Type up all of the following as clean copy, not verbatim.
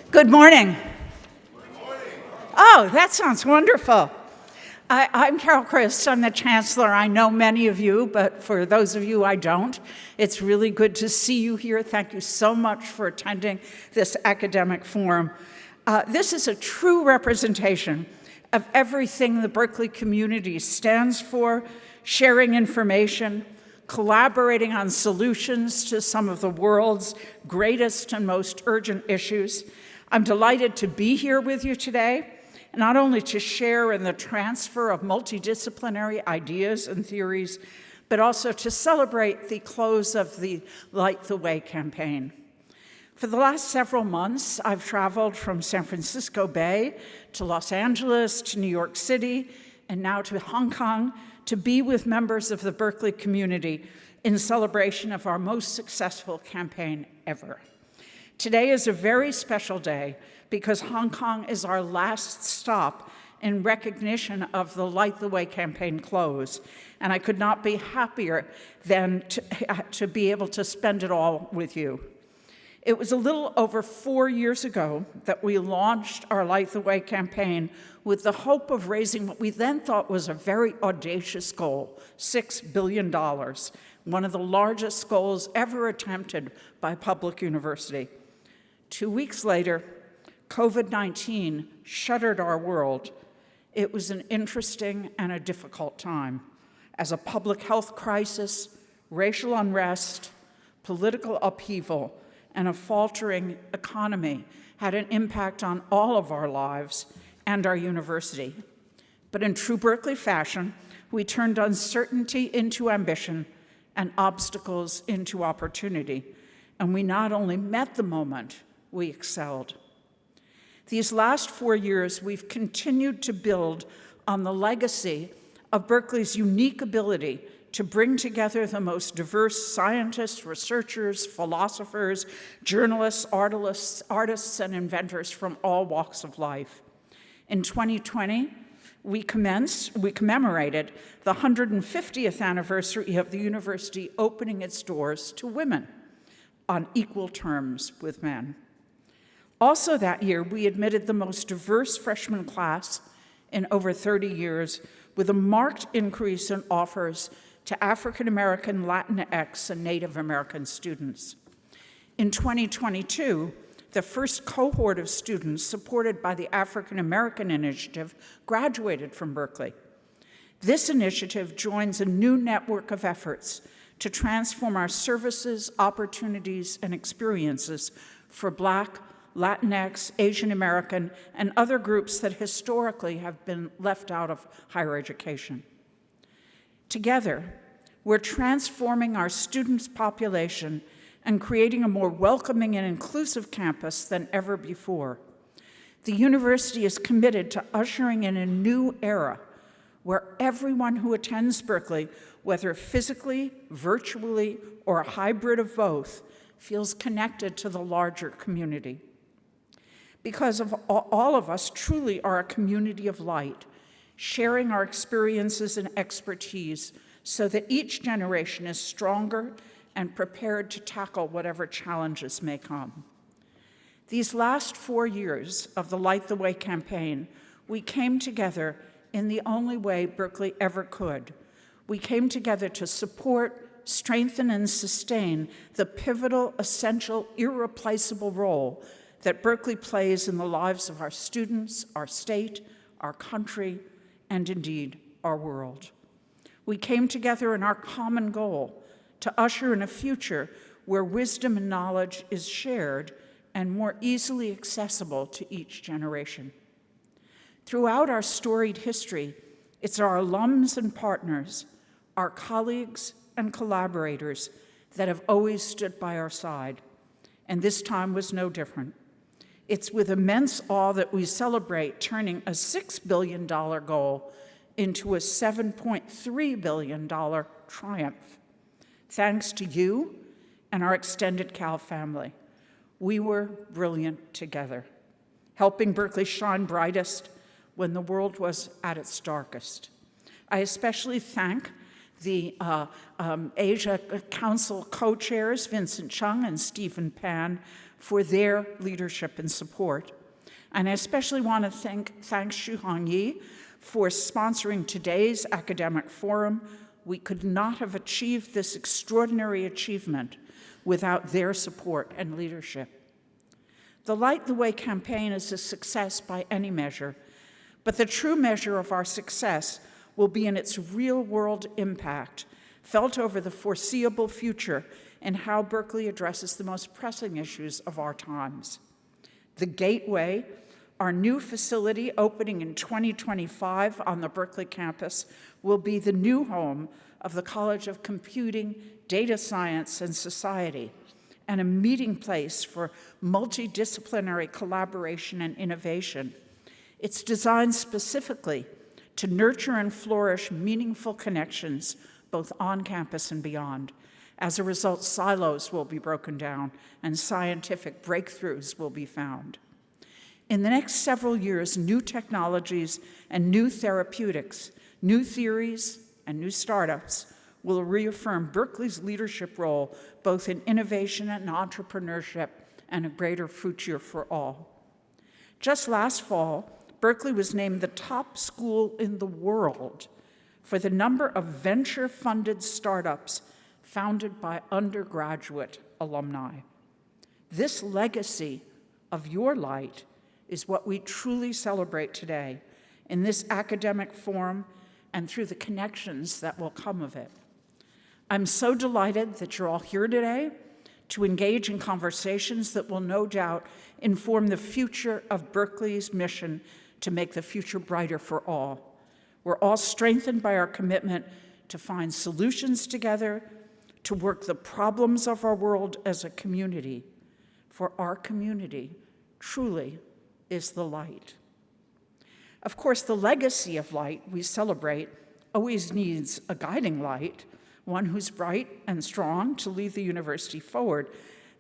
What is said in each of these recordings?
Good morning. Oh, that sounds wonderful. I'm Carol Christ. I'm the Chancellor. I know many of you, but for those of you I don't, it's really good to see you here. Thank you so much for attending this academic forum. This is a true representation of everything the Berkeley community stands for: sharing information, collaborating on solutions to some of the world's greatest and most urgent issues. I'm delighted to be here with you today, not only to share in the transfer of multidisciplinary ideas and theories, but also to celebrate the close of the Light the Way campaign. For the last several months, I've traveled from San Francisco Bay to Los Angeles to New York City and now to Hong Kong to be with members of the Berkeley community in celebration of our most successful campaign ever. Today is a very special day because Hong Kong is our last stop in recognition of the Light the Way campaign close, and I could not be happier than to be able to spend it all with you. It was a little over 4 years ago that we launched our Light the Way campaign with the hope of raising what we then thought was a very audacious goal, $6 billion, one of the largest goals ever attempted by a public university. 2 weeks later, COVID-19 shuttered our world. It was an interesting and a difficult time, as a public health crisis, racial unrest, political upheaval, and a faltering economy had an impact on all of our lives and our university. But in true Berkeley fashion, we turned uncertainty into ambition and obstacles into opportunity. And we not only met the moment, we excelled. These last 4 years, we've continued to build on the legacy of Berkeley's unique ability to bring together the most diverse scientists, researchers, philosophers, journalists, artists, and inventors from all walks of life. In 2020, we commemorated the 150th anniversary of the university opening its doors to women on equal terms with men. Also that year, we admitted the most diverse freshman class in over 30 years, with a marked increase in offers to African American, Latinx, and Native American students. In 2022, the first cohort of students supported by the African American Initiative graduated from Berkeley. This initiative joins a new network of efforts to transform our services, opportunities, and experiences for Black, Latinx, Asian American, and other groups that historically have been left out of higher education. Together, we're transforming our students' population and creating a more welcoming and inclusive campus than ever before. The university is committed to ushering in a new era where everyone who attends Berkeley, whether physically, virtually, or a hybrid of both, feels connected to the larger community. Because all of us truly are a community of light, sharing our experiences and expertise so that each generation is stronger and prepared to tackle whatever challenges may come. These last 4 years of the Light the Way campaign, we came together in the only way Berkeley ever could. We came together to support, strengthen, and sustain the pivotal, essential, irreplaceable role that Berkeley plays in the lives of our students, our state, our country, and indeed, our world. We came together in our common goal to usher in a future where wisdom and knowledge is shared and more easily accessible to each generation. Throughout our storied history, it's our alums and partners, our colleagues and collaborators that have always stood by our side, and this time was no different. It's with immense awe that we celebrate turning a $6 billion goal into a $7.3 billion triumph. Thanks to you and our extended Cal family, we were brilliant together, helping Berkeley shine brightest when the world was at its darkest. I especially thank the Asia Council co-chairs, Vincent Chung and Stephen Pan, for their leadership and support. And I especially want to thank Shuhong Yi for sponsoring today's academic forum. We could not have achieved this extraordinary achievement without their support and leadership. The Light the Way campaign is a success by any measure, but the true measure of our success will be in its real-world impact, felt over the foreseeable future in how Berkeley addresses the most pressing issues of our times. The Gateway, our new facility opening in 2025 on the Berkeley campus, will be the new home of the College of Computing, Data Science, and Society, and a meeting place for multidisciplinary collaboration and innovation. It's designed specifically to nurture and flourish meaningful connections, both on campus and beyond. As a result, silos will be broken down and scientific breakthroughs will be found. In the next several years, new technologies and new therapeutics, new theories, and new startups will reaffirm Berkeley's leadership role both in innovation and entrepreneurship and a greater future for all. Just last fall, Berkeley was named the top school in the world for the number of venture-funded startups founded by undergraduate alumni. This legacy of your light is what we truly celebrate today in this academic forum and through the connections that will come of it. I'm so delighted that you're all here today to engage in conversations that will no doubt inform the future of Berkeley's mission to make the future brighter for all. We're all strengthened by our commitment to find solutions together, to work the problems of our world as a community, for our community truly is the light. Of course, the legacy of light we celebrate always needs a guiding light, one who's bright and strong to lead the university forward.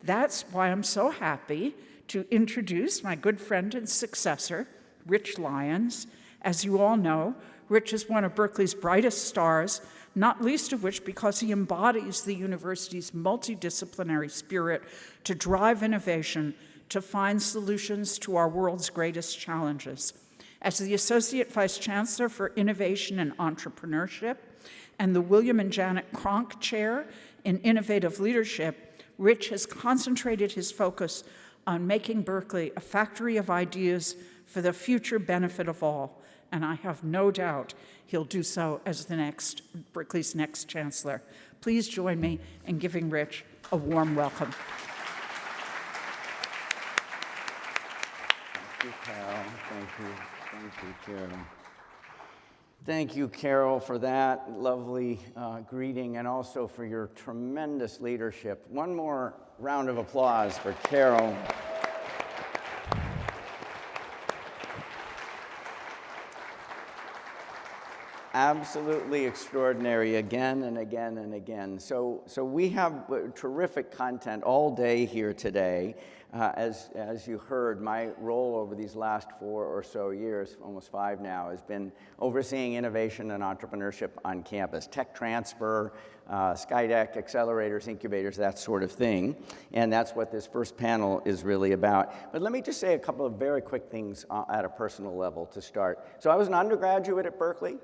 That's why I'm so happy to introduce my good friend and successor, Rich Lyons. As you all know, Rich is one of Berkeley's brightest stars, not least of which because he embodies the university's multidisciplinary spirit to drive innovation, to find solutions to our world's greatest challenges. As the Associate Vice Chancellor for Innovation and Entrepreneurship and the William and Janet Cronk Chair in Innovative Leadership, Rich has concentrated his focus on making Berkeley a factory of ideas for the future benefit of all, and I have no doubt he'll do so as Berkeley's next chancellor. Please join me in giving Rich a warm welcome. Thank you, Carol. Thank you, Carol. Thank you, Carol, for that lovely greeting and also for your tremendous leadership. One more round of applause for Carol. Absolutely extraordinary again and again and again. So we have terrific content all day here today. As you heard, my role over these last 4 or so years, almost 5 now, has been overseeing innovation and entrepreneurship on campus, tech transfer, Skydeck, accelerators, incubators, that sort of thing. And that's what this first panel is really about. But let me just say a couple of very quick things at a personal level to start. So I was an undergraduate at Berkeley.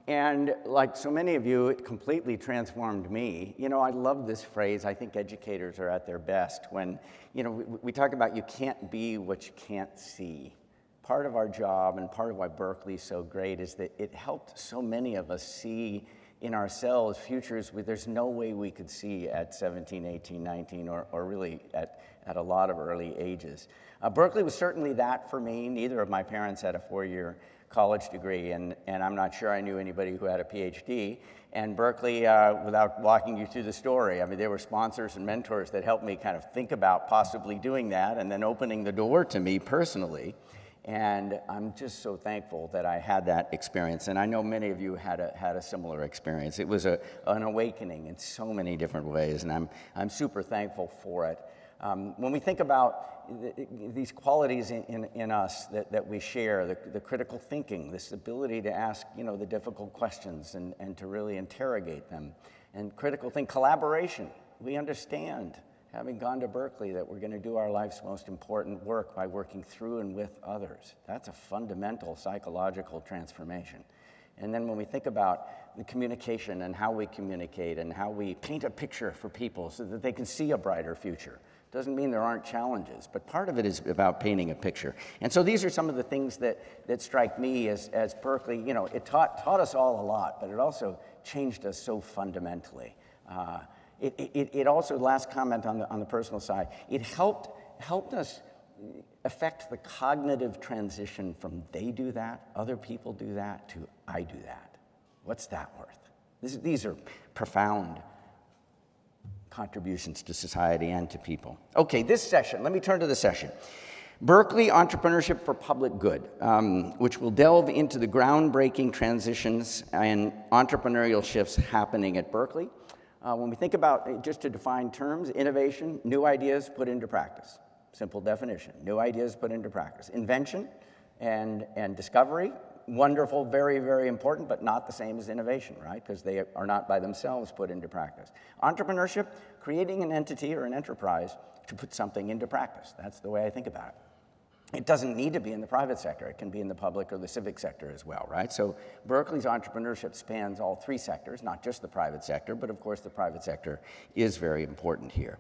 And like so many of you, it completely transformed me. You know, I love this phrase. I think educators are at their best when, you know, we talk about you can't be what you can't see. Part of our job and part of why Berkeley is so great is that it helped so many of us see in ourselves futures there's no way we could see at 17, 18, 19, or really at a lot of early ages. Berkeley was certainly that for me. Neither of my parents had a 4-year college degree, and I'm not sure I knew anybody who had a PhD. And Berkeley, without walking you through the story, I mean, there were sponsors and mentors that helped me kind of think about possibly doing that and then opening the door to me personally. And I'm just so thankful that I had that experience. And I know many of you had a similar experience. It was an awakening in so many different ways, and I'm super thankful for it. When we think about these qualities in us that we share, the critical thinking, this ability to ask, the difficult questions and to really interrogate them, and critical think, collaboration. We understand, having gone to Berkeley, that we're going to do our life's most important work by working through and with others. That's a fundamental psychological transformation. And then when we think about the communication and how we communicate and how we paint a picture for people so that they can see a brighter future. Doesn't mean there aren't challenges, but part of it is about painting a picture. And so these are some of the things that strike me as Berkeley. It taught us all a lot, but it also changed us so fundamentally. It also, last comment on the personal side, it helped us affect the cognitive transition from they do that, other people do that, to I do that. What's that worth? These are profound contributions to society and to people. Okay, this session, let me turn to the session. Berkeley Entrepreneurship for Public Good, which will delve into the groundbreaking transitions and entrepreneurial shifts happening at Berkeley. When we think about, just to define terms, innovation, new ideas put into practice. Simple definition, new ideas put into practice. Invention and discovery, wonderful, very, very important, but not the same as innovation, right? Because they are not by themselves put into practice. Entrepreneurship, creating an entity or an enterprise to put something into practice. That's the way I think about it. It doesn't need to be in the private sector. It can be in the public or the civic sector as well, right? So Berkeley's entrepreneurship spans all three sectors, not just the private sector, but of course the private sector is very important here.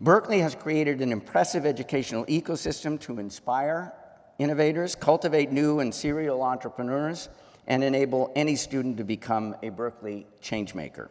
Berkeley has created an impressive educational ecosystem to inspire innovators, cultivate new and serial entrepreneurs, and enable any student to become a Berkeley changemaker.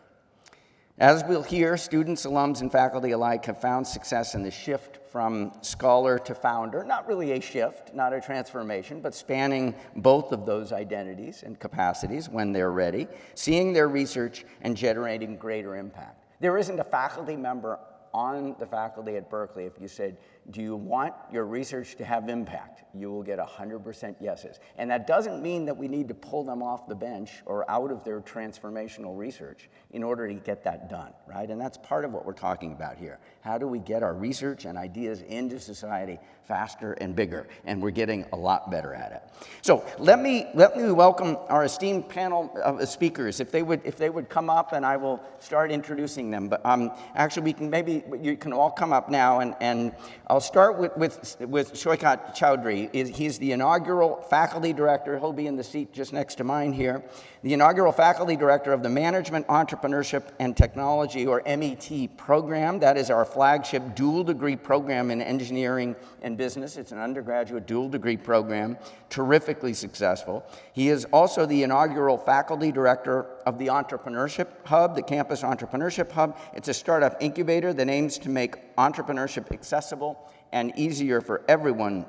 As we'll hear, students, alums, and faculty alike have found success in the shift from scholar to founder. Not really a shift, not a transformation, but spanning both of those identities and capacities when they're ready, seeing their research and generating greater impact. There isn't a faculty member on the faculty at Berkeley. If you said, do you want your research to have impact? You will get 100% yeses. And that doesn't mean that we need to pull them off the bench or out of their transformational research in order to get that done, right? And that's part of what we're talking about here. How do we get our research and ideas into society faster and bigger? And we're getting a lot better at it. So let me welcome our esteemed panel of speakers. If they would come up, and I will start introducing them. But actually, you can all come up now, and I'll start with Shoikat Chowdhury. He's the inaugural faculty director. He'll be in the seat just next to mine here. The inaugural faculty director of the Management, Entrepreneurship, and Technology, or MET program. That is our flagship dual degree program in engineering and business. It's an undergraduate dual degree program, terrifically successful. He is also the inaugural faculty director of the Entrepreneurship Hub, the Campus Entrepreneurship Hub. It's a startup incubator that aims to make entrepreneurship accessible and easier for everyone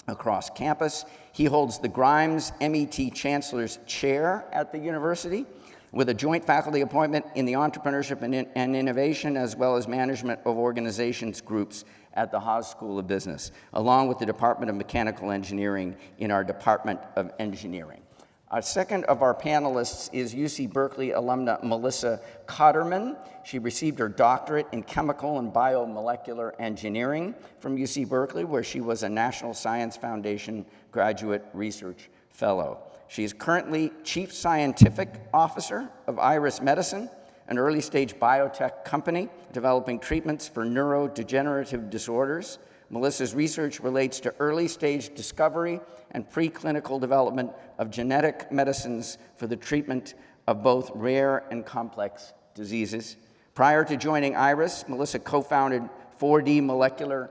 across campus. He holds the Grimes MET Chancellor's Chair at the university, with a joint faculty appointment in the Entrepreneurship and Innovation, as well as Management of Organizations groups at the Haas School of Business, along with the Department of Mechanical Engineering in our Department of Engineering. Our second of our panelists is UC Berkeley alumna Melissa Cotterman. She received her doctorate in chemical and biomolecular engineering from UC Berkeley, where she was a National Science Foundation graduate research fellow. She is currently Chief Scientific Officer of Iris Medicine, an early-stage biotech company developing treatments for neurodegenerative disorders. Melissa's research relates to early-stage discovery and preclinical development of genetic medicines for the treatment of both rare and complex diseases. Prior to joining Iris, Melissa co-founded 4D Molecular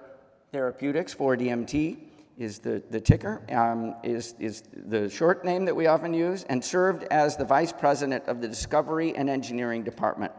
Therapeutics, 4DMT is the ticker, is the short name that we often use, and served as the vice president of the Discovery and Engineering Department.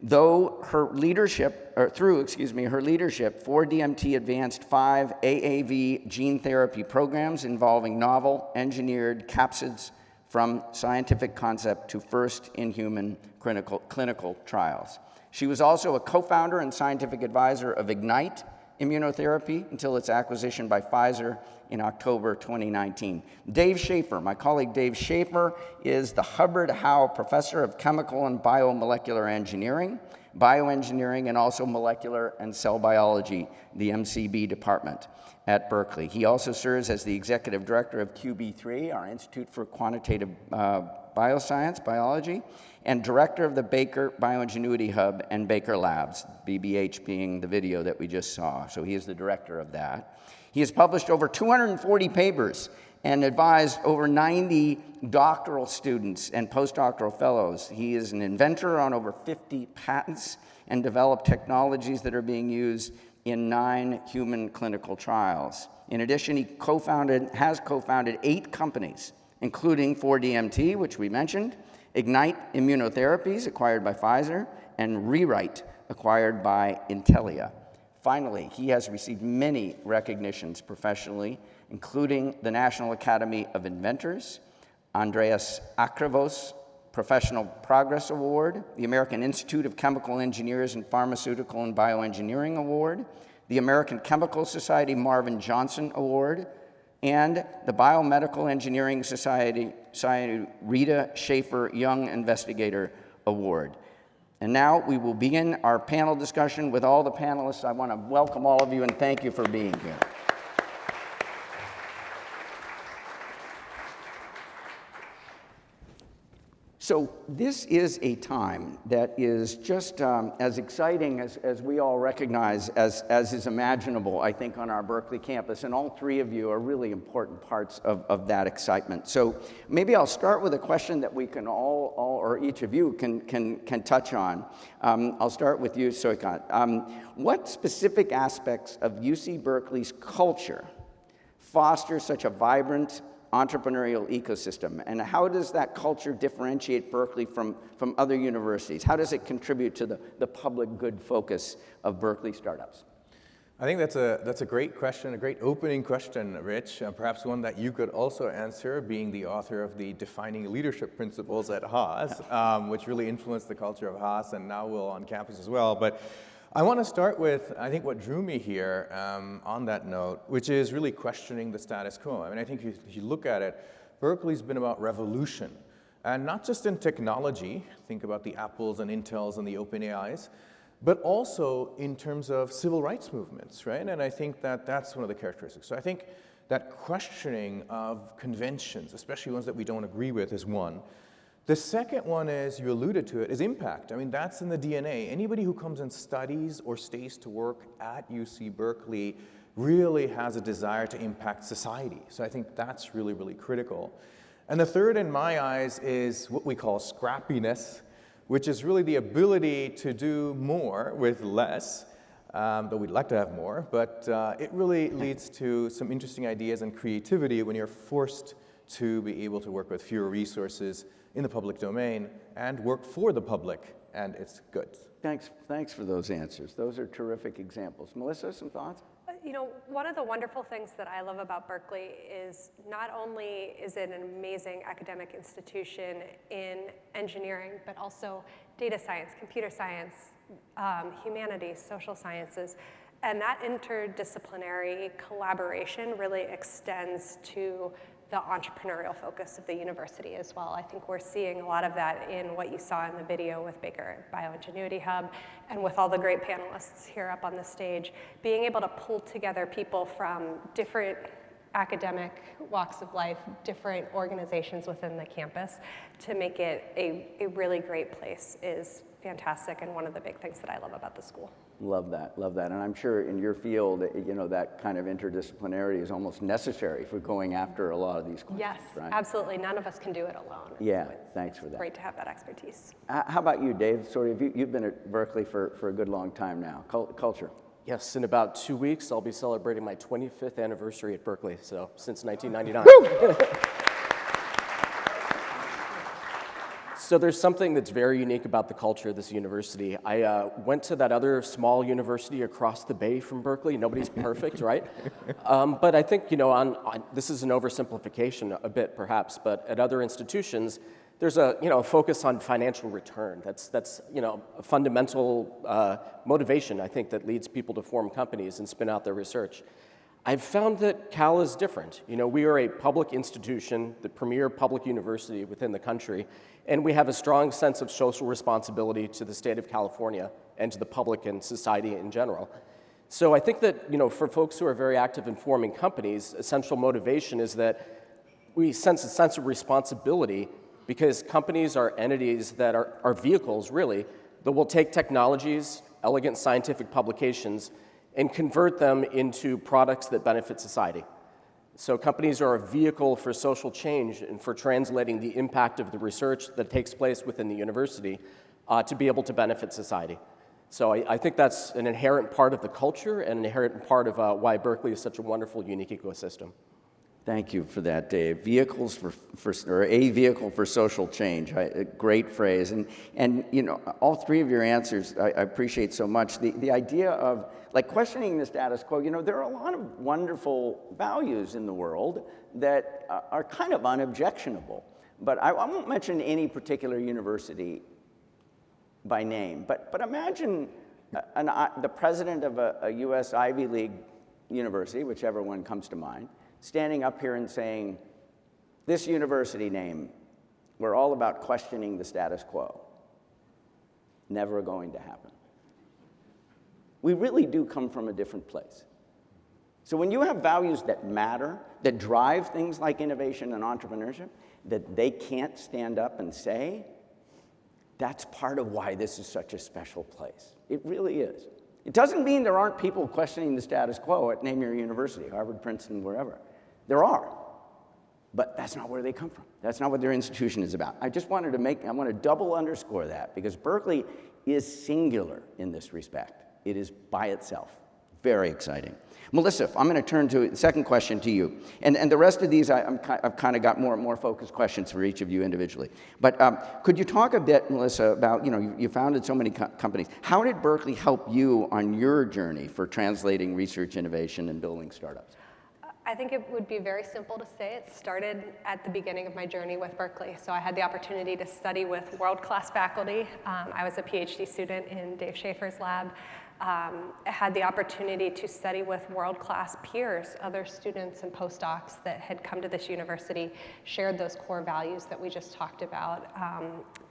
Through her leadership, 4DMT advanced 5 AAV gene therapy programs involving novel engineered capsids from scientific concept to first-in-human clinical trials. She was also a co-founder and scientific advisor of Ignite Immunotherapy until its acquisition by Pfizer in October 2019. Dave Schaefer, my colleague Dave Schaefer, is the Hubbard Howe Professor of Chemical and Biomolecular Engineering, bioengineering, and also molecular and cell biology, the MCB department at Berkeley. He also serves as the executive director of QB3, our Institute for Quantitative Biology, and director of the Baker Bioingenuity Hub and Baker Labs, BBH being the video that we just saw. So he is the director of that. He has published over 240 papers and advised over 90 doctoral students and postdoctoral fellows. He is an inventor on over 50 patents and developed technologies that are being used in 9 human clinical trials. In addition, he has co-founded 8 companies, including 4DMT, which we mentioned, Ignite Immunotherapies, acquired by Pfizer, and Rewrite, acquired by Intellia. Finally, he has received many recognitions professionally, including the National Academy of Inventors, Andreas Akrivos Professional Progress Award, the American Institute of Chemical Engineers in Pharmaceutical and Bioengineering Award, the American Chemical Society Marvin Johnson Award, and the Biomedical Engineering Society Rita Schaefer Young Investigator Award. And now we will begin our panel discussion with all the panelists. I want to welcome all of you and thank you for being here. So this is a time that is just as exciting as we all recognize as is imaginable, I think, on our Berkeley campus. And all 3 of you are really important parts of that excitement. So maybe I'll start with a question that we can all or each of you can touch on. I'll start with you, Soikat. What specific aspects of UC Berkeley's culture foster such a vibrant entrepreneurial ecosystem, and how does that culture differentiate Berkeley from other universities? How does it contribute to the public good focus of Berkeley startups? I think that's a great question, a great opening question, Rich, perhaps one that you could also answer, being the author of the Defining Leadership Principles at Haas, which really influenced the culture of Haas and now will on campus as well. But I want to start with, I think, what drew me here on that note, which is really questioning the status quo. I mean, I think if you look at it, Berkeley's been about revolution, and not just in technology, think about the Apples and Intels and the OpenAIs, but also in terms of civil rights movements, right? And I think that that's one of the characteristics. So I think that questioning of conventions, especially ones that we don't agree with, is one. The second one is, you alluded to it, is impact. I mean, that's in the DNA. Anybody who comes and studies or stays to work at UC Berkeley really has a desire to impact society. So I think that's really, really critical. And the third, in my eyes, is what we call scrappiness, which is really the ability to do more with less, though we'd like to have more, but it really leads to some interesting ideas and creativity when you're forced to be able to work with fewer resources in the public domain and work for the public and its goods. Thanks for those answers. Those are terrific examples. Melissa, some thoughts? You know, one of the wonderful things that I love about Berkeley is not only is it an amazing academic institution in engineering, but also data science, computer science, humanities, social sciences. And that interdisciplinary collaboration really extends to the entrepreneurial focus of the university as well. I think we're seeing a lot of that in what you saw in the video with Baker Bioingenuity Hub and with all the great panelists here up on the stage, being able to pull together people from different academic walks of life, different organizations within the campus to make it a really great place is fantastic and one of the big things that I love about the school. Love that. And I'm sure in your field, you know, that kind of interdisciplinarity is almost necessary for going after a lot of these questions, yes, right? Absolutely. None of us can do it alone. Yeah, so thanks for that. Great to have that expertise. How about you, Dave? You've been at Berkeley for a good long time now. Culture. Yes, in about 2 weeks, I'll be celebrating my 25th anniversary at Berkeley, so since 1999. So there's something that's very unique about the culture of this university. I went to that other small university across the bay from Berkeley. Nobody's perfect, right? But I think, you know, this is an oversimplification a bit, perhaps, but at other institutions, there's a focus on financial return. That's a fundamental motivation, I think, that leads people to form companies and spin out their research. I've found that Cal is different. You know, we are a public institution, the premier public university within the country, and we have a strong sense of social responsibility to the state of California and to the public and society in general. So I think that, for folks who are very active in forming companies, essential motivation is that we sense a sense of responsibility because companies are entities that are vehicles, really, that will take technologies, elegant scientific publications, and convert them into products that benefit society. So companies are a vehicle for social change and for translating the impact of the research that takes place within the university to be able to benefit society. So I think that's an inherent part of the culture and an inherent part of why Berkeley is such a wonderful, unique ecosystem. Thank you for that, Dave. Vehicles or a vehicle for social change. A great phrase. And all three of your answers I appreciate so much. The idea of questioning the status quo, there are a lot of wonderful values in the world that are kind of unobjectionable. But I won't mention any particular university by name. But imagine the president of a U.S. Ivy League university, whichever one comes to mind, standing up here and saying, this university name, we're all about questioning the status quo. Never going to happen. We really do come from a different place. So when you have values that matter, that drive things like innovation and entrepreneurship, that they can't stand up and say, that's part of why this is such a special place. It really is. It doesn't mean there aren't people questioning the status quo at name your university, Harvard, Princeton, wherever. There are. But that's not where they come from. That's not what their institution is about. I want to double underscore that because Berkeley is singular in this respect. It is by itself. Very exciting. Melissa, I'm going to turn to the second question to you. And the rest of these, I've kind of got more focused questions for each of you individually. But could you talk a bit, Melissa, about, you founded so many companies. How did Berkeley help you on your journey for translating research innovation and building startups? I think it would be very simple to say it started at the beginning of my journey with Berkeley. So I had the opportunity to study with world-class faculty. I was a PhD student in Dave Schaefer's lab. I had the opportunity to study with world-class peers, other students and postdocs that had come to this university, shared those core values that we just talked about.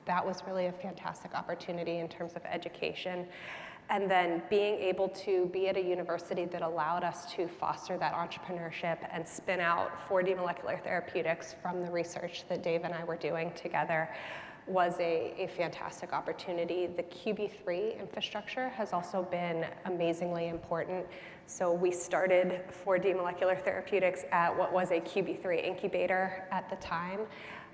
That was really a fantastic opportunity in terms of education. And then being able to be at a university that allowed us to foster that entrepreneurship and spin out 4D molecular therapeutics from the research that Dave and I were doing together was a fantastic opportunity. The QB3 infrastructure has also been amazingly important. So we started 4D molecular therapeutics at what was a QB3 incubator at the time.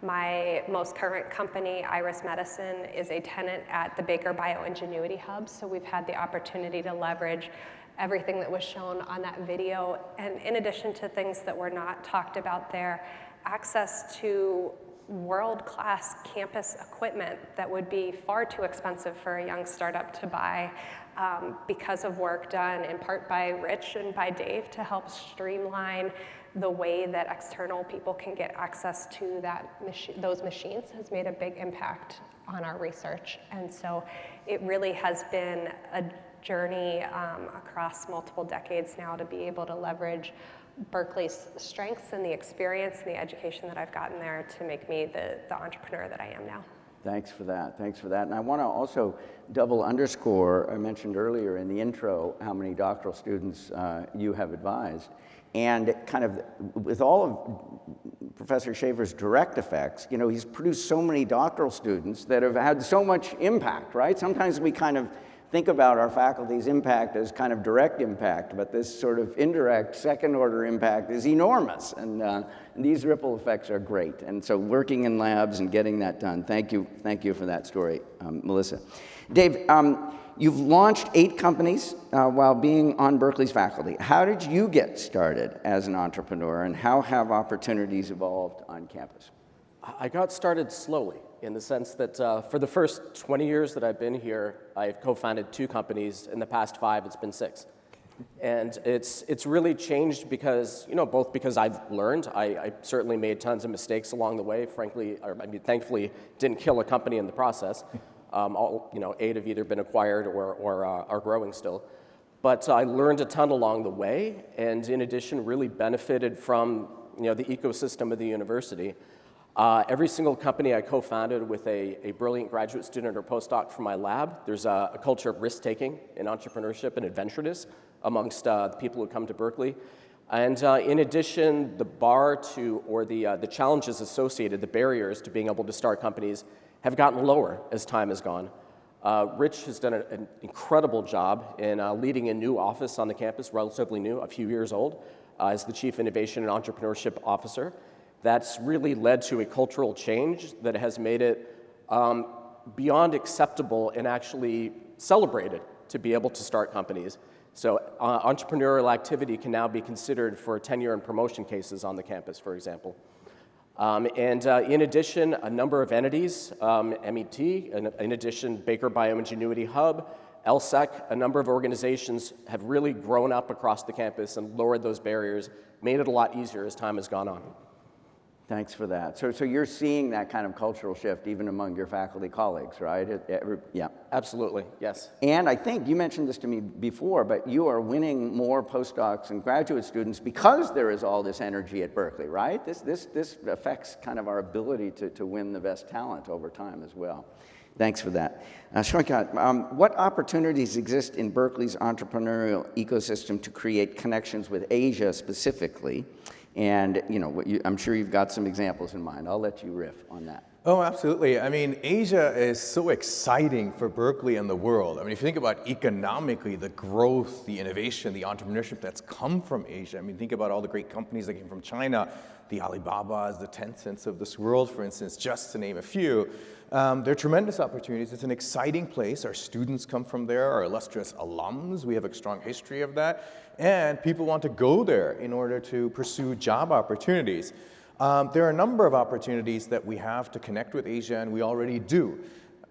My most current company, Iris Medicine, is a tenant at the Baker Bioingenuity Hub. So we've had the opportunity to leverage everything that was shown on that video. And in addition to things that were not talked about there, access to world-class campus equipment that would be far too expensive for a young startup to buy because of work done in part by Rich and by Dave to help streamline the way that external people can get access to those machines has made a big impact on our research. And so it really has been a journey across multiple decades now to be able to leverage Berkeley's strengths and the experience and the education that I've gotten there to make me the entrepreneur that I am now. Thanks for that. Thanks for that. And I want to also double underscore, I mentioned earlier in the intro how many doctoral students you have advised. And kind of with all of Professor Schaefer's direct effects, he's produced so many doctoral students that have had so much impact, right? Sometimes we kind of think about our faculty's impact as kind of direct impact, but this sort of indirect second-order impact is enormous, and these ripple effects are great. And so working in labs and getting that done, thank you for that story, Melissa. Dave, you've launched 8 companies while being on Berkeley's faculty. How did you get started as an entrepreneur, and how have opportunities evolved on campus? I got started slowly, in the sense that for the first 20 years that I've been here, I've co-founded 2 companies. In the past 5, it's been 6. And it's really changed because, both because I've learned, I certainly made tons of mistakes along the way, thankfully didn't kill a company in the process. 8 have either been acquired or are growing still. But I learned a ton along the way, and in addition, really benefited from the ecosystem of the university. Every single company I co-founded with a brilliant graduate student or postdoc from my lab. There's a culture of risk-taking and entrepreneurship and adventureness amongst the people who come to Berkeley. And in addition, the bar to, or the challenges associated, the barriers to being able to start companies have gotten lower as time has gone. Rich has done an incredible job in leading a new office on the campus, relatively new, a few years old, as the Chief Innovation and Entrepreneurship Officer. That's really led to a cultural change that has made it beyond acceptable and actually celebrated to be able to start companies. So entrepreneurial activity can now be considered for tenure and promotion cases on the campus, for example. In addition, a number of entities, MET, in addition, Baker Bioingenuity Hub, LSEC, a number of organizations have really grown up across the campus and lowered those barriers, made it a lot easier as time has gone on. Thanks for that. So you're seeing that kind of cultural shift even among your faculty colleagues, right? Yeah. Absolutely, yes. And I think you mentioned this to me before, but you are winning more postdocs and graduate students because there is all this energy at Berkeley, right? This affects kind of our ability to win the best talent over time as well. Thanks for that. Shrikat, what opportunities exist in Berkeley's entrepreneurial ecosystem to create connections with Asia specifically? And I'm sure you've got some examples in mind. I'll let you riff on that. Oh, absolutely. I mean, Asia is so exciting for Berkeley and the world. I mean, if you think about economically, the growth, the innovation, the entrepreneurship that's come from Asia. I mean, think about all the great companies that came from China, the Alibabas, the Tencents of this world, for instance, just to name a few. There are tremendous opportunities. It's an exciting place. Our students come from there, our illustrious alums. We have a strong history of that. And people want to go there in order to pursue job opportunities. There are a number of opportunities that we have to connect with Asia, and we already do.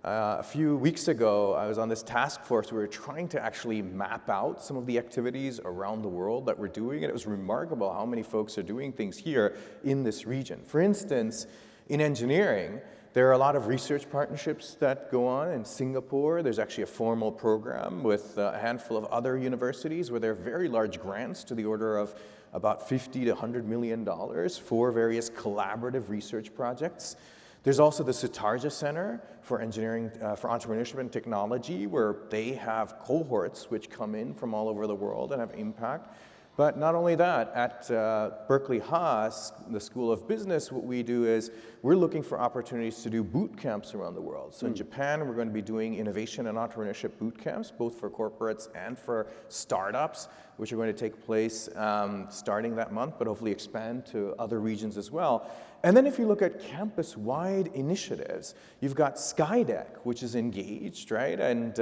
A few weeks ago, I was on this task force. We were trying to actually map out some of the activities around the world that we're doing, and it was remarkable how many folks are doing things here in this region. For instance, in engineering, there are a lot of research partnerships that go on in Singapore. There's actually a formal program with a handful of other universities where there are very large grants to the order of about $50 to $100 million for various collaborative research projects. There's also the Sitarja Center for Engineering, for Entrepreneurship and Technology, where they have cohorts which come in from all over the world and have impact. But not only that, at Berkeley Haas, the School of Business, what we do is we're looking for opportunities to do boot camps around the world. So in Japan, we're going to be doing innovation and entrepreneurship boot camps, both for corporates and for startups, which are going to take place starting that month, but hopefully expand to other regions as well. And then if you look at campus-wide initiatives, you've got Skydeck, which is engaged, right? And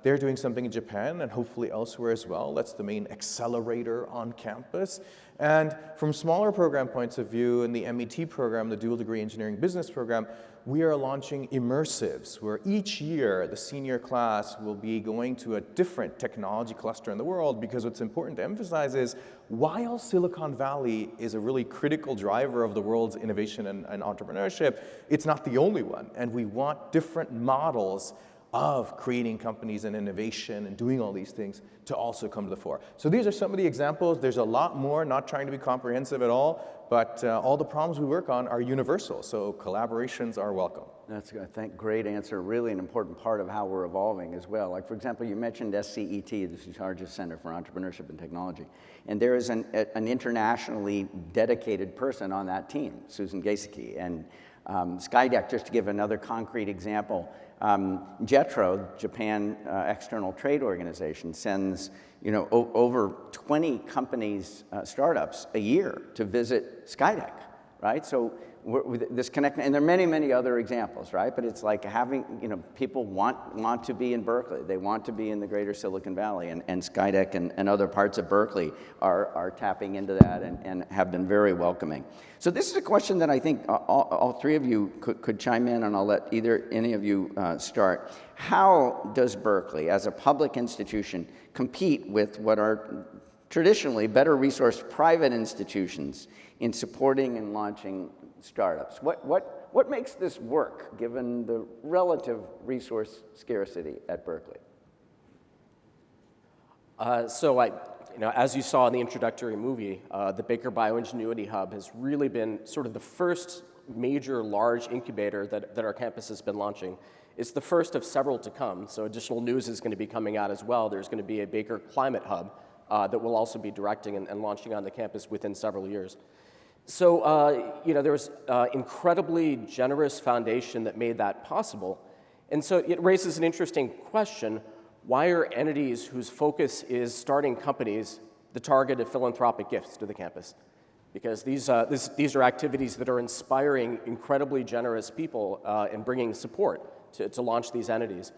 they're doing something in Japan and hopefully elsewhere as well. That's the main accelerator on campus. And from smaller program points of view, in the MET program, the dual degree engineering business program, we are launching immersives, where each year the senior class will be going to a different technology cluster in the world, because what's important to emphasize is while Silicon Valley is a really critical driver of the world's innovation and entrepreneurship, it's not the only one. And we want different models of creating companies and innovation and doing all these things to also come to the fore. So these are some of the examples. There's a lot more, not trying to be comprehensive at all, but all the problems we work on are universal, so collaborations are welcome. That's a great answer, really an important part of how we're evolving as well. Like, for example, you mentioned SCET, the Sitarja Center for Entrepreneurship and Technology, and there is an internationally dedicated person on that team, Susan Gasicki. And Skydeck, just to give another concrete example, JETRO, Japan External Trade Organization, sends over 20 companies, startups a year to visit Skydeck, right? So this connection, and there are many, many other examples, right? But it's like having, people want to be in Berkeley. They want to be in the greater Silicon Valley, and Skydeck and other parts of Berkeley are tapping into that and have been very welcoming. So this is a question that I think all three of you could chime in, and I'll let any of you start. How does Berkeley, as a public institution, compete with what are traditionally better resourced private institutions in supporting and launching startups? What makes this work, given the relative resource scarcity at Berkeley? As you saw in the introductory movie, the Baker Bioingenuity Hub has really been sort of the first major large incubator that our campus has been launching. It's the first of several to come, so additional news is going to be coming out as well. There's going to be a Baker Climate Hub that we'll also be directing and launching on the campus within several years. So, there was incredibly generous foundation that made that possible. And so it raises an interesting question. Why are entities whose focus is starting companies the target of philanthropic gifts to the campus? Because these are activities that are inspiring incredibly generous people and bringing support to launch these entities.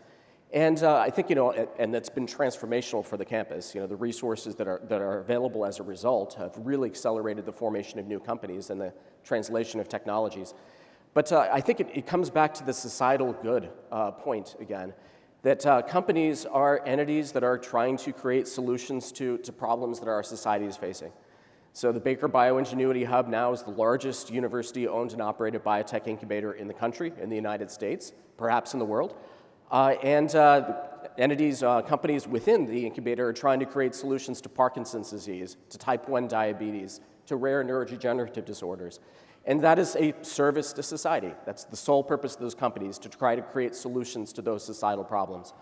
And I think, and that's been transformational for the campus. The resources that are available as a result have really accelerated the formation of new companies and the translation of technologies. But I think it comes back to the societal good point again, that companies are entities that are trying to create solutions to problems that our society is facing. So the Baker Bioingenuity Hub now is the largest university-owned and operated biotech incubator in the country, in the United States, perhaps in the world. Companies within the incubator are trying to create solutions to Parkinson's disease, to type 1 diabetes, to rare neurodegenerative disorders. And that is a service to society. That's the sole purpose of those companies, to try to create solutions to those societal problems.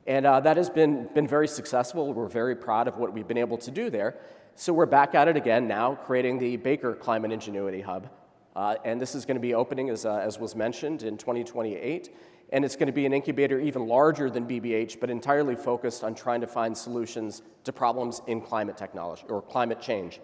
And that has been very successful. We're very proud of what we've been able to do there. So we're back at it again now, creating the Baker Climate Ingenuity Hub. And this is going to be opening, as was mentioned, in 2028. And it's going to be an incubator even larger than BBH, but entirely focused on trying to find solutions to problems in climate technology or climate change.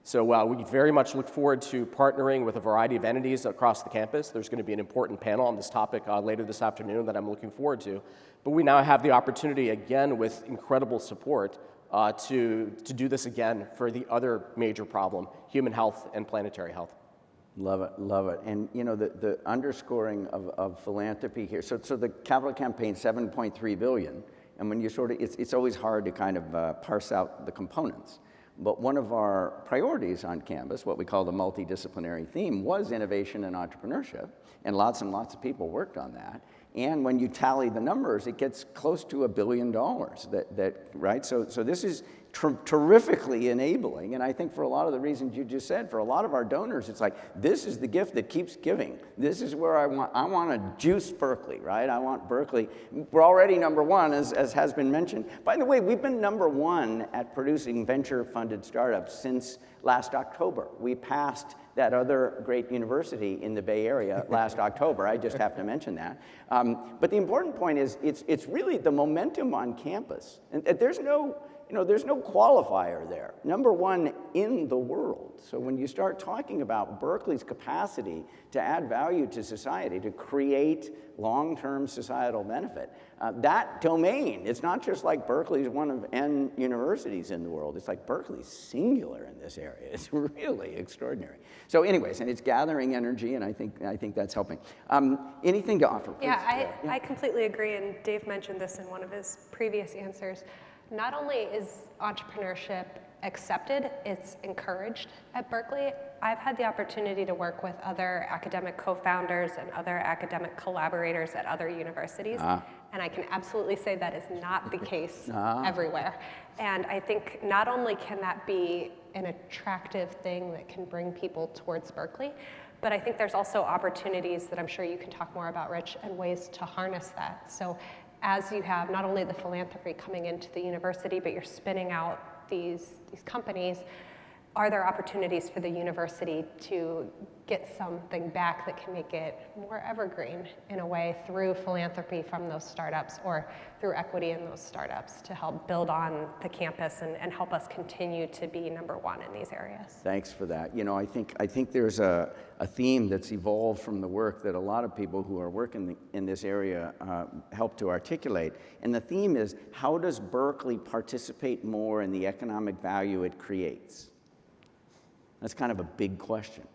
So we very much look forward to partnering with a variety of entities across the campus. There's going to be an important panel on this topic later this afternoon that I'm looking forward to. But we now have the opportunity, again, with incredible support, to do this again for the other major problem, human health and planetary health. Love it, love it. And the underscoring of philanthropy here. So the capital campaign, $7.3 billion. And when you it's always hard to kind of parse out the components. But one of our priorities on campus, what we call the multidisciplinary theme, was innovation and entrepreneurship. And lots of people worked on that. And when you tally the numbers, it gets close to $1 billion, right? So this is terrifically enabling. And I think for a lot of the reasons you just said, for a lot of our donors, it's like, this is the gift that keeps giving. This is where I want to juice Berkeley, right? I want Berkeley. We're already #1, as has been mentioned. By the way, we've been #1 at producing venture-funded startups since last October. We passed that other great university in the Bay Area last October. I just have to mention that. But the important point is, it's really the momentum on campus. And there's no qualifier there. #1 in the world. So when you start talking about Berkeley's capacity to add value to society, to create long-term societal benefit, that domain, it's not just like Berkeley's one of N universities in the world. It's like Berkeley's singular in this area. It's really extraordinary. So anyways, and it's gathering energy, and I think that's helping. Anything to offer, please? Yeah, I completely agree, and Dave mentioned this in one of his previous answers. Not only is entrepreneurship accepted, it's encouraged at Berkeley. I've had the opportunity to work with other academic co-founders and other academic collaborators at other universities, and I can absolutely say that is not the case everywhere. And I think not only can that be an attractive thing that can bring people towards Berkeley, but I think there's also opportunities that I'm sure you can talk more about, Rich, and ways to harness that. So as you have not only the philanthropy coming into the university, but you're spinning out these companies, are there opportunities for the university to get something back that can make it more evergreen in a way through philanthropy from those startups or through equity in those startups to help build on the campus and help us continue to be #1 in these areas? Thanks for that. I think there's a theme that's evolved from the work that a lot of people who are working in this area help to articulate. And the theme is, how does Berkeley participate more in the economic value it creates? That's kind of a big question.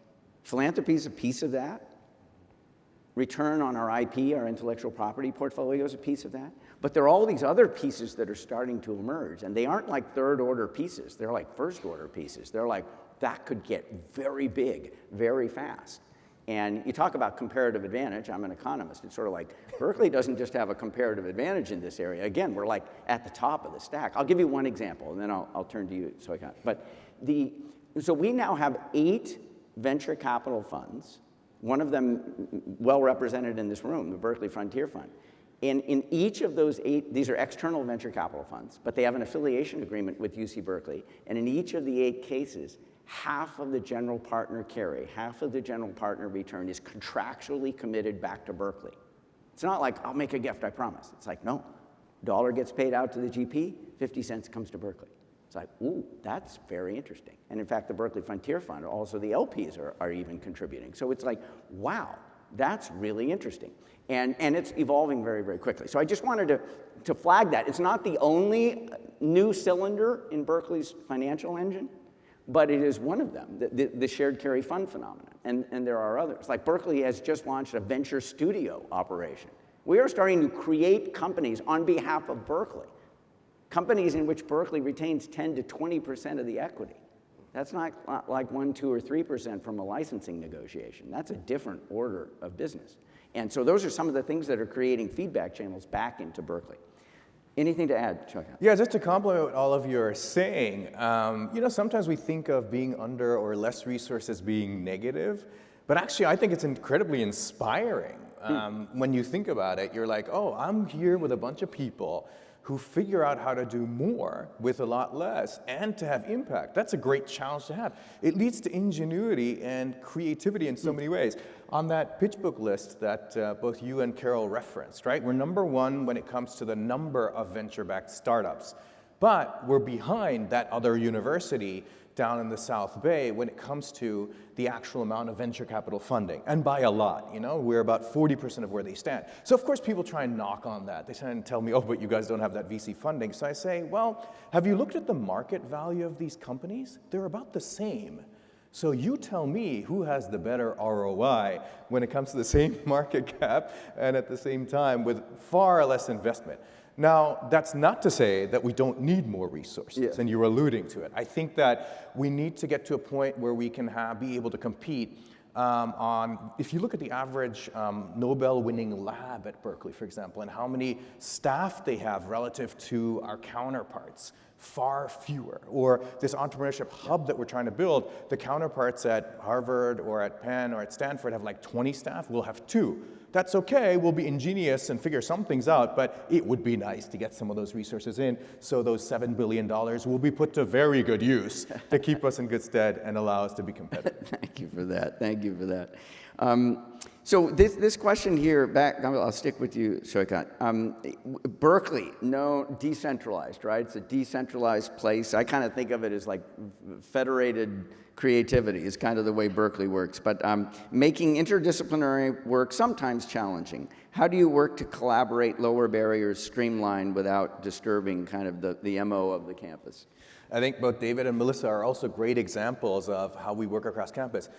Philanthropy is a piece of that. Return on our IP, our intellectual property portfolio, is a piece of that. But there are all these other pieces that are starting to emerge, and they aren't like third-order pieces. They're like first-order pieces. They're like, that could get very big, very fast. And you talk about comparative advantage. I'm an economist. It's sort of like, Berkeley doesn't just have a comparative advantage in this area. Again, we're like at the top of the stack. I'll give you one example, and then I'll turn to you so I can. So we now have 8 venture capital funds one of them well represented in this room, the Berkeley Frontier Fund. And in each of those 8, these are external venture capital funds, but they have an affiliation agreement with UC Berkeley. And in each of the 8 cases, half of the general partner carry, half of the general partner return is contractually committed back to Berkeley. It's not like, I'll make a gift, I promise. It's like, no, dollar gets paid out to the GP, 50 cents comes to Berkeley. It's like, ooh, that's very interesting. And in fact, the Berkeley Frontier Fund, also the LPs are even contributing. So it's like, wow, that's really interesting. And it's evolving very, very quickly. So I just wanted to flag that. It's not the only new cylinder in Berkeley's financial engine, but it is one of them, the shared carry fund phenomenon. And there are others. Like Berkeley has just launched a venture studio operation. We are starting to create companies on behalf of Berkeley. Companies in which Berkeley retains 10 to 20% of the equity. That's not like 1, 2, or 3% from a licensing negotiation. That's a different order of business. And so those are some of the things that are creating feedback channels back into Berkeley. Anything to add, Chuck? Yeah, just to complement what all of you are saying, sometimes we think of being under or less resources being negative, but actually I think it's incredibly inspiring. When you think about it, you're like, oh, I'm here with a bunch of people who figure out how to do more with a lot less and to have impact. That's a great challenge to have. It leads to ingenuity and creativity in so many ways. On that pitch book list that both you and Carol referenced, right? We're #1 when it comes to the number of venture-backed startups, but we're behind that other university down in the South Bay when it comes to the actual amount of venture capital funding, and by a lot. We're about 40% of where they stand. So of course people try and knock on that. They try and tell me, oh, but you guys don't have that VC funding. So I say, well, have you looked at the market value of these companies? They're about the same. So you tell me who has the better ROI when it comes to the same market cap and at the same time with far less investment. Now, that's not to say that we don't need more resources, and you're alluding to it. I think that we need to get to a point where we can be able to compete on, if you look at the average Nobel-winning lab at Berkeley, for example, and how many staff they have relative to our counterparts, far fewer. Or this entrepreneurship hub that we're trying to build, the counterparts at Harvard or at Penn or at Stanford have like 20 staff, we'll have 2. That's okay, we'll be ingenious and figure some things out, but it would be nice to get some of those resources in, so those $7 billion will be put to very good use to keep us in good stead and allow us to be competitive. Thank you for that, thank you for that. So this question here, I'll stick with you, Shoikat. Berkeley, decentralized, right? It's a decentralized place. I kind of think of it as like federated creativity is kind of the way Berkeley works, but making interdisciplinary work sometimes challenging. How do you work to collaborate, lower barriers, streamline without disturbing kind of the MO of the campus? I think both David and Melissa are also great examples of how we work across campus.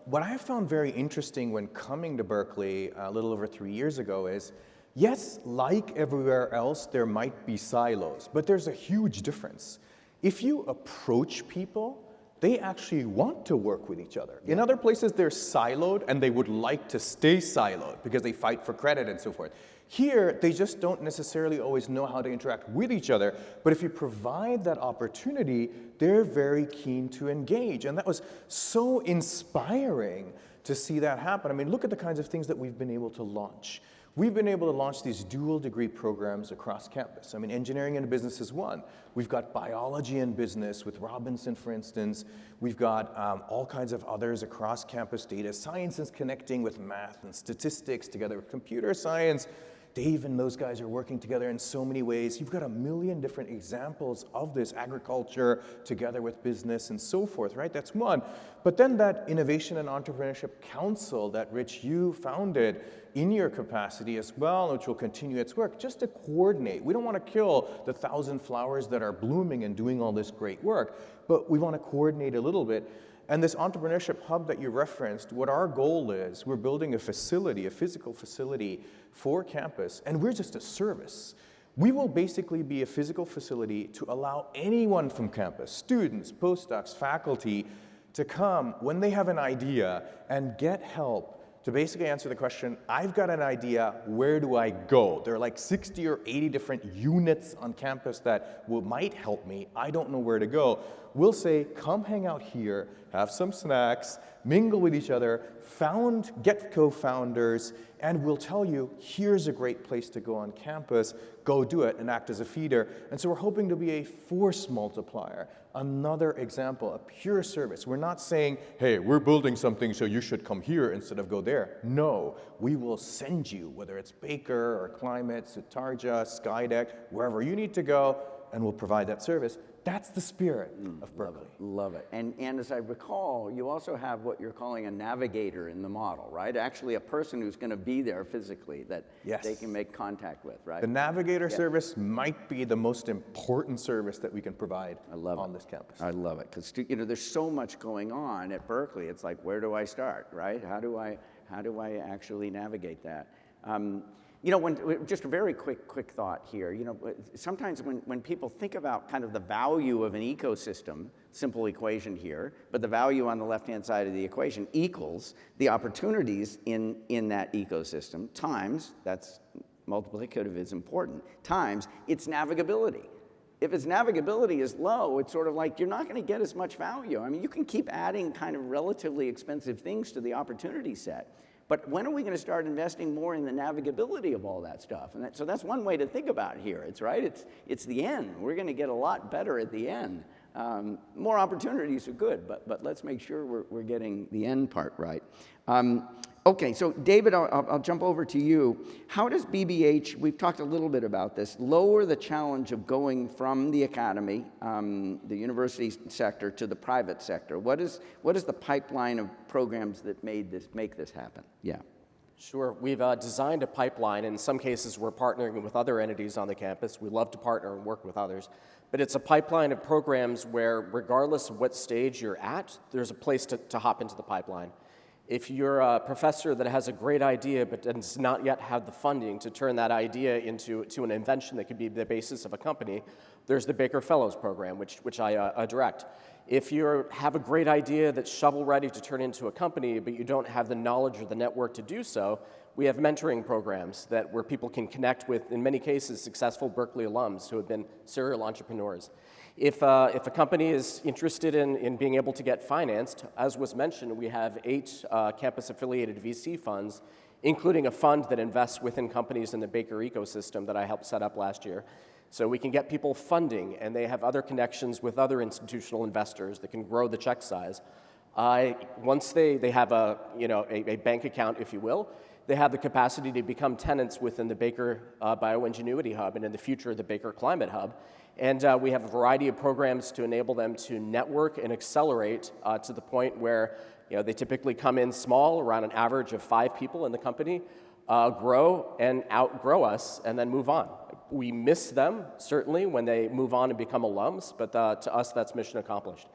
What I found very interesting when coming to Berkeley a little over 3 years ago is, yes, like everywhere else, there might be silos, but there's a huge difference. If you approach people, they actually want to work with each other. In other places, they're siloed, and they would like to stay siloed because they fight for credit and so forth. Here, they just don't necessarily always know how to interact with each other, but if you provide that opportunity, they're very keen to engage. And that was so inspiring to see that happen. I mean, look at the kinds of things that we've been able to launch. We've been able to launch these dual degree programs across campus. I mean, engineering and business is one. We've got biology and business with Robinson, for instance. We've got all kinds of others across campus, data science is connecting with math and statistics together with computer science. Dave and those guys are working together in so many ways. You've got a million different examples of this, agriculture together with business and so forth, right? That's one. But then that Innovation and Entrepreneurship Council that, Rich, you founded in your capacity as well, which will continue its work, just to coordinate. We don't want to kill the 1,000 flowers that are blooming and doing all this great work, but we want to coordinate a little bit. And this entrepreneurship hub that you referenced, what our goal is, we're building a facility, a physical facility for campus, and we're just a service. We will basically be a physical facility to allow anyone from campus, students, postdocs, faculty, to come when they have an idea and get help to basically answer the question, I've got an idea, where do I go? There are like 60 or 80 different units on campus that might help me. I don't know where to go. We'll say, come hang out here, have some snacks, mingle with each other, get co-founders, and we'll tell you, here's a great place to go on campus, go do it and act as a feeder. And so we're hoping to be a force multiplier. Another example, a pure service. We're not saying, hey, we're building something so you should come here instead of go there. No, we will send you, whether it's Baker or Climate, Sutarja, Skydeck, wherever you need to go, and we'll provide that service. That's the spirit of Berkeley. Love it. And as I recall, you also have what you're calling a navigator in the model, right? Actually a person who's going to be there physically that they can make contact with, right? The navigator service might be the most important service that we can provide on this campus. I love it, because there's so much going on at Berkeley. It's like, where do I start, right? How do I actually navigate that? Just a very quick thought here. Sometimes when people think about kind of the value of an ecosystem, simple equation here, but the value on the left-hand side of the equation equals the opportunities in that ecosystem times, that's multiplicative is important, times its navigability. If its navigability is low, it's sort of like you're not going to get as much value. I mean, you can keep adding kind of relatively expensive things to the opportunity set. But when are we going to start investing more in the navigability of all that stuff? And so that's one way to think about it here. It's the end. We're going to get a lot better at the end. More opportunities are good, but let's make sure we're getting the end part right. Okay, so David, I'll jump over to you. How does BBH, we've talked a little bit about this, lower the challenge of going from the academy, the university sector, to the private sector? What is the pipeline of programs that make this happen? Yeah. Sure. We've designed a pipeline. In some cases, we're partnering with other entities on the campus. We love to partner and work with others. But it's a pipeline of programs where, regardless of what stage you're at, there's a place to hop into the pipeline. If you're a professor that has a great idea but does not yet have the funding to turn that idea into an invention that could be the basis of a company, there's the Baker Fellows Program, which I direct. If you have a great idea that's shovel-ready to turn into a company, but you don't have the knowledge or the network to do so, we have mentoring programs where people can connect with, in many cases, successful Berkeley alums who have been serial entrepreneurs. If a company is interested in being able to get financed, as was mentioned, we have 8 campus-affiliated VC funds, including a fund that invests within companies in the Baker ecosystem that I helped set up last year. So we can get people funding, and they have other connections with other institutional investors that can grow the check size. Once they have a bank account, if you will, they have the capacity to become tenants within the Baker Bioingenuity Hub, and in the future, the Baker Climate Hub. And we have a variety of programs to enable them to network and accelerate to the point where they typically come in small, around an average of 5 people in the company, grow and outgrow us, and then move on. We miss them, certainly, when they move on and become alums, but to us, that's mission accomplished.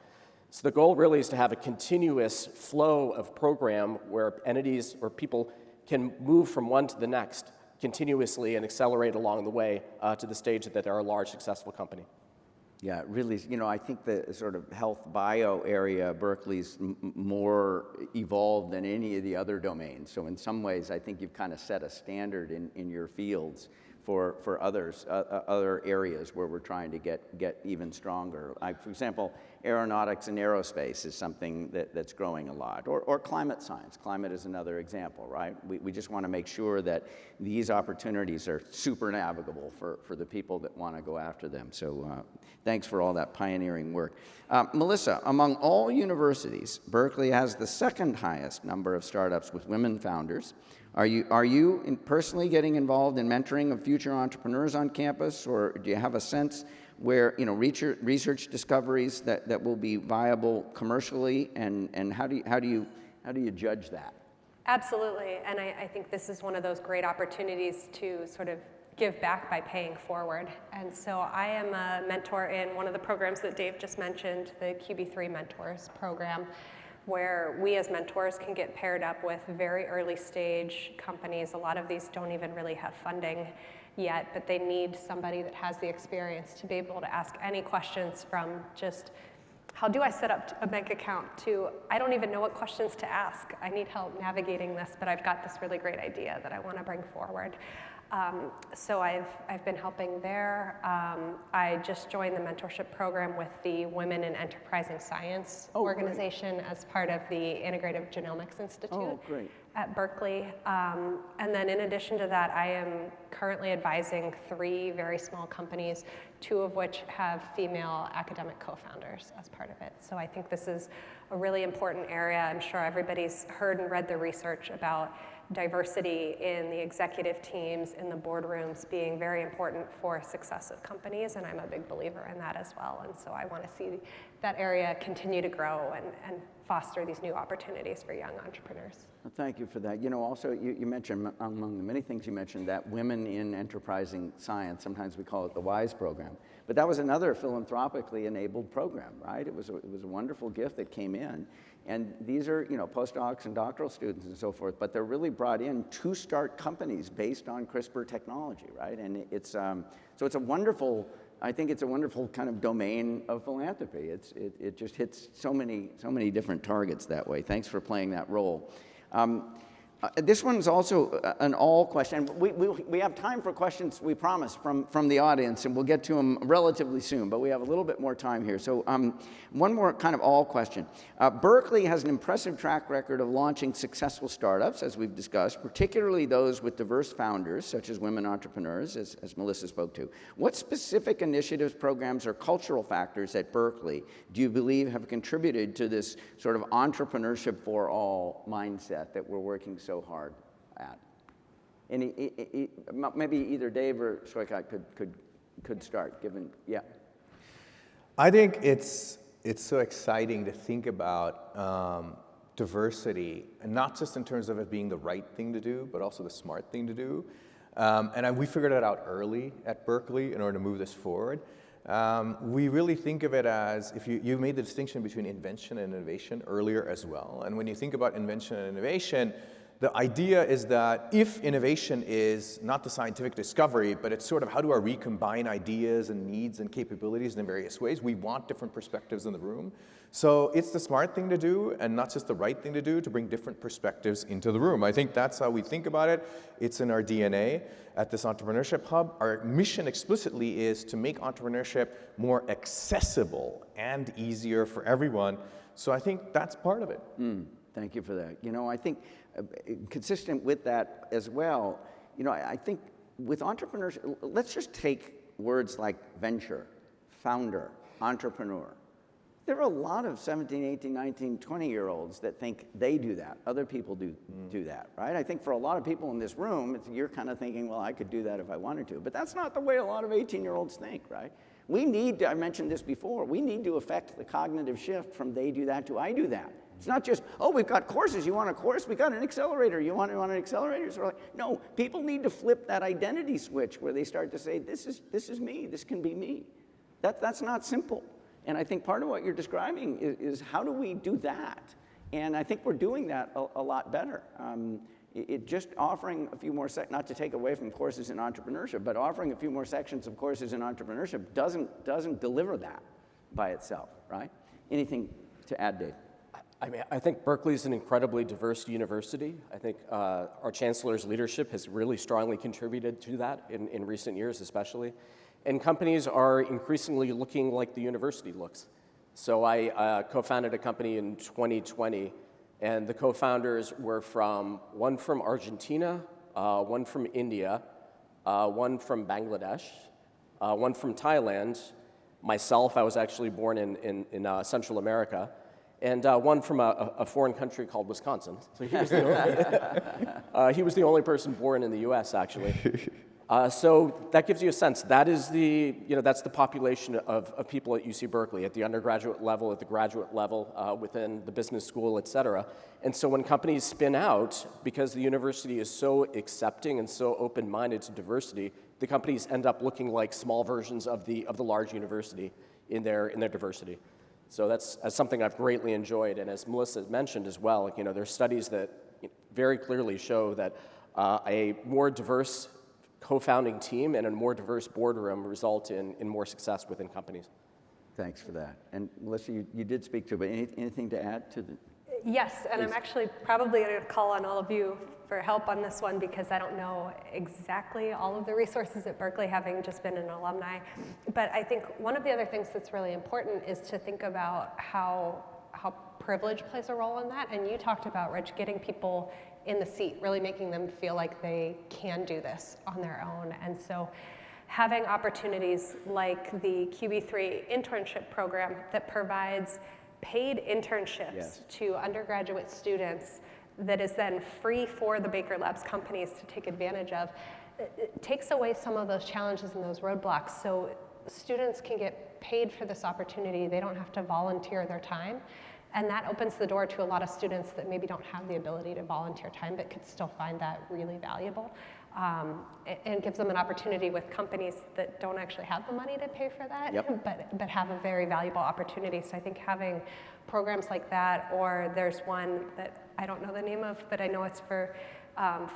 So the goal really is to have a continuous flow of program where entities or people can move from one to the next continuously and accelerate along the way to the stage that they're a large, successful company. Yeah, really, I think the sort of health bio area, Berkeley's more evolved than any of the other domains. So in some ways, I think you've kind of set a standard in your fields for other areas where we're trying to get even stronger. For example, aeronautics and aerospace is something that's growing a lot, or climate science. Climate is another example, right? We just want to make sure that these opportunities are super navigable for the people that want to go after them. So thanks for all that pioneering work. Melissa, among all universities, Berkeley has the second highest number of startups with women founders. Are you personally getting involved in mentoring of future entrepreneurs on campus, or do you have a sense where research discoveries that will be viable commercially, and how do you judge that? Absolutely, and I think this is one of those great opportunities to sort of give back by paying forward. And so I am a mentor in one of the programs that Dave just mentioned, the QB3 Mentors program, where we as mentors can get paired up with very early stage companies. A lot of these don't even really have funding yet, but they need somebody that has the experience to be able to ask any questions, from just, how do I set up a bank account, to, I don't even know what questions to ask. I need help navigating this, but I've got this really great idea that I want to bring forward. So I've been helping there. I just joined the mentorship program with the Women in Enterprising Science organization as part of the Integrative Genomics Institute at Berkeley. And then in addition to that, I am currently advising 3 very small companies, 2 of which have female academic co-founders as part of it. So I think this is a really important area. I'm sure everybody's heard and read the research about diversity in the executive teams, in the boardrooms being very important for success of companies, and I'm a big believer in that as well. And so I want to see that area continue to grow and foster these new opportunities for young entrepreneurs. Well, thank you for that. You know, also you mentioned, among the many things you mentioned, that Women in Enterprising Science, sometimes we call it the WISE program, but that was another philanthropically enabled program, right? It was a wonderful gift that came in. And these are, you know, postdocs and doctoral students and so forth, but they're really brought in to start companies based on CRISPR technology, right? And it's, so it's a wonderful, I think it's a wonderful kind of domain of philanthropy. It just hits so many different targets that way. Thanks for playing that role. This one's also an all question. We have time for questions, we promise, from the audience, and we'll get to them relatively soon, but we have a little bit more time here. So one more kind of all question. Berkeley has an impressive track record of launching successful startups, as we've discussed, particularly those with diverse founders, such as women entrepreneurs, as Melissa spoke to. What specific initiatives, programs, or cultural factors at Berkeley do you believe have contributed to this sort of entrepreneurship for all mindset that we're working so hard at? Maybe either Dave or Soikat could start, given, yeah. I think it's so exciting to think about diversity, and not just in terms of it being the right thing to do, but also the smart thing to do. We figured it out early at Berkeley in order to move this forward. We really think of it as, if you made the distinction between invention and innovation earlier as well. And when you think about invention and innovation, the idea is that if innovation is not the scientific discovery, but it's sort of how do I recombine ideas and needs and capabilities in various ways, we want different perspectives in the room. So it's the smart thing to do and not just the right thing to do to bring different perspectives into the room. I think that's how we think about it. It's in our DNA at this entrepreneurship hub. Our mission explicitly is to make entrepreneurship more accessible and easier for everyone. So I think that's part of it. Thank you for that. You know, I think consistent with that as well, you know, I think with entrepreneurship, let's just take words like venture, founder, entrepreneur. There are a lot of 17, 18, 19, 20-year-olds that think they do that. Other people do that, right? I think for a lot of people in this room, you're kind of thinking, well, I could do that if I wanted to. But that's not the way a lot of 18-year-olds think, right? We need, I mentioned this before, we need to affect the cognitive shift from they do that to I do that. It's not just, oh, we've got courses, you want a course? We got an accelerator, you want an accelerator? So like, no, people need to flip that identity switch where they start to say, this is me, this can be me. That's not simple. And I think part of what you're describing is how do we do that? And I think we're doing that a lot better. It just offering a few more, not to take away from courses in entrepreneurship, but offering a few more sections of courses in entrepreneurship doesn't deliver that by itself, right? Anything to add, Dave? I mean, I think Berkeley is an incredibly diverse university. I think our chancellor's leadership has really strongly contributed to that in recent years, especially. And companies are increasingly looking like the university looks. So I co-founded a company in 2020, and the co-founders were one from Argentina, one from India, one from Bangladesh, one from Thailand. Myself, I was actually born in Central America. And one from a foreign country called Wisconsin. So he was the only person born in the U.S. actually. So that gives you a sense. That is that's the population of people at UC Berkeley at the undergraduate level, at the graduate level, within the business school, et cetera. And so when companies spin out, because the university is so accepting and so open-minded to diversity, the companies end up looking like small versions of the large university in their diversity. So that's something I've greatly enjoyed, and as Melissa mentioned as well, there's studies that very clearly show that a more diverse co-founding team and a more diverse boardroom result in more success within companies. Thanks for that. And Melissa, you did speak to it, but anything to add to the? Yes, and I'm actually probably going to call on all of you for help on this one because I don't know exactly all of the resources at Berkeley, having just been an alumni. But I think one of the other things that's really important is to think about how privilege plays a role in that. And you talked about, Rich, getting people in the seat, really making them feel like they can do this on their own. And so having opportunities like the QB3 internship program that provides paid internships to undergraduate students that is then free for the Baker Labs companies to take advantage of, it takes away some of those challenges and those roadblocks. So students can get paid for this opportunity. They don't have to volunteer their time. And that opens the door to a lot of students that maybe don't have the ability to volunteer time but could still find that really valuable. And gives them an opportunity with companies that don't actually have the money to pay for that, but have a very valuable opportunity. So I think having programs like that, or there's one that I don't know the name of, but I know it's for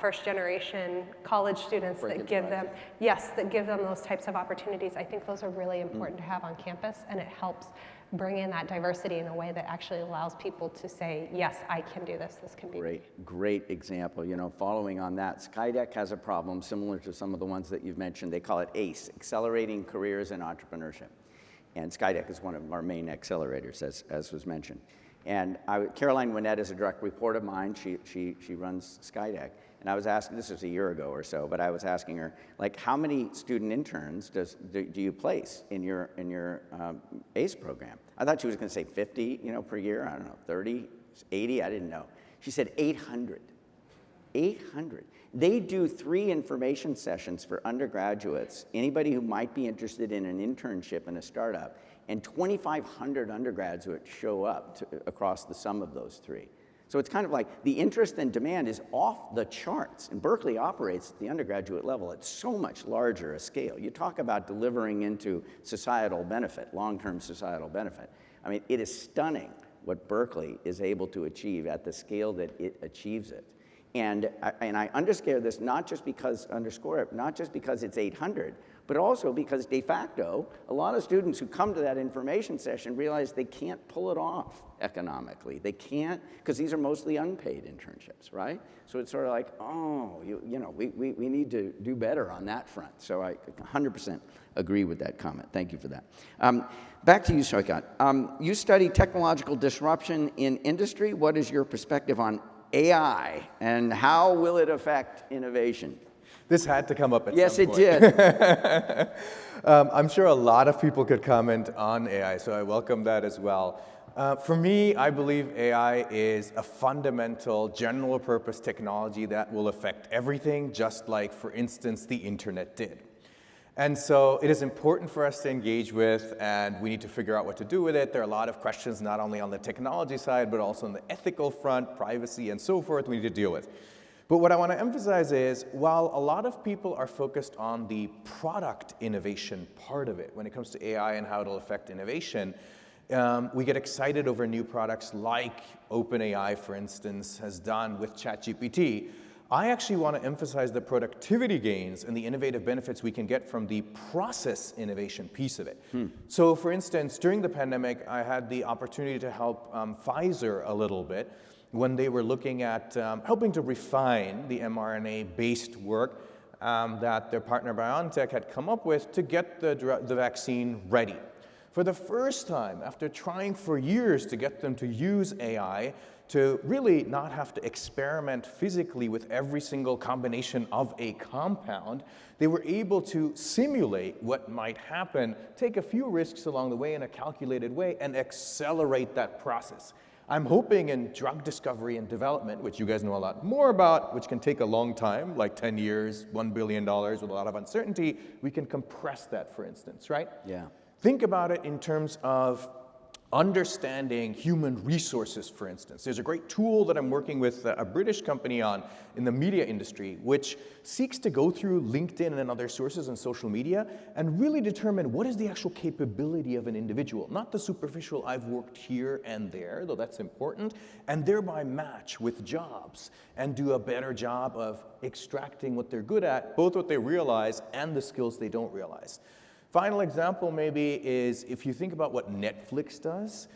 first generation college students that give them, that give them those types of opportunities. I think those are really important to have on campus, and it helps bring in that diversity in a way that actually allows people to say, yes, I can do this, this can be. Great example. You know, following on that, Skydeck has a problem similar to some of the ones that you've mentioned. They call it ACE, Accelerating Careers in Entrepreneurship. And Skydeck is one of our main accelerators, as was mentioned. And Caroline Winnett is a direct report of mine. She runs Skydeck. And I was asking, this was a year ago or so, but I was asking her, like, how many student interns do you place in your ACE program? I thought she was going to say 50, per year. I don't know, 30, 80. I didn't know. She said 800. 800. They do 3 information sessions for undergraduates, anybody who might be interested in an internship in a startup, and 2,500 undergraduates show up across the sum of those 3. So it's kind of like the interest and demand is off the charts, and Berkeley operates at the undergraduate level at so much larger a scale. You talk about delivering into societal benefit, long-term societal benefit. I mean, it is stunning what Berkeley is able to achieve at the scale that it achieves it. And I underscore this not just because it's 800, but also because de facto, a lot of students who come to that information session realize they can't pull it off economically. They can't, because these are mostly unpaid internships, right? So it's sort of like, we need to do better on that front. So I 100% agree with that comment. Thank you for that. Back to you, Saikat. You study technological disruption in industry. What is your perspective on AI, and how will it affect innovation? This had to come up at some point. Yes, it did. I'm sure a lot of people could comment on AI, so I welcome that as well. For me, I believe AI is a fundamental general purpose technology that will affect everything, just like, for instance, the internet did. And so it is important for us to engage with, and we need to figure out what to do with it. There are a lot of questions, not only on the technology side, but also on the ethical front, privacy, and so forth, we need to deal with. But what I want to emphasize is, while a lot of people are focused on the product innovation part of it, when it comes to AI and how it'll affect innovation, we get excited over new products like OpenAI, for instance, has done with ChatGPT. I actually want to emphasize the productivity gains and the innovative benefits we can get from the process innovation piece of it. So for instance, during the pandemic, I had the opportunity to help Pfizer a little bit when they were looking at helping to refine the mRNA-based work that their partner BioNTech had come up with to get the vaccine ready. For the first time, after trying for years to get them to use AI, to really not have to experiment physically with every single combination of a compound, they were able to simulate what might happen, take a few risks along the way in a calculated way, and accelerate that process. I'm hoping in drug discovery and development, which you guys know a lot more about, which can take a long time, like 10 years, $1 billion with a lot of uncertainty, we can compress that, for instance, right? Yeah. Think about it in terms of understanding human resources, for instance. There's a great tool that I'm working with a British company on in the media industry, which seeks to go through LinkedIn and other sources and social media and really determine what is the actual capability of an individual, not the superficial, I've worked here and there, though that's important, and thereby match with jobs and do a better job of extracting what they're good at, both what they realize and the skills they don't realize. Final example maybe is if you think about what Netflix does,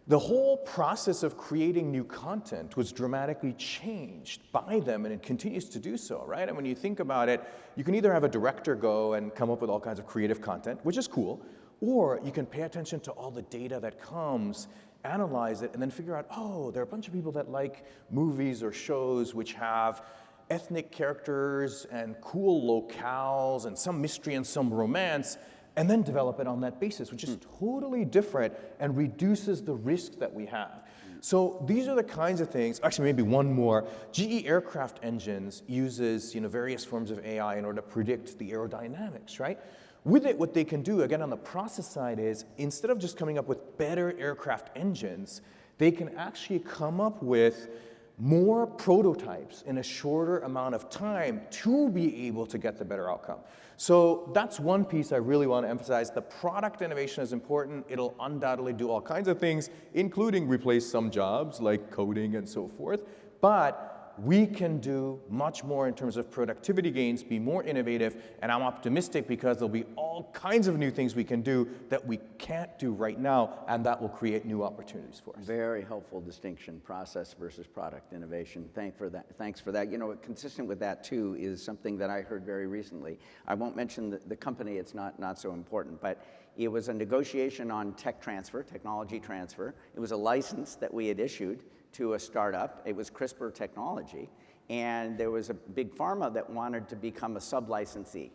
the whole process of creating new content was dramatically changed by them, and it continues to do so, right? And when you think about it, you can either have a director go and come up with all kinds of creative content, which is cool, or you can pay attention to all the data that comes, analyze it, and then figure out, oh, there are a bunch of people that like movies or shows which have ethnic characters and cool locales and some mystery and some romance, and then develop it on that basis, which is totally different and reduces the risk that we have. So these are the kinds of things, actually maybe one more. GE aircraft engines uses various forms of AI in order to predict the aerodynamics, right? With it, what they can do, again, on the process side is, instead of just coming up with better aircraft engines, they can actually come up with more prototypes in a shorter amount of time to be able to get the better outcome. So that's one piece I really want to emphasize. The product innovation is important. It'll undoubtedly do all kinds of things, including replace some jobs like coding and so forth. But we can do much more in terms of productivity gains, be more innovative, and I'm optimistic because there'll be all kinds of new things we can do that we can't do right now, and that will create new opportunities for us. Very helpful distinction, process versus product innovation. Thanks for that. Consistent with that too is something that I heard very recently. I won't mention the company, it's not so important, but it was a negotiation on technology transfer. It was a license that we had issued to a startup. It was CRISPR technology, and there was a big pharma that wanted to become a sub-licensee.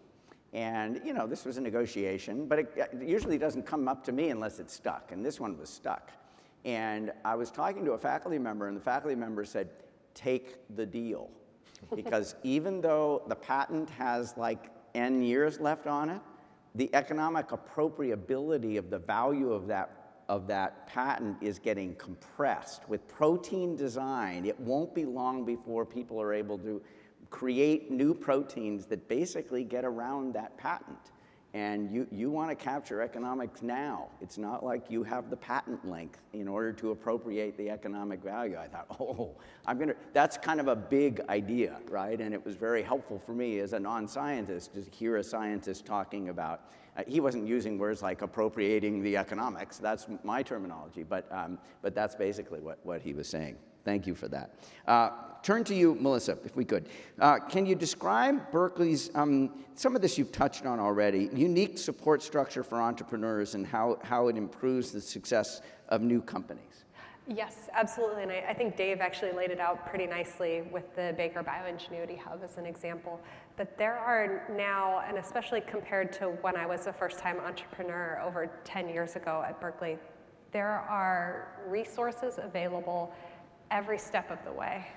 And this was a negotiation, but it usually doesn't come up to me unless it's stuck, and this one was stuck. And I was talking to a faculty member, and the faculty member said, take the deal. Because even though the patent has like N years left on it, the economic appropriability of the value of that patent is getting compressed. With protein design, it won't be long before people are able to create new proteins that basically get around that patent. And you want to capture economics now. It's not like you have the patent length in order to appropriate the economic value. I thought, that's kind of a big idea, right? And it was very helpful for me as a non-scientist to hear a scientist talking about, he wasn't using words like appropriating the economics, that's my terminology, but that's basically what he was saying. Thank you for that. Turn to you, Melissa, if we could. Can you describe Berkeley's, some of this you've touched on already, unique support structure for entrepreneurs and how it improves the success of new companies? Yes, absolutely, and I think Dave actually laid it out pretty nicely with the Baker Bioingenuity Hub as an example. But there are now, and especially compared to when I was a first-time entrepreneur over 10 years ago at Berkeley, there are resources available every step of the way,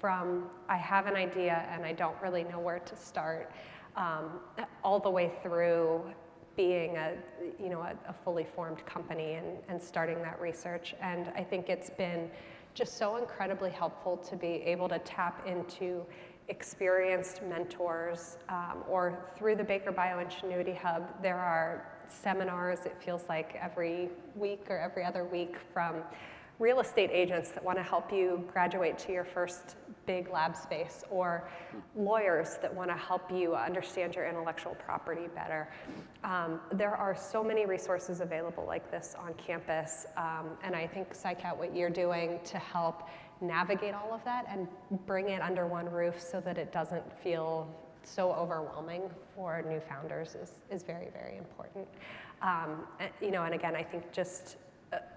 from I have an idea and I don't really know where to start, all the way through being a fully formed company and starting that research. And I think it's been just so incredibly helpful to be able to tap into experienced mentors, or through the Baker Bioingenuity Hub, there are seminars, it feels like every week or every other week, from real estate agents that want to help you graduate to your first big lab space, or lawyers that want to help you understand your intellectual property better. There are so many resources available like this on campus, and I think SciCat, what you're doing to help navigate all of that and bring it under one roof so that it doesn't feel so overwhelming for new founders is very, very important. And again, I think just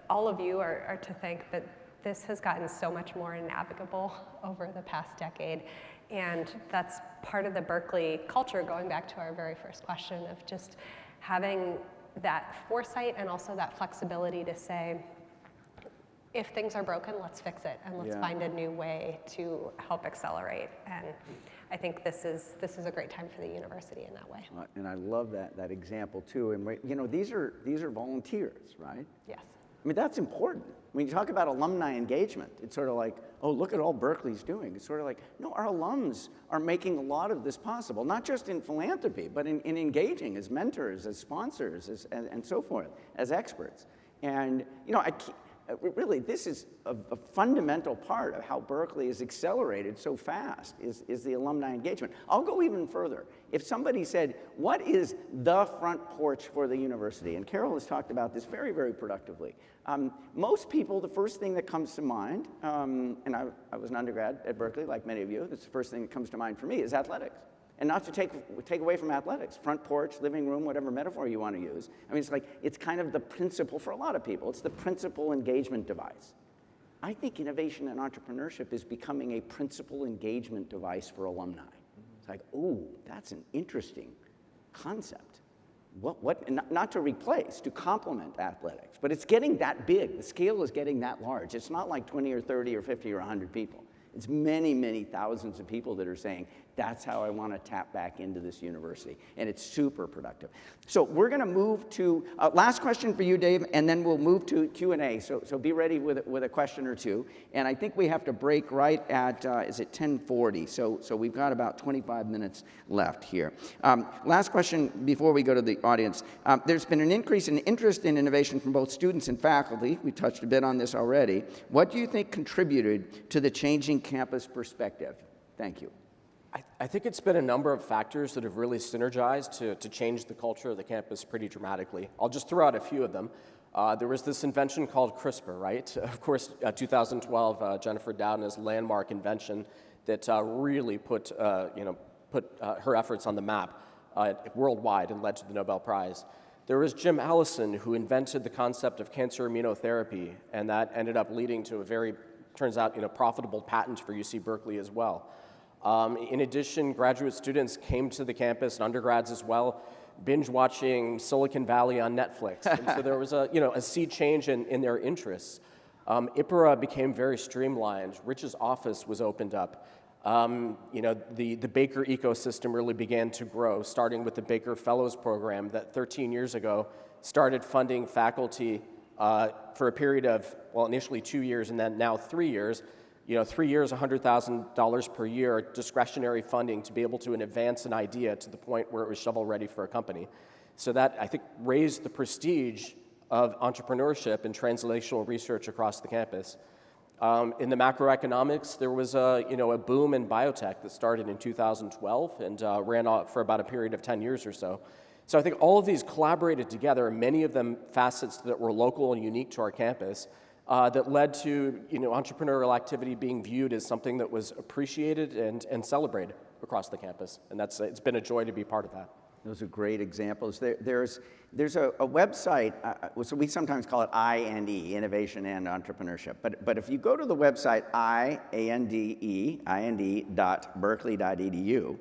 all of you are to thank that this has gotten so much more navigable over the past decade. And that's part of the Berkeley culture, going back to our very first question, of just having that foresight and also that flexibility to say, if things are broken, let's fix it, and let's find a new way to help accelerate. And I think this is a great time for the university in that way. And I love that example too. And these are volunteers, right? Yes. I mean, that's important. When you talk about alumni engagement, it's sort of like, oh, look at all Berkeley's doing. It's sort of like, no, our alums are making a lot of this possible, not just in philanthropy, but in engaging as mentors, as sponsors, and so forth, as experts. And really, this is a fundamental part of how Berkeley has accelerated so fast, is the alumni engagement. I'll go even further. If somebody said, what is the front porch for the university? And Carol has talked about this very, very productively. Most people, the first thing that comes to mind, and I was an undergrad at Berkeley, like many of you, that's the first thing that comes to mind for me, is athletics. And not to take away from athletics, front porch, living room, whatever metaphor you want to use. I mean, it's kind of the principle for a lot of people. It's the principal engagement device. I think innovation and entrepreneurship is becoming a principal engagement device for alumni. It's like, ooh, that's an interesting concept. Not to replace, to complement athletics, but it's getting that big. The scale is getting that large. It's not like 20 or 30 or 50 or 100 people. It's many, many thousands of people that are saying, that's how I want to tap back into this university. And it's super productive. So we're going to move to, last question for you, Dave, and then we'll move to Q&A. So be ready with a question or two. And I think we have to break right at, is it 10:40? So we've got about 25 minutes left here. Last question before we go to the audience. There's been an increase in interest in innovation from both students and faculty. We touched a bit on this already. What do you think contributed to the changing campus perspective? Thank you. I think it's been a number of factors that have really synergized to change the culture of the campus pretty dramatically. I'll just throw out a few of them. There was this invention called CRISPR, right? Of course, 2012, Jennifer Doudna's landmark invention that really put her efforts on the map worldwide and led to the Nobel Prize. There was Jim Allison, who invented the concept of cancer immunotherapy, and that ended up leading to a very, turns out, profitable patent for UC Berkeley as well. In addition, graduate students came to the campus, and undergrads as well, binge watching Silicon Valley on Netflix. And so there was a sea change in their interests. IPERA became very streamlined. Rich's office was opened up. The Baker ecosystem really began to grow, starting with the Baker Fellows Program that 13 years ago started funding faculty for a period of, well, initially 2 years and then now 3 years. 3 years, $100,000 per year, discretionary funding to be able to advance an idea to the point where it was shovel-ready for a company. So that, I think, raised the prestige of entrepreneurship and translational research across the campus. In the macroeconomics, there was a boom in biotech that started in 2012 and ran on for about a period of 10 years or so. So I think all of these collaborated together, many of them facets that were local and unique to our campus, that led to entrepreneurial activity being viewed as something that was appreciated and celebrated across the campus. And it's been a joy to be part of that. Those are great examples. There's a website, so we sometimes call it I&E, Innovation and Entrepreneurship. But if you go to the website INDE.berkeley.edu,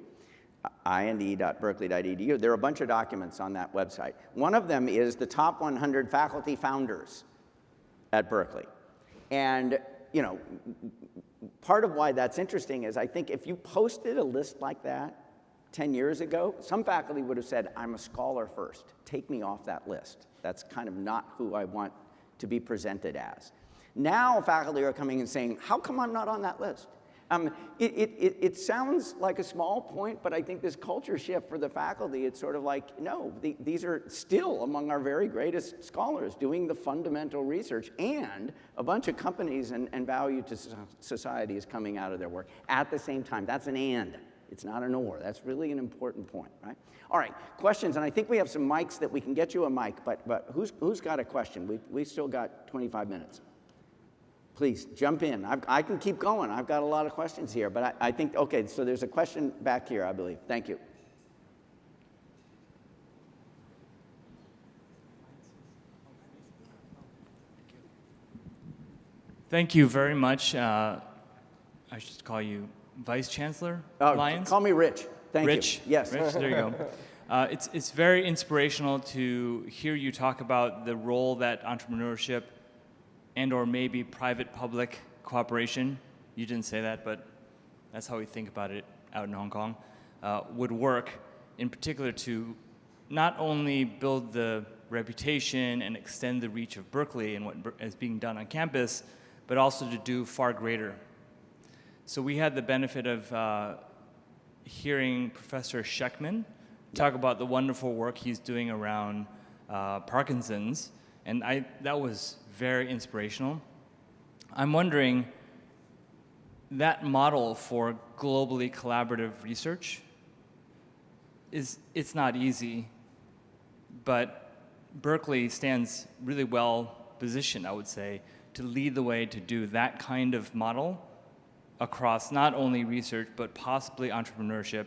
INDE.berkeley.edu, there are a bunch of documents on that website. One of them is the top 100 faculty founders at Berkeley. And, part of why that's interesting is I think if you posted a list like that 10 years ago, some faculty would have said, I'm a scholar first. Take me off that list. That's kind of not who I want to be presented as. Now faculty are coming and saying, how come I'm not on that list? It sounds like a small point, but I think this culture shift for the faculty, it's sort of like, no, these are still among our very greatest scholars doing the fundamental research, and a bunch of companies and value to society is coming out of their work at the same time. That's an and. It's not an or. That's really an important point, right? All right, questions, and I think we have some mics that we can get you a mic, but who's got a question? We've still got 25 minutes. Please, jump in. I can keep going. I've got a lot of questions here, but I think, okay, so there's a question back here, I believe. Thank you. Thank you very much. I should call you Vice Chancellor Lyons? Call me Rich. Thank Rich? you. Yes. Rich, there you go. It's very inspirational to hear you talk about the role that entrepreneurship and or maybe private-public cooperation, you didn't say that, but that's how we think about it out in Hong Kong, would work, in particular to not only build the reputation and extend the reach of Berkeley and what is being done on campus, but also to do far greater. So we had the benefit of hearing Professor Sheckman talk about the wonderful work he's doing around Parkinson's, And that was very inspirational. I'm wondering, that model for globally collaborative research, it's not easy, but Berkeley stands really well positioned, I would say, to lead the way to do that kind of model across not only research, but possibly entrepreneurship,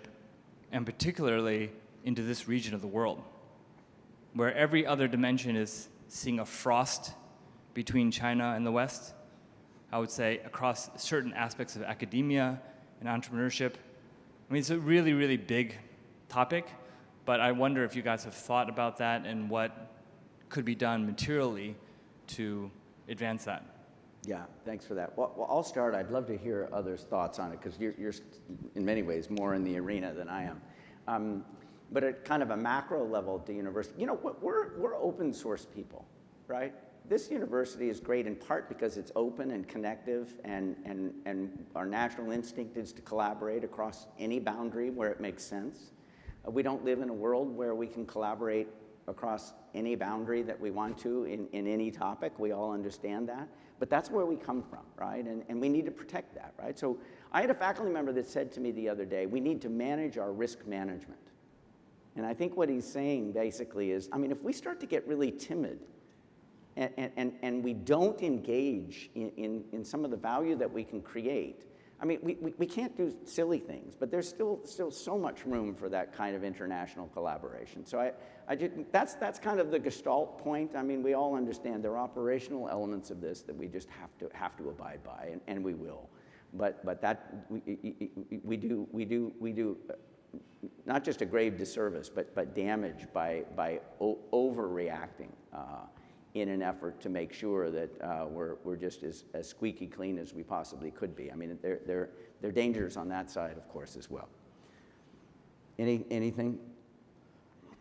and particularly into this region of the world, where every other dimension is seeing a frost between China and the West. I would say across certain aspects of academia and entrepreneurship. I mean, it's a really, really big topic, but I wonder if you guys have thought about that and what could be done materially to advance that. Yeah, thanks for that. Well, I'll start. I'd love to hear others' thoughts on it, because you're in many ways more in the arena than I am. But at kind of a macro level at the university, we're open source people, right? This university is great in part because it's open and connective, and our natural instinct is to collaborate across any boundary where it makes sense. We don't live in a world where we can collaborate across any boundary that we want to in any topic. We all understand that. But that's where we come from, right? And we need to protect that, right? So I had a faculty member that said to me the other day, we need to manage our risk management. And I think what he's saying basically is, I mean, if we start to get really timid and we don't engage in some of the value that we can create, I mean, we can't do silly things, but there's still so much room for that kind of international collaboration. So that's kind of the gestalt point. I mean, we all understand there are operational elements of this that we just have to abide by, and we will. But that we do not just a grave disservice, but damage by overreacting in an effort to make sure that we're just as squeaky clean as we possibly could be. I mean, there are dangers on that side, of course, as well. Anything?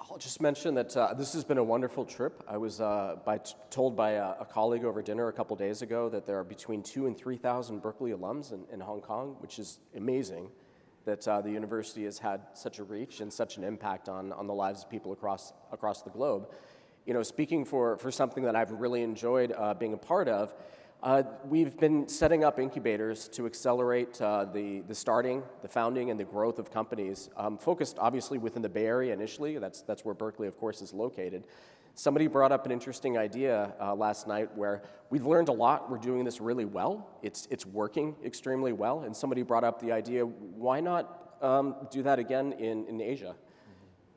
I'll just mention that this has been a wonderful trip. I was told by a colleague over dinner a couple days ago that there are between 2,000 and 3,000 Berkeley alums in Hong Kong, which is amazing that the university has had such a reach and such an impact on the lives of people across the globe. You know, speaking for something that I've really enjoyed being a part of, we've been setting up incubators to accelerate the starting, the founding, and the growth of companies, focused obviously within the Bay Area initially. That's where Berkeley, of course, is located. Somebody brought up an interesting idea last night where we've learned a lot. We're doing this really well. It's working extremely well. And somebody brought up the idea, why not do that again in Asia?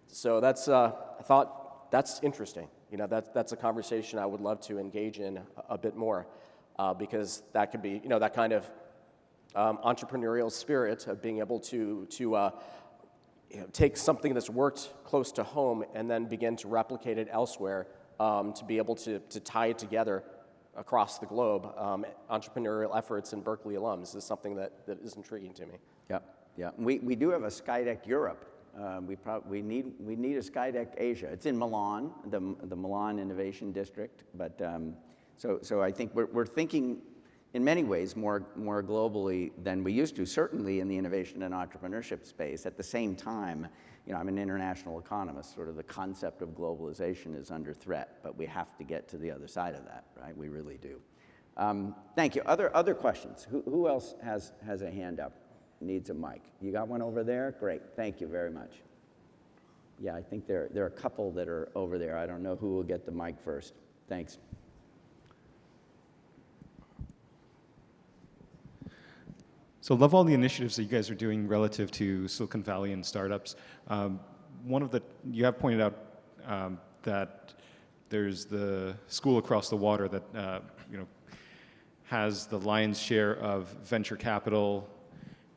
So that's I thought that's interesting. You know, that's a conversation I would love to engage in a bit more, because that could be, that kind of entrepreneurial spirit of being able to take something that's worked close to home and then begin to replicate it elsewhere, to be able to tie it together across the globe. Entrepreneurial efforts in Berkeley alums is something that is intriguing to me. Yeah. We do have a Skydeck Europe. We need a Skydeck Asia. It's in Milan, the Milan Innovation District. But so I think we're thinking in many ways more globally than we used to. Certainly in the innovation and entrepreneurship space. At the same time, I'm an international economist. Sort of the concept of globalization is under threat, but we have to get to the other side of that, right? We really do. Thank you. Other questions? Who else has a hand up? Needs a mic. You got one over there? Great. Thank you very much. Yeah, I think there are a couple that are over there. I don't know who will get the mic first. Thanks. So I love all the initiatives that you guys are doing relative to Silicon Valley and startups. You have pointed out that there's the school across the water that has the lion's share of venture capital.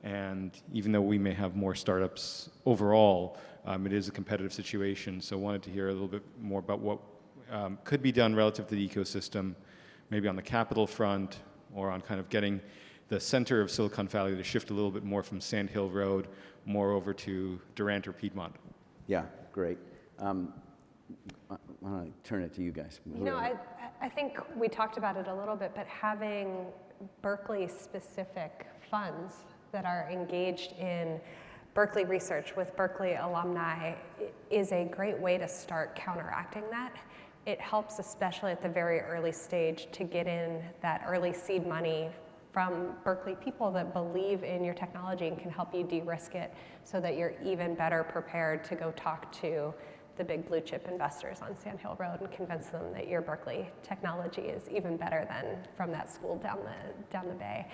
And even though we may have more startups overall, it is a competitive situation. So I wanted to hear a little bit more about what could be done relative to the ecosystem, maybe on the capital front, or on kind of getting the center of Silicon Valley to shift a little bit more from Sand Hill Road more over to Durant or Piedmont. Yeah, great. Why don't I turn it to you guys? I think we talked about it a little bit, but having Berkeley-specific funds that are engaged in Berkeley research with Berkeley alumni is a great way to start counteracting that. it helps, especially at the very early stage, to get in that early seed money from Berkeley people that believe in your technology and can help you de-risk it so that you're even better prepared to go talk to the big blue chip investors on Sand Hill Road and convince them that your Berkeley technology is even better than from that school down the bay.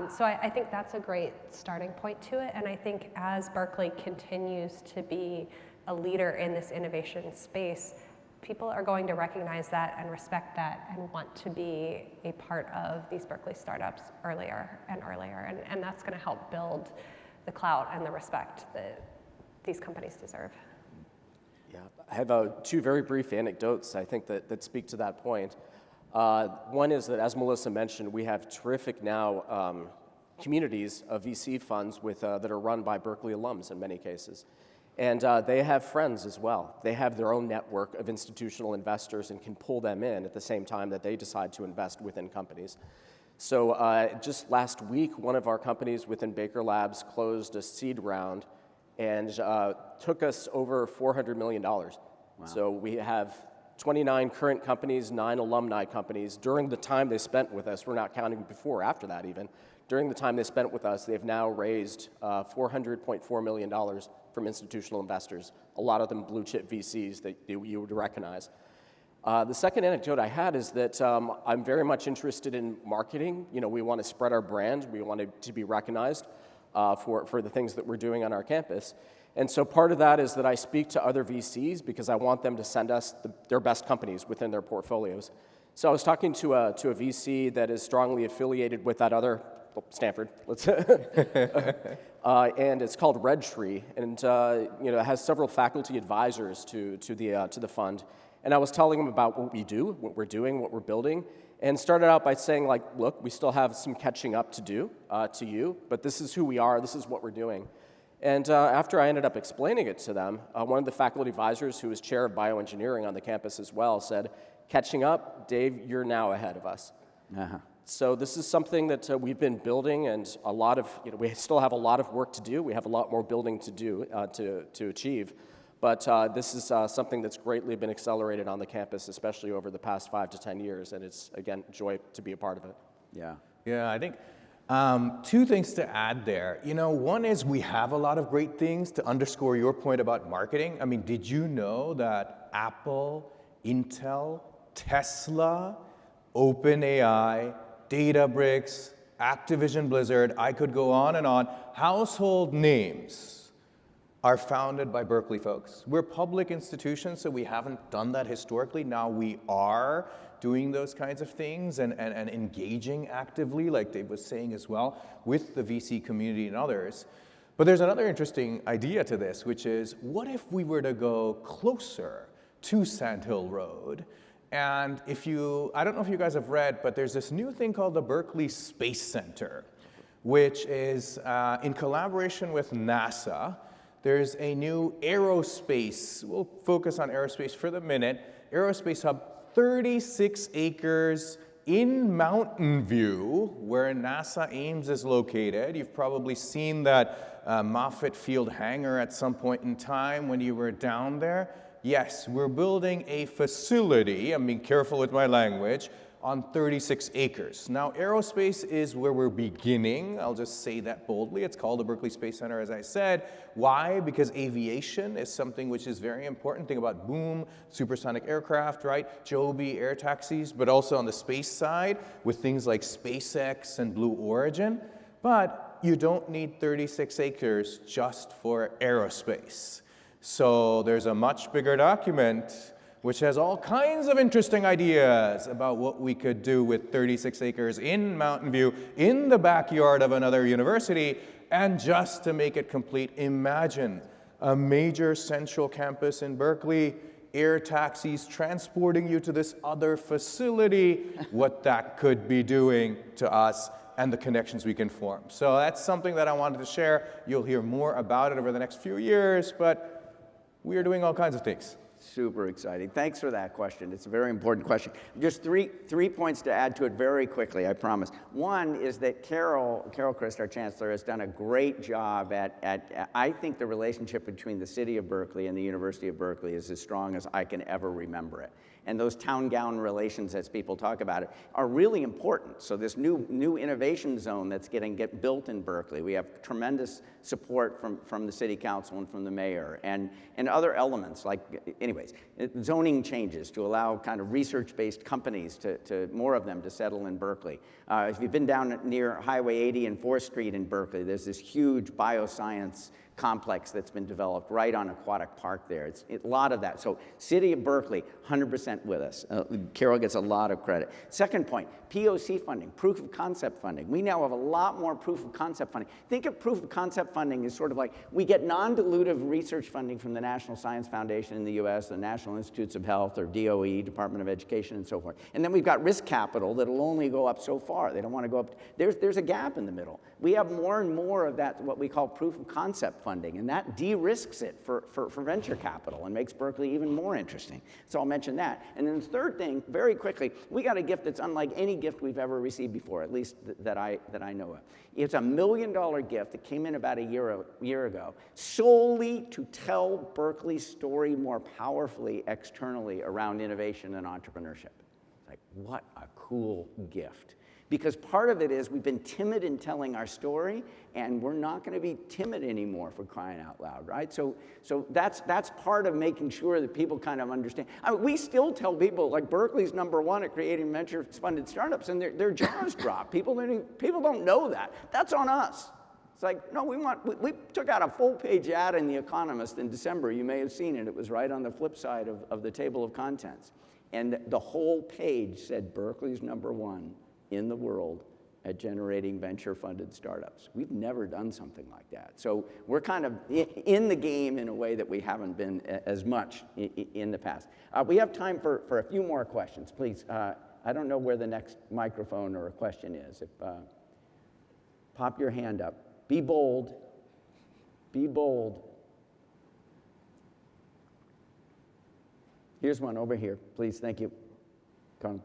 So I think that's a great starting point to it. And I think as Berkeley continues to be a leader in this innovation space, people are going to recognize that and respect that and want to be a part of these Berkeley startups earlier and earlier. And that's going to help build the clout and the respect that these companies deserve. Yeah, I have two very brief anecdotes, I think, that speak to that point. One is that, as Melissa mentioned, we have terrific now communities of VC funds that are run by Berkeley alums in many cases. And they have friends as well. They have their own network of institutional investors and can pull them in at the same time that they decide to invest within companies. So just last week, one of our companies within Baker Labs closed a seed round and took us over $400 million. Wow. So we have 29 current companies, 9 alumni companies. During the time they spent with us, we're not counting before or after that even, during the time they spent with us, they've now raised $400.4 million from institutional investors, a lot of them blue chip VCs that you would recognize. The second anecdote I had is that I'm very much interested in marketing. You know, we want to spread our brand. We want to be recognized for the things that we're doing on our campus. And so part of that is that I speak to other VCs because I want them to send us their best companies within their portfolios. So I was talking to a VC that is strongly affiliated with that other, Stanford, and it's called Red Tree, and you know, it has several faculty advisors to the fund. And I was telling them about what we do, what we're doing, what we're building, and started out by saying, like, look, we still have some catching up to do to you, but this is who we are, this is what we're doing. And after I ended up explaining it to them, one of the faculty advisors, who is chair of bioengineering on the campus as well, said, catching up, Dave, you're now ahead of us. Uh-huh. So this is something that we've been building, and a lot of, you know, we still have a lot of work to do. We have a lot more building to do to achieve. But this is something that's greatly been accelerated on the campus, especially over the past 5 to 10 years, and it's, again, a joy to be a part of it. Yeah. Yeah, I think two things to add there. You know, one is we have a lot of great things to underscore your point about marketing. I mean, did you know that Apple, Intel, Tesla, OpenAI, Databricks, Activision Blizzard, I could go on, household names are founded by Berkeley folks. We're public institutions, so we haven't done that historically. Now we are doing those kinds of things and engaging actively, like Dave was saying as well, with the VC community and others. But there's another interesting idea to this, which is, what if we were to go closer to Sand Hill Road? And I don't know if you guys have read, but there's this new thing called the Berkeley Space Center, which is in collaboration with NASA. There's a new aerospace, we'll focus on aerospace for the minute, aerospace hub, 36 acres in Mountain View, where NASA Ames is located. You've probably seen that Moffett Field hangar at some point in time when you were down there. Yes, we're building a facility, I'm being careful with my language, on 36 acres. Now, aerospace is where we're beginning. I'll just say that boldly. It's called the Berkeley Space Center, as I said. Why? Because aviation is something which is very important. Think about boom, supersonic aircraft, right? Joby, air taxis, but also on the space side with things like SpaceX and Blue Origin. But you don't need 36 acres just for aerospace. So there's a much bigger document which has all kinds of interesting ideas about what we could do with 36 acres in Mountain View, in the backyard of another university. And just to make it complete, imagine a major central campus in Berkeley, air taxis transporting you to this other facility, what that could be doing to us and the connections we can form. So that's something that I wanted to share. You'll hear more about it over the next few years, but we are doing all kinds of things. Super exciting. Thanks for that question. It's a very important question. Just three points to add to it very quickly, I promise. One is that Carol Christ, our chancellor, has done a great job at I think the relationship between the city of Berkeley and the University of Berkeley is as strong as I can ever remember it. and those town-gown relations, as people talk about it, are really important. So this new innovation zone that's get built in Berkeley, we have tremendous support from the city council and from the mayor, and other elements like, anyways, zoning changes to allow kind of research-based companies to more of them to settle in Berkeley. If you've been down near Highway 80 and 4th Street in Berkeley, there's this huge bioscience complex that's been developed right on Aquatic Park there. It's a lot of that. So City of Berkeley, 100% with us. Carol gets a lot of credit. Second point, POC funding, proof of concept funding. We now have a lot more proof of concept funding. Think of proof of concept funding as sort of like, we get non-dilutive research funding from the National Science Foundation in the US, the National Institutes of Health, or DOE, Department of Education, and so forth. And then we've got risk capital that'll only go up so far. They don't want to go up. There's a gap in the middle. We have more and more of that, what we call proof of concept funding, and that de-risks it for venture capital and makes Berkeley even more interesting. So I'll mention that. And then the third thing, very quickly, we got a gift that's unlike any gift we've ever received before, at least that I know of. It's $1 million gift that came in about a year ago, solely to tell Berkeley's story more powerfully externally around innovation and entrepreneurship. Like, what a cool gift. Because part of it is we've been timid in telling our story, and we're not going to be timid anymore, for crying out loud, right? So that's part of making sure that people kind of understand. I mean, we still tell people, like, Berkeley's #1 at creating venture-funded startups, and their jaws drop. People don't know that. That's on us. It's like, no, we took out a full-page ad in The Economist in December. You may have seen it. It was right on the flip side of the table of contents. And the whole page said Berkeley's #1 in the world at generating venture-funded startups. We've never done something like that. So we're kind of in the game in a way that we haven't been as much in the past. We have time for a few more questions, please. I don't know where the next microphone or a question is. Pop your hand up. Be bold. Be bold. Here's one over here, please. Thank you. Come.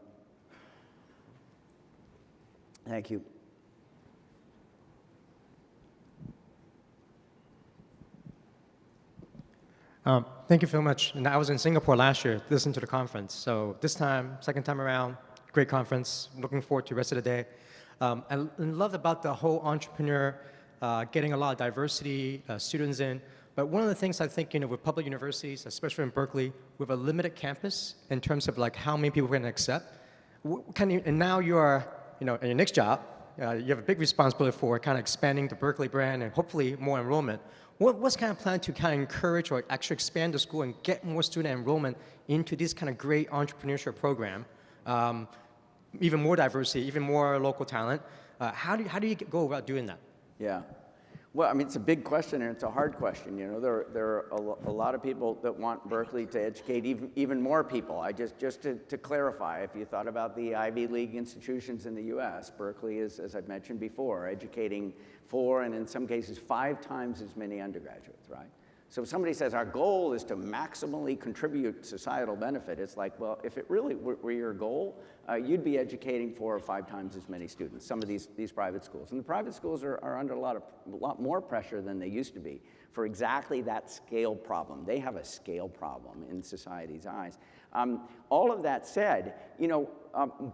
Thank you. Thank you so much. And I was in Singapore last year to listen to the conference. So this time, second time around, great conference. Looking forward to the rest of the day. I love about the whole entrepreneur, getting a lot of diversity, students in. But one of the things I think, with public universities, especially in Berkeley, with a limited campus in terms of like how many people we're going to accept, and now you are, in your next job, you have a big responsibility for kind of expanding the Berkeley brand and hopefully more enrollment. What's kind of plan to kind of encourage or actually expand the school and get more student enrollment into this kind of great entrepreneurship program? Even more diversity, even more local talent. How do you go about doing that? Yeah. Well, I mean, it's a big question and it's a hard question. There are a lot of people that want Berkeley to educate even more people. Just to clarify, if you thought about the Ivy League institutions in the U.S., Berkeley is, as I've mentioned before, educating 4 and in some cases 5 times as many undergraduates, right? So if somebody says our goal is to maximally contribute societal benefit, it's like, well, if it really were your goal, you'd be educating 4 or 5 times as many students, some of these private schools. And the private schools are under a lot more pressure than they used to be for exactly that scale problem. They have a scale problem in society's eyes. All of that said,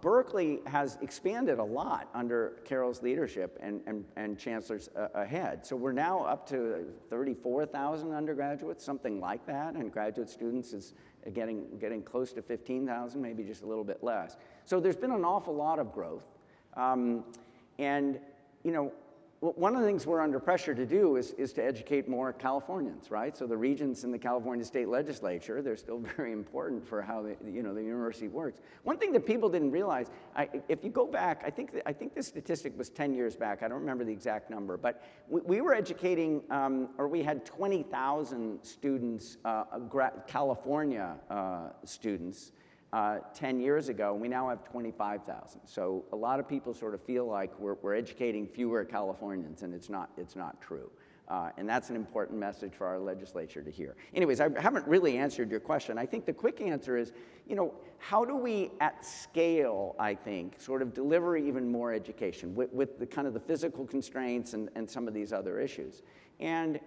Berkeley has expanded a lot under Carol's leadership and chancellors ahead. So we're now up to 34,000 undergraduates, something like that, and graduate students is getting close to 15,000, maybe just a little bit less. So there's been an awful lot of growth. One of the things we're under pressure to do is to educate more Californians, right? So the regents in the California state legislature, they're still very important for how the university works. One thing that people didn't realize, if you go back, I think this statistic was 10 years back. I don't remember the exact number, but we were educating, or we had 20,000 students, California students, 10 years ago, and we now have 25,000. So a lot of people sort of feel like we're educating fewer Californians, and it's not true. And that's an important message for our legislature to hear. Anyways, I haven't really answered your question. I think the quick answer is, how do we at scale, I think, sort of deliver even more education with the kind of the physical constraints and some of these other issues? And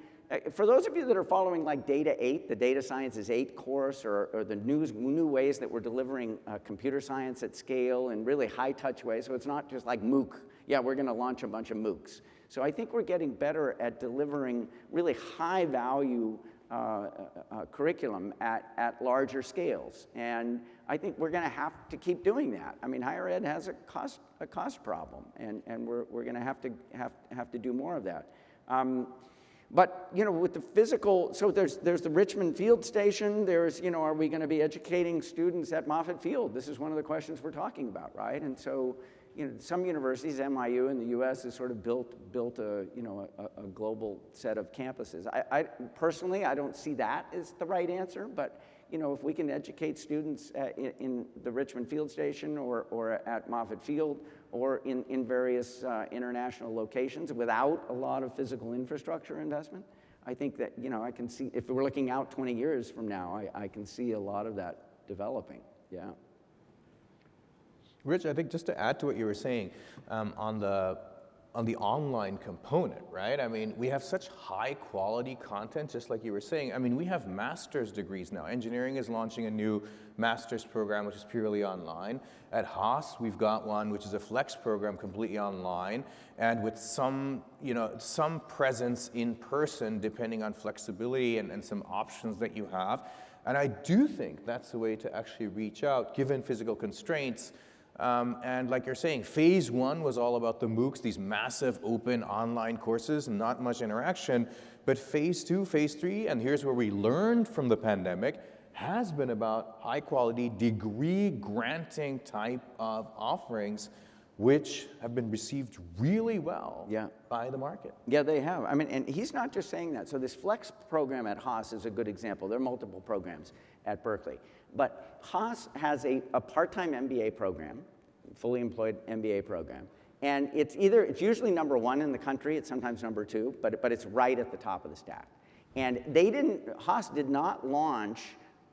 for those of you that are following like Data 8, the Data Sciences 8 course, or the new ways that we're delivering computer science at scale in really high-touch ways, so it's not just like MOOC. Yeah, we're going to launch a bunch of MOOCs. So I think we're getting better at delivering really high-value curriculum at larger scales. And I think we're going to have to keep doing that. I mean, higher ed has a cost problem, and we're going to have to do more of that. But, you know, with the physical, so there's the Richmond Field Station, there's, you know, are we going to be educating students at Moffett Field? This is one of the questions we're talking about, right? And so, you know, some universities, MIU in the US, has sort of built a, you know, a global set of campuses. Personally, I don't see that as the right answer, but, you know, if we can educate students in the Richmond Field Station or at Moffett Field or in various international locations without a lot of physical infrastructure investment, I think that, you know, I can see, if we're looking out 20 years from now, I can see a lot of that developing, yeah. Rich, I think just to add to what you were saying on the online component, right? I mean, we have such high quality content, just like you were saying. I mean, we have master's degrees now. Engineering is launching a new master's program, which is purely online. At Haas, we've got one, which is a flex program, completely online, and with some, you know, some presence in person, depending on flexibility and some options that you have. And I do think that's the way to actually reach out, given physical constraints. And like you're saying, phase one was all about the MOOCs, these massive open online courses, not much interaction. But phase two, phase three, and here's where we learned from the pandemic, has been about high quality, degree granting type of offerings, which have been received really well by the market. Yeah, they have. I mean, and he's not just saying that. So this Flex program at Haas is a good example. There are multiple programs at Berkeley. But Haas has a part-time MBA program, fully employed MBA program. And it's usually number one in the country, it's sometimes number two, but it's right at the top of the stack. And Haas did not launch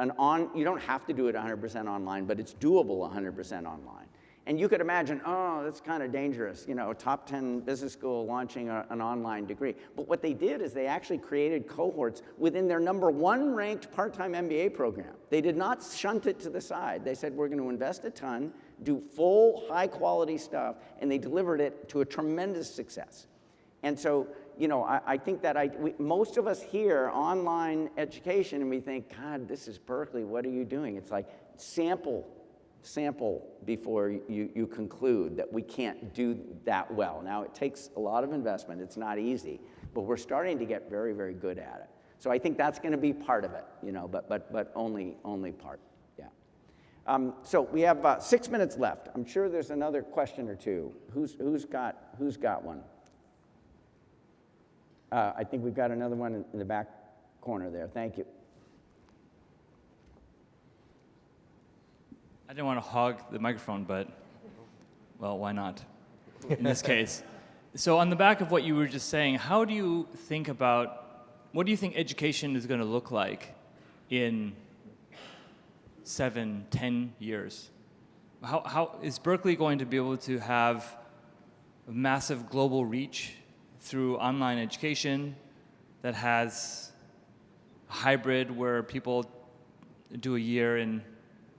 you don't have to do it 100% online, but it's doable 100% online. And you could imagine, oh, that's kind of dangerous, you know, top 10 business school launching an online degree. But what they did is they actually created cohorts within their number one ranked part-time MBA program. They did not shunt it to the side. They said, we're going to invest a ton, do full high quality stuff, and they delivered it to a tremendous success. And so, you know, I think that most of us hear online education and we think, God, this is Berkeley, what are you doing? It's like sample before you conclude that we can't do that well. Now, it takes a lot of investment. It's not easy, but we're starting to get very, very good at it. So I think that's going to be part of it, you know, but only part, yeah. So we have 6 minutes left. I'm sure there's another question or two. Who's got one? I think we've got another one in the back corner there. Thank you. I didn't want to hog the microphone, but, well, why not in this case? So on the back of what you were just saying, what do you think education is going to look like in 7, 10 years? How is Berkeley going to be able to have a massive global reach through online education that has a hybrid where people do a year in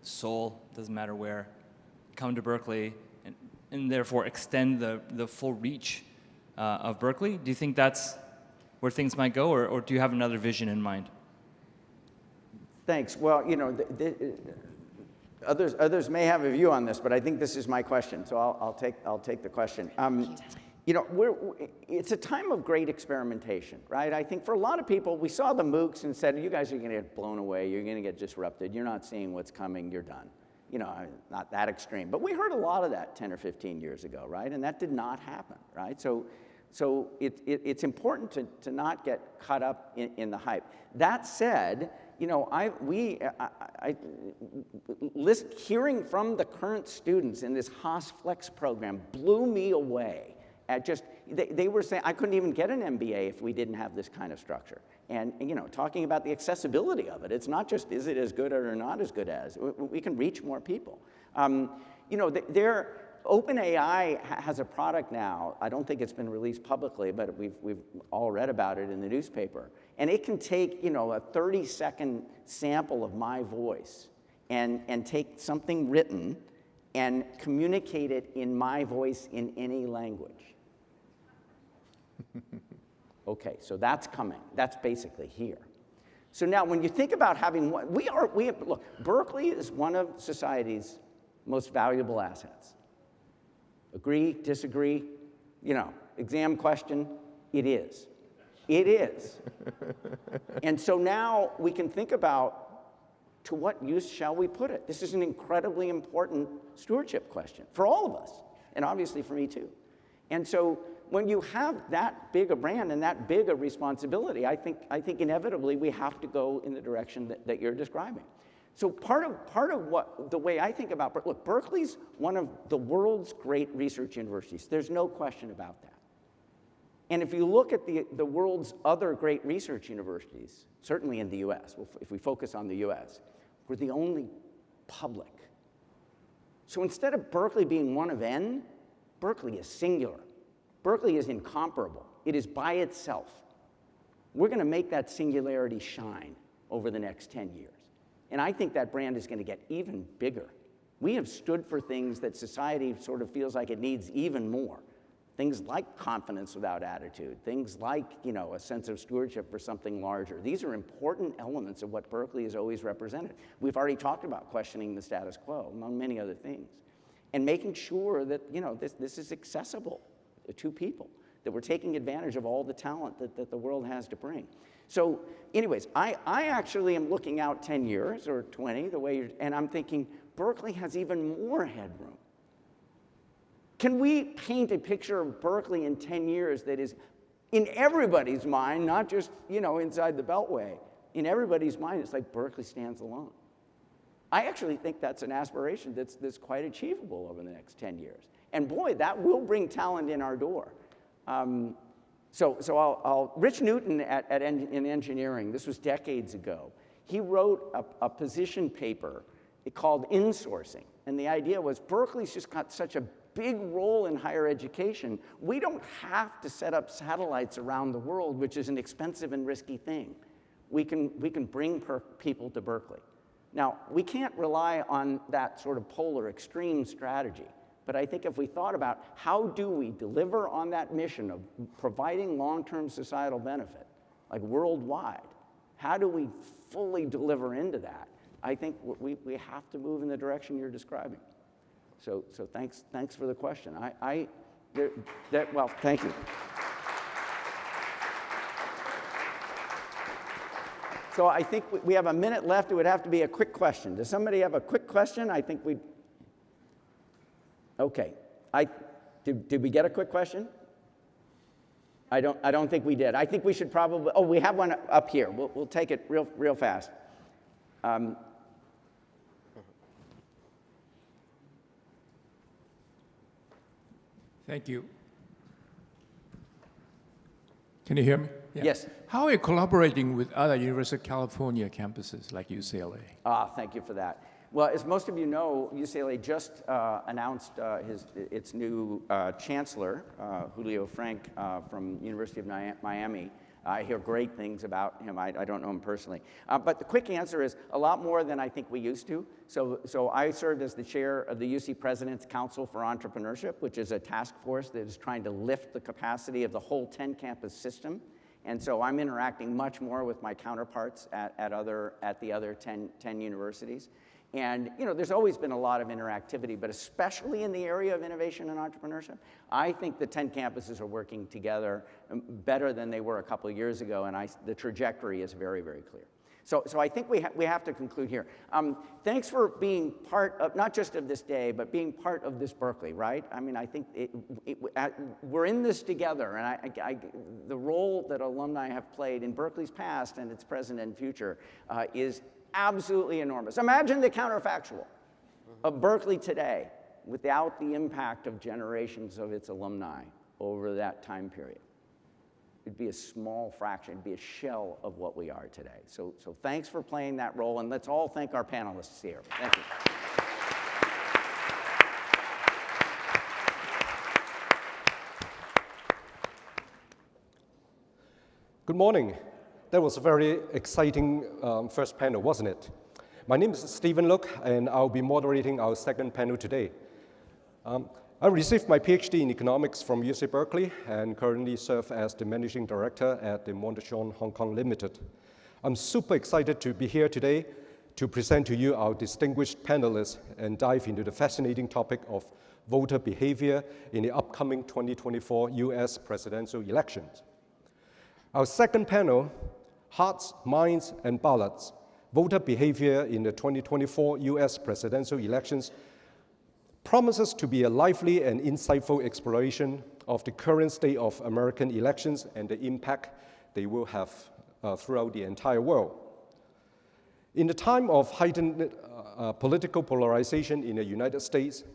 Seoul, doesn't matter where, come to Berkeley, and therefore extend the full reach of Berkeley? Do you think that's where things might go, or do you have another vision in mind? Thanks. Well, you know, others may have a view on this, but I think this is my question, so I'll take the question. You know, it's a time of great experimentation, right? I think for a lot of people, we saw the MOOCs and said, you guys are going to get blown away, you're going to get disrupted, you're not seeing what's coming, you're done. You know, not that extreme. But we heard a lot of that 10 or 15 years ago, right? And that did not happen, right? So it's important to not get caught up in the hype. That said, you know, hearing from the current students in this Haas Flex program blew me away. They were saying, I couldn't even get an MBA if we didn't have this kind of structure. And you know, talking about the accessibility of it, it's not just is it as good or not as good as, we can reach more people. You know, OpenAI has a product now. I don't think it's been released publicly, but we've all read about it in the newspaper. And it can take, a 30-second sample of my voice and take something written and communicate it in my voice in any language. Okay, so that's coming. That's basically here. So now when you think about having one, look, Berkeley is one of society's most valuable assets. Agree, disagree, exam question, it is. It is. And so now we can think about, to what use shall we put it? This is an incredibly important stewardship question for all of us, and obviously for me too. And so when you have that big a brand and that big a responsibility, I think inevitably we have to go in the direction that you're describing. So part of what the way I think about, look, Berkeley's one of the world's great research universities. There's no question about that. And if you look at the world's other great research universities, certainly in the US, if we focus on the US, we're the only public. So instead of Berkeley being one of N, Berkeley is singular. Berkeley is incomparable. It is by itself. We're going to make that singularity shine over the next 10 years. And I think that brand is going to get even bigger. We have stood for things that society sort of feels like it needs even more. Things like confidence without attitude, things like, a sense of stewardship for something larger. These are important elements of what Berkeley has always represented. We've already talked about questioning the status quo, among many other things. And making sure that, this is accessible to people, that we're taking advantage of all the talent that the world has to bring. So anyways, I actually am looking out 10 years or 20, and I'm thinking Berkeley has even more headroom. Can we paint a picture of Berkeley in 10 years that is in everybody's mind, not just, inside the Beltway? In everybody's mind, it's like Berkeley stands alone. I actually think that's an aspiration that's quite achievable over the next 10 years. And boy, that will bring talent in our door. Rich Newton in engineering, this was decades ago, he wrote a position paper called Insourcing. And the idea was Berkeley's just got such a big role in higher education. We don't have to set up satellites around the world, which is an expensive and risky thing. We can bring people to Berkeley. Now, we can't rely on that sort of polar extreme strategy. But I think if we thought about how do we deliver on that mission of providing long-term societal benefit, like worldwide, how do we fully deliver into that? I think we have to move in the direction you're describing. So thanks for the question. Well, thank you. So I think we have a minute left. It would have to be a quick question. Does somebody have a quick question? I think we. Okay. Did we get a quick question? I don't think we did. I think we should probably. Oh, we have one up here. We'll take it real fast. Thank you. Can you hear me? Yeah. Yes. How are you collaborating with other University of California campuses like UCLA? Thank you for that. Well, as most of you know, UCLA just announced its new chancellor, Julio Frank, from University of Miami. I hear great things about him. I don't know him personally. But the quick answer is a lot more than I think we used to. So I served as the chair of the UC President's Council for Entrepreneurship, which is a task force that is trying to lift the capacity of the whole 10-campus system. And so I'm interacting much more with my counterparts at the other 10 universities. And there's always been a lot of interactivity, but especially in the area of innovation and entrepreneurship, I think the 10 campuses are working together better than they were a couple of years ago, and the trajectory is very, very clear. So I think we have to conclude here. Thanks for being part of, not just of this day, but being part of this Berkeley, right? I mean, I think we're in this together, and the role that alumni have played in Berkeley's past and its present and future is absolutely enormous. Imagine the counterfactual of Berkeley today without the impact of generations of its alumni over that time period. It'd be a small fraction, it'd be a shell of what we are today. So thanks for playing that role, and let's all thank our panelists here. Thank you. Good morning. That was a very exciting first panel, wasn't it? My name is Stephen Look, and I'll be moderating our second panel today. I received my PhD in economics from UC Berkeley and currently serve as the managing director at the Mondesjon Hong Kong Limited. I'm super excited to be here today to present to you our distinguished panelists and dive into the fascinating topic of voter behavior in the upcoming 2024 US presidential elections. Our second panel, Hearts, Minds, and Ballots, Voter Behavior in the 2024 US presidential elections, promises to be a lively and insightful exploration of the current state of American elections and the impact they will have throughout the entire world. In the time of heightened political polarization in the United States,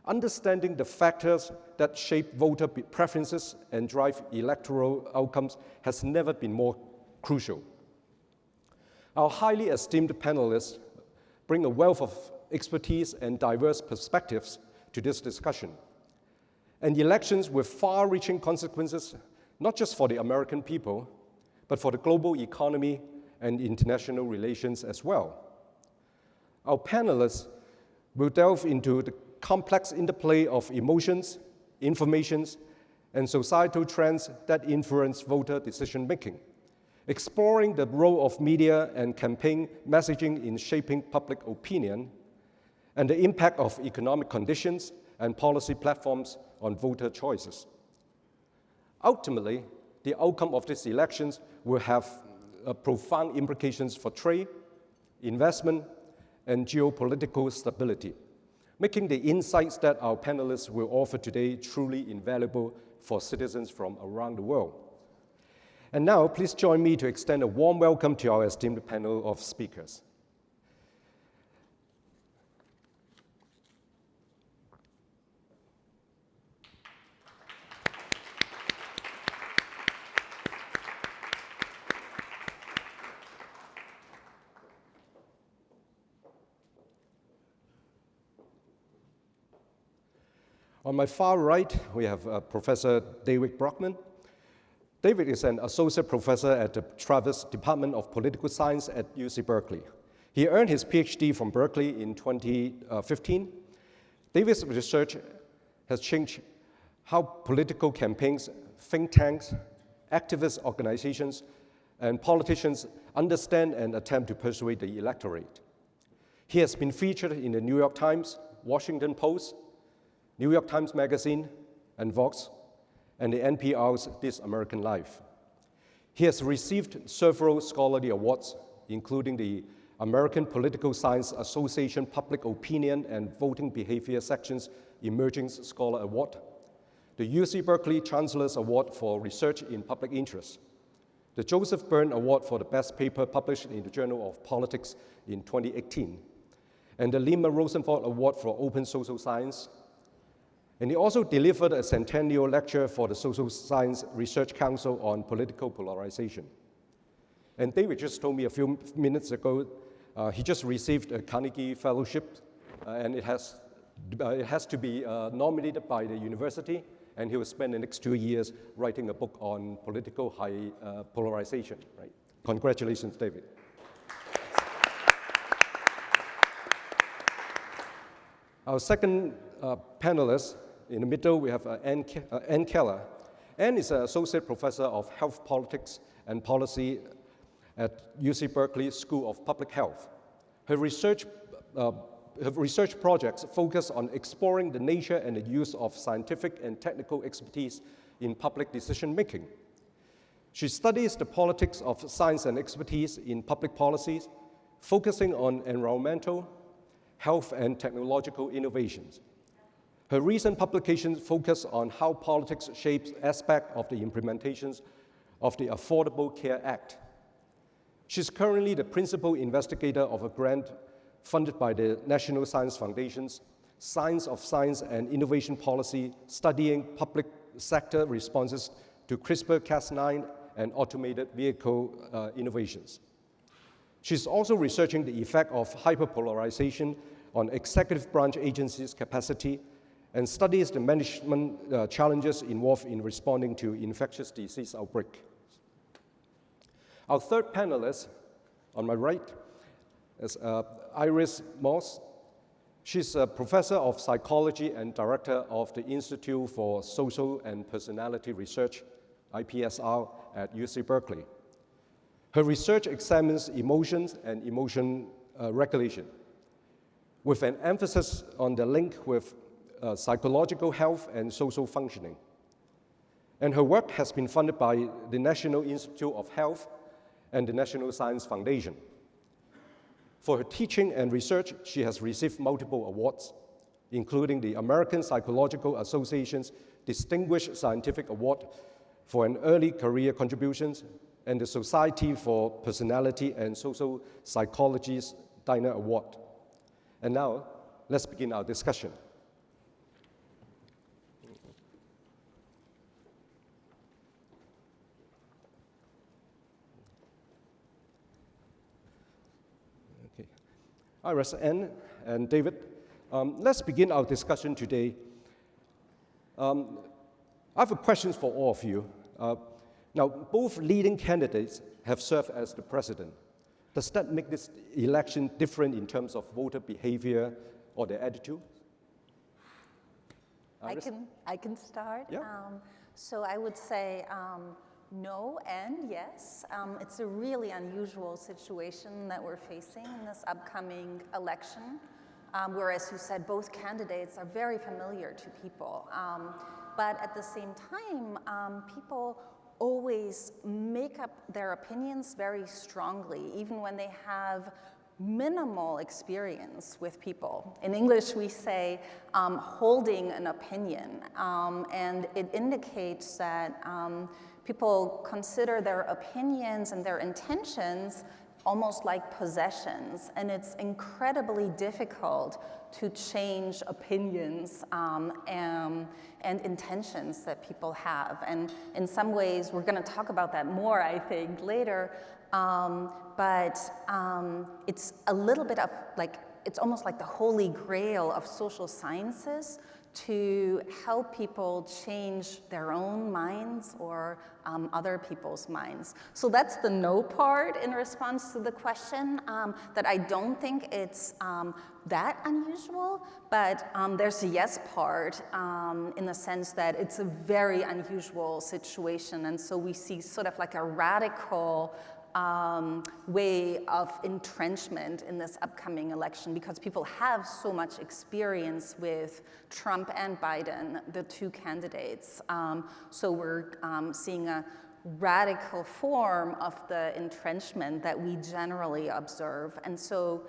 understanding the factors that shape voter preferences and drive electoral outcomes has never been more crucial. Our highly esteemed panelists bring a wealth of expertise and diverse perspectives to this discussion. And elections with far-reaching consequences, not just for the American people, but for the global economy and international relations as well. Our panelists will delve into the complex interplay of emotions, informations, and societal trends that influence voter decision-making, exploring the role of media and campaign messaging in shaping public opinion, and the impact of economic conditions and policy platforms on voter choices. Ultimately, the outcome of these elections will have profound implications for trade, investment, and geopolitical stability, making the insights that our panelists will offer today truly invaluable for citizens from around the world. And now, please join me to extend a warm welcome to our esteemed panel of speakers. On my far right, we have Professor David Brockman. David is an associate professor at the Travis Department of Political Science at UC Berkeley. He earned his PhD from Berkeley in 2015. David's research has changed how political campaigns, think tanks, activist organizations, and politicians understand and attempt to persuade the electorate. He has been featured in the New York Times, Washington Post, New York Times Magazine, and Vox, and the NPR's This American Life. He has received several scholarly awards, including the American Political Science Association Public Opinion and Voting Behavior Section's Emerging Scholar Award, the UC Berkeley Chancellor's Award for Research in Public Interest, the Joseph Byrne Award for the Best Paper published in the Journal of Politics in 2018, and the Lima Rosenfeld Award for Open Social Science. And he also delivered a centennial lecture for the Social Science Research Council on political polarization. And David just told me a few minutes ago, he just received a Carnegie Fellowship, and it has to be nominated by the university, and he will spend the next 2 years writing a book on political high polarization, right? Congratulations, David. Our second panelist, in the middle, we have Ann Keller. Ann is an associate professor of health politics and policy at UC Berkeley School of Public Health. Her research projects focus on exploring the nature and the use of scientific and technical expertise in public decision-making. She studies the politics of science and expertise in public policies, focusing on environmental, health, and technological innovations. Her recent publications focus on how politics shapes aspects of the implementations of the Affordable Care Act. She's currently the principal investigator of a grant funded by the National Science Foundation's Science of Science and Innovation Policy, studying public sector responses to CRISPR-Cas9 and automated vehicle innovations. She's also researching the effect of hyperpolarization on executive branch agencies' capacity and studies the management challenges involved in responding to infectious disease outbreak. Our third panelist on my right is Iris Moss. She's a professor of psychology and director of the Institute for Social and Personality Research, IPSR, at UC Berkeley. Her research examines emotions and emotion regulation, with an emphasis on the link with psychological health and social functioning. And her work has been funded by the National Institute of Health and the National Science Foundation. For her teaching and research, she has received multiple awards, including the American Psychological Association's Distinguished Scientific Award for an early career contributions and the Society for Personality and Social Psychology's Dinah Award. And now, let's begin our discussion. Okay. Iris, Ann, and David, let's begin our discussion today. I have a question for all of you. Now, both leading candidates have served as the president. Does that make this election different in terms of voter behavior or their attitude? Iris? I can start. Yeah. So I would say no and yes. It's a really unusual situation that we're facing in this upcoming election, where, as you said, both candidates are very familiar to people. But at the same time, people always make up their opinions very strongly, even when they have minimal experience with people. In English, we say holding an opinion, and it indicates that people consider their opinions and their intentions almost like possessions, and it's incredibly difficult to change opinions and intentions that people have. And in some ways, we're going to talk about that more, I think, later, but it's a little bit of like, it's almost like the holy grail of social sciences to help people change their own minds or other people's minds. So that's the no part in response to the question, that I don't think it's that unusual, but there's a yes part in the sense that it's a very unusual situation, and so we see sort of like a radical way of entrenchment in this upcoming election because people have so much experience with Trump and Biden, the two candidates. So we're seeing a radical form of the entrenchment that we generally observe. And so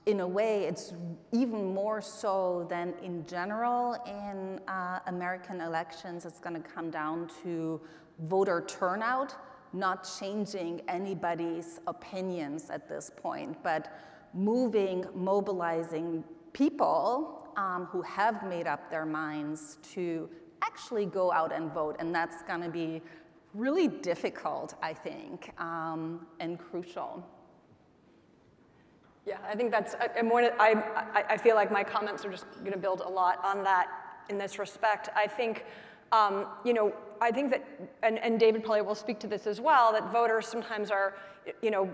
in a way, it's even more so than in general in American elections. It's going to come down to voter turnout, not changing anybody's opinions at this point, but mobilizing people who have made up their minds to actually go out and vote. And that's going to be really difficult, I think, and crucial. Yeah, I think that's, I feel like my comments are just going to build a lot on that in this respect. I think, you know, I think that, and David probably will speak to this as well, that voters sometimes are, you know,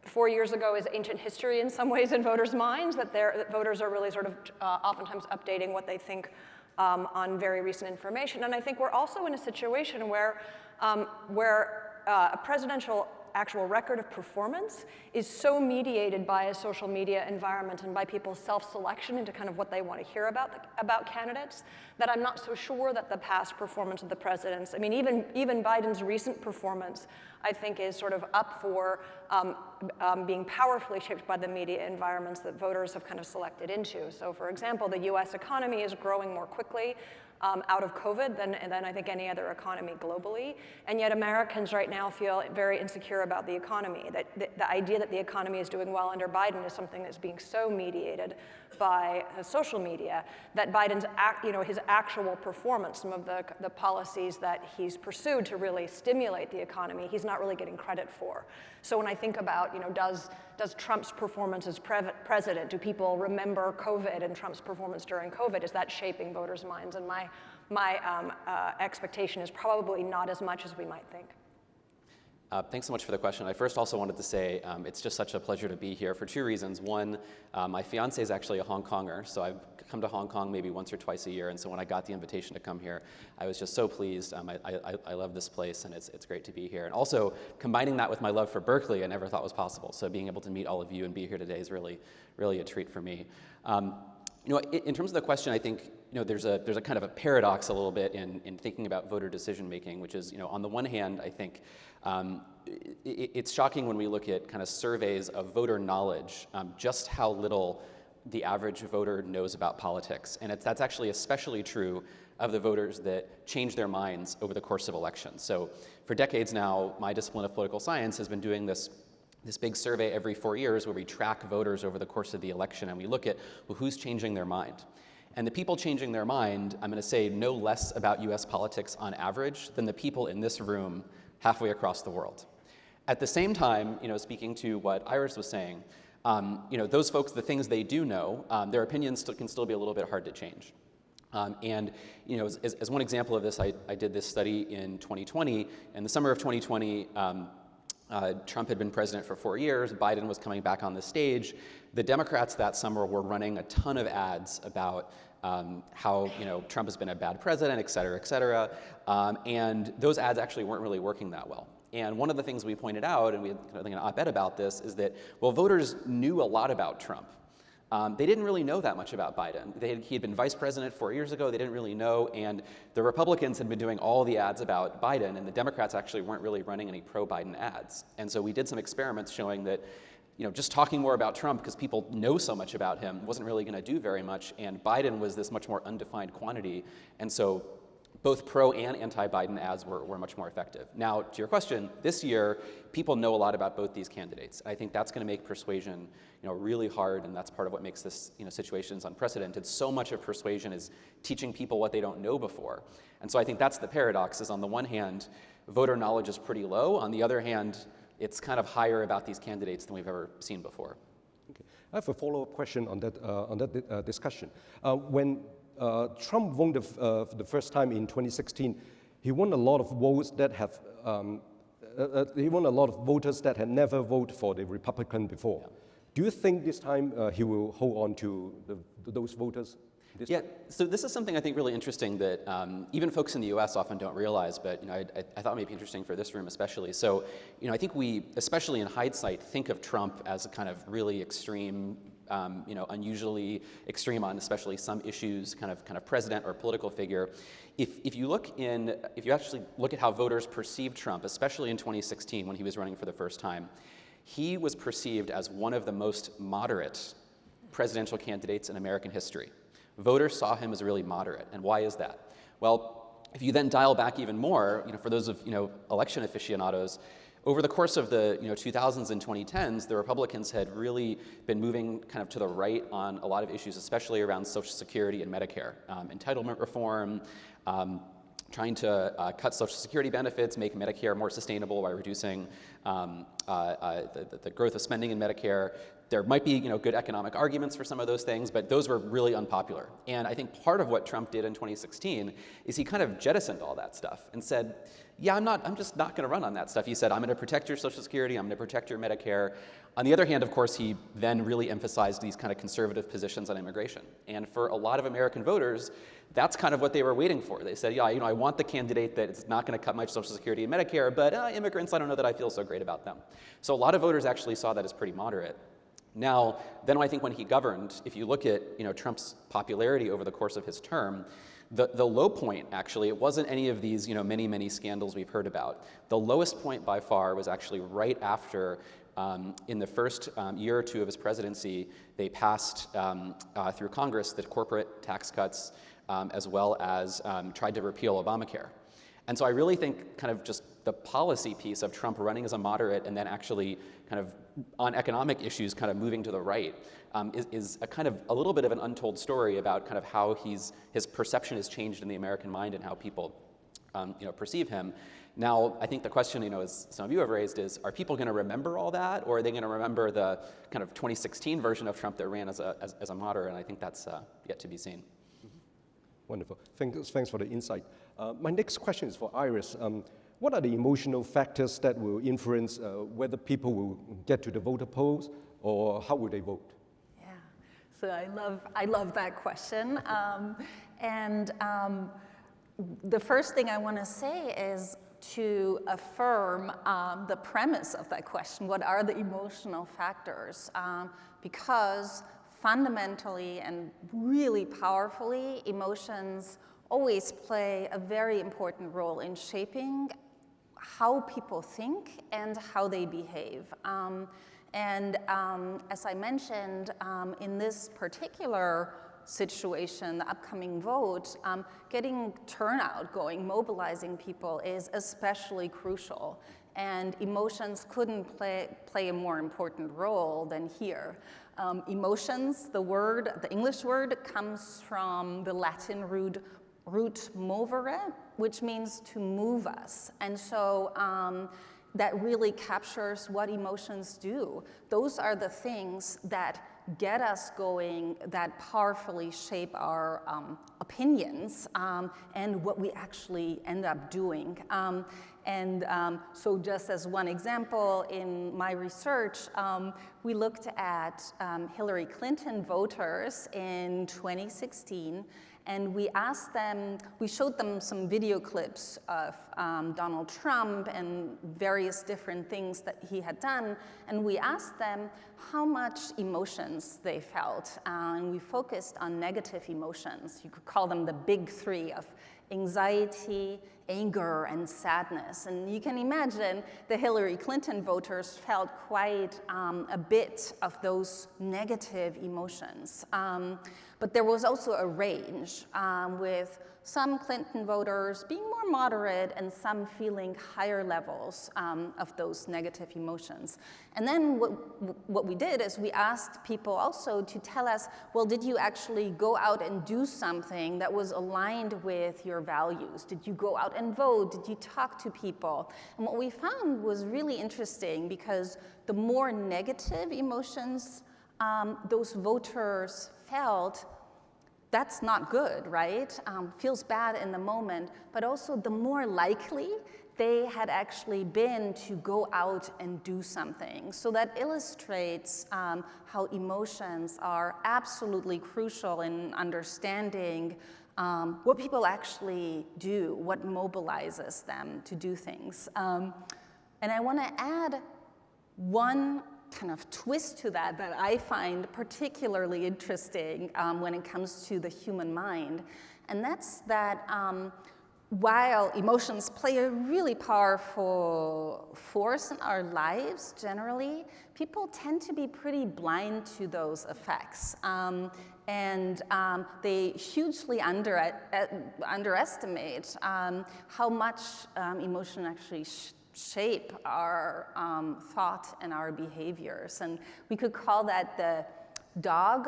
4 years ago is ancient history in some ways in voters' minds, that voters are really sort of oftentimes updating what they think on very recent information. And I think we're also in a situation where a presidential actual record of performance is so mediated by a social media environment and by people's self-selection into kind of what they want to hear about candidates, that I'm not so sure that the past performance of the presidents, I mean, even Biden's recent performance, I think is sort of up for being powerfully shaped by the media environments that voters have kind of selected into. So for example, the US economy is growing more quickly out of COVID than I think any other economy globally. And yet Americans right now feel very insecure about the economy. That the idea that the economy is doing well under Biden is something that's being so mediated by social media that Biden's, his actual performance, some of the policies that he's pursued to really stimulate the economy, he's not really getting credit for. So when I think about, does Trump's performance as president, do people remember COVID and Trump's performance during COVID? Is that shaping voters' minds? And my expectation is probably not as much as we might think. Thanks so much for the question. I first also wanted to say it's just such a pleasure to be here for two reasons. One, my fiance is actually a Hong Konger, so I've come to Hong Kong maybe once or twice a year, and so when I got the invitation to come here, I was just so pleased. I love this place, and it's great to be here. And also, combining that with my love for Berkeley, I never thought was possible, so being able to meet all of you and be here today is really, really a treat for me. In terms of the question, I think there's a kind of a paradox a little bit in thinking about voter decision making, which is, on the one hand, I think it's shocking when we look at kind of surveys of voter knowledge, just how little the average voter knows about politics. And that's actually especially true of the voters that change their minds over the course of elections. So for decades now, my discipline of political science has been doing this big survey every 4 years where we track voters over the course of the election, and we look at, well, who's changing their mind. And the people changing their mind, I'm going to say no less about US politics on average than the people in this room halfway across the world. At the same time, speaking to what Iris was saying, those folks, the things they do know, their opinions can still be a little bit hard to change. As one example of this, I did this study in 2020. In the summer of 2020, Trump had been president for 4 years. Biden was coming back on the stage. The Democrats that summer were running a ton of ads about how Trump has been a bad president, et cetera, and those ads actually weren't really working that well. And one of the things we pointed out, and we had an op-ed about this, is that, well, voters knew a lot about Trump. They didn't really know that much about Biden. He had been vice president 4 years ago. They didn't really know, and the Republicans had been doing all the ads about Biden, and the Democrats actually weren't really running any pro-Biden ads. And so we did some experiments showing that just talking more about Trump because people know so much about him wasn't really going to do very much, and Biden was this much more undefined quantity, and so both pro and anti-Biden ads were much more effective. Now, to your question, this year, people know a lot about both these candidates. I think that's going to make persuasion really hard, and that's part of what makes this situations unprecedented. So much of persuasion is teaching people what they don't know before. And so I think that's the paradox, is on the one hand, voter knowledge is pretty low. On the other hand, it's kind of higher about these candidates than we've ever seen before. Okay. I have a follow-up question on that discussion. When Trump won the first time in 2016, he won a lot of votes that have he won a lot of voters that had never voted for the Republican before. Yeah. Do you think this time he will hold on to those voters? Yeah, so this is something I think really interesting that even folks in the US often don't realize, but I thought it might be interesting for this room especially. So I think we, especially in hindsight, think of Trump as a kind of really extreme, unusually extreme on especially some issues, kind of president or political figure. If you actually look at how voters perceived Trump, especially in 2016 when he was running for the first time, he was perceived as one of the most moderate presidential candidates in American history. Voters saw him as really moderate, and why is that? Well, if you then dial back even more, for those of election aficionados, over the course of the 2000s and 2010s, the Republicans had really been moving kind of to the right on a lot of issues, especially around Social Security and Medicare, entitlement reform, trying to cut Social Security benefits, make Medicare more sustainable by reducing the growth of spending in Medicare. There might be good economic arguments for some of those things, but those were really unpopular. And I think part of what Trump did in 2016 is he kind of jettisoned all that stuff and said, yeah, I'm just not going to run on that stuff. He said, I'm going to protect your Social Security, I'm going to protect your Medicare. On the other hand, of course, he then really emphasized these kind of conservative positions on immigration. And for a lot of American voters, that's kind of what they were waiting for. They said, yeah, I want the candidate that's not going to cut my Social Security and Medicare, but immigrants, I don't know that I feel so great about them. So a lot of voters actually saw that as pretty moderate. Now, then I think when he governed, if you look at Trump's popularity over the course of his term, the low point, actually, it wasn't any of these many scandals we've heard about. The lowest point by far was actually right after, in the first year or two of his presidency, they passed through Congress the corporate tax cuts, as well as tried to repeal Obamacare. And so I really think kind of just the policy piece of Trump running as a moderate and then actually kind of on economic issues kind of moving to the right is a kind of a little bit of an untold story about kind of how his perception has changed in the American mind and how people perceive him. Now, I think the question, as some of you have raised, is are people going to remember all that, or are they going to remember the kind of 2016 version of Trump that ran as a moderate? And I think that's yet to be seen. Wonderful. Thanks for the insight. My next question is for Iris. what are the emotional factors that will influence whether people will get to the voter polls or how will they vote? Yeah, so I love that question. The first thing I want to say is to affirm the premise of that question. What are the emotional factors? Because fundamentally and really powerfully, emotions always play a very important role in shaping how people think and how they behave. As I mentioned, in this particular situation, the upcoming vote, getting turnout going, mobilizing people is especially crucial. And emotions couldn't play a more important role than here. Emotions, the English word, comes from the Latin root movere, which means to move us. And so that really captures what emotions do. Those are the things that get us going, that powerfully shape our opinions and what we actually end up doing. So just as one example, in my research, we looked at Hillary Clinton voters in 2016, and we asked them, we showed them some video clips of Donald Trump and various different things that he had done, and we asked them how much emotions they felt. And we focused on negative emotions. You could call them the big three of anxiety, anger, and sadness. And you can imagine the Hillary Clinton voters felt quite a bit of those negative emotions. But there was also a range with some Clinton voters being more moderate and some feeling higher levels of those negative emotions. And then what we did is we asked people also to tell us, well, did you actually go out and do something that was aligned with your values? Did you go out and vote? Did you talk to people? And what we found was really interesting, because the more negative emotions those voters felt, that's not good, right? Feels bad in the moment, but also the more likely they had actually been to go out and do something. So that illustrates how emotions are absolutely crucial in understanding what people actually do, what mobilizes them to do things. And I want to add one kind of twist to that I find particularly interesting when it comes to the human mind. And that's that while emotions play a really powerful force in our lives generally, people tend to be pretty blind to those effects. They hugely underestimate how much emotion actually shape our thought and our behaviors. And we could call that the dog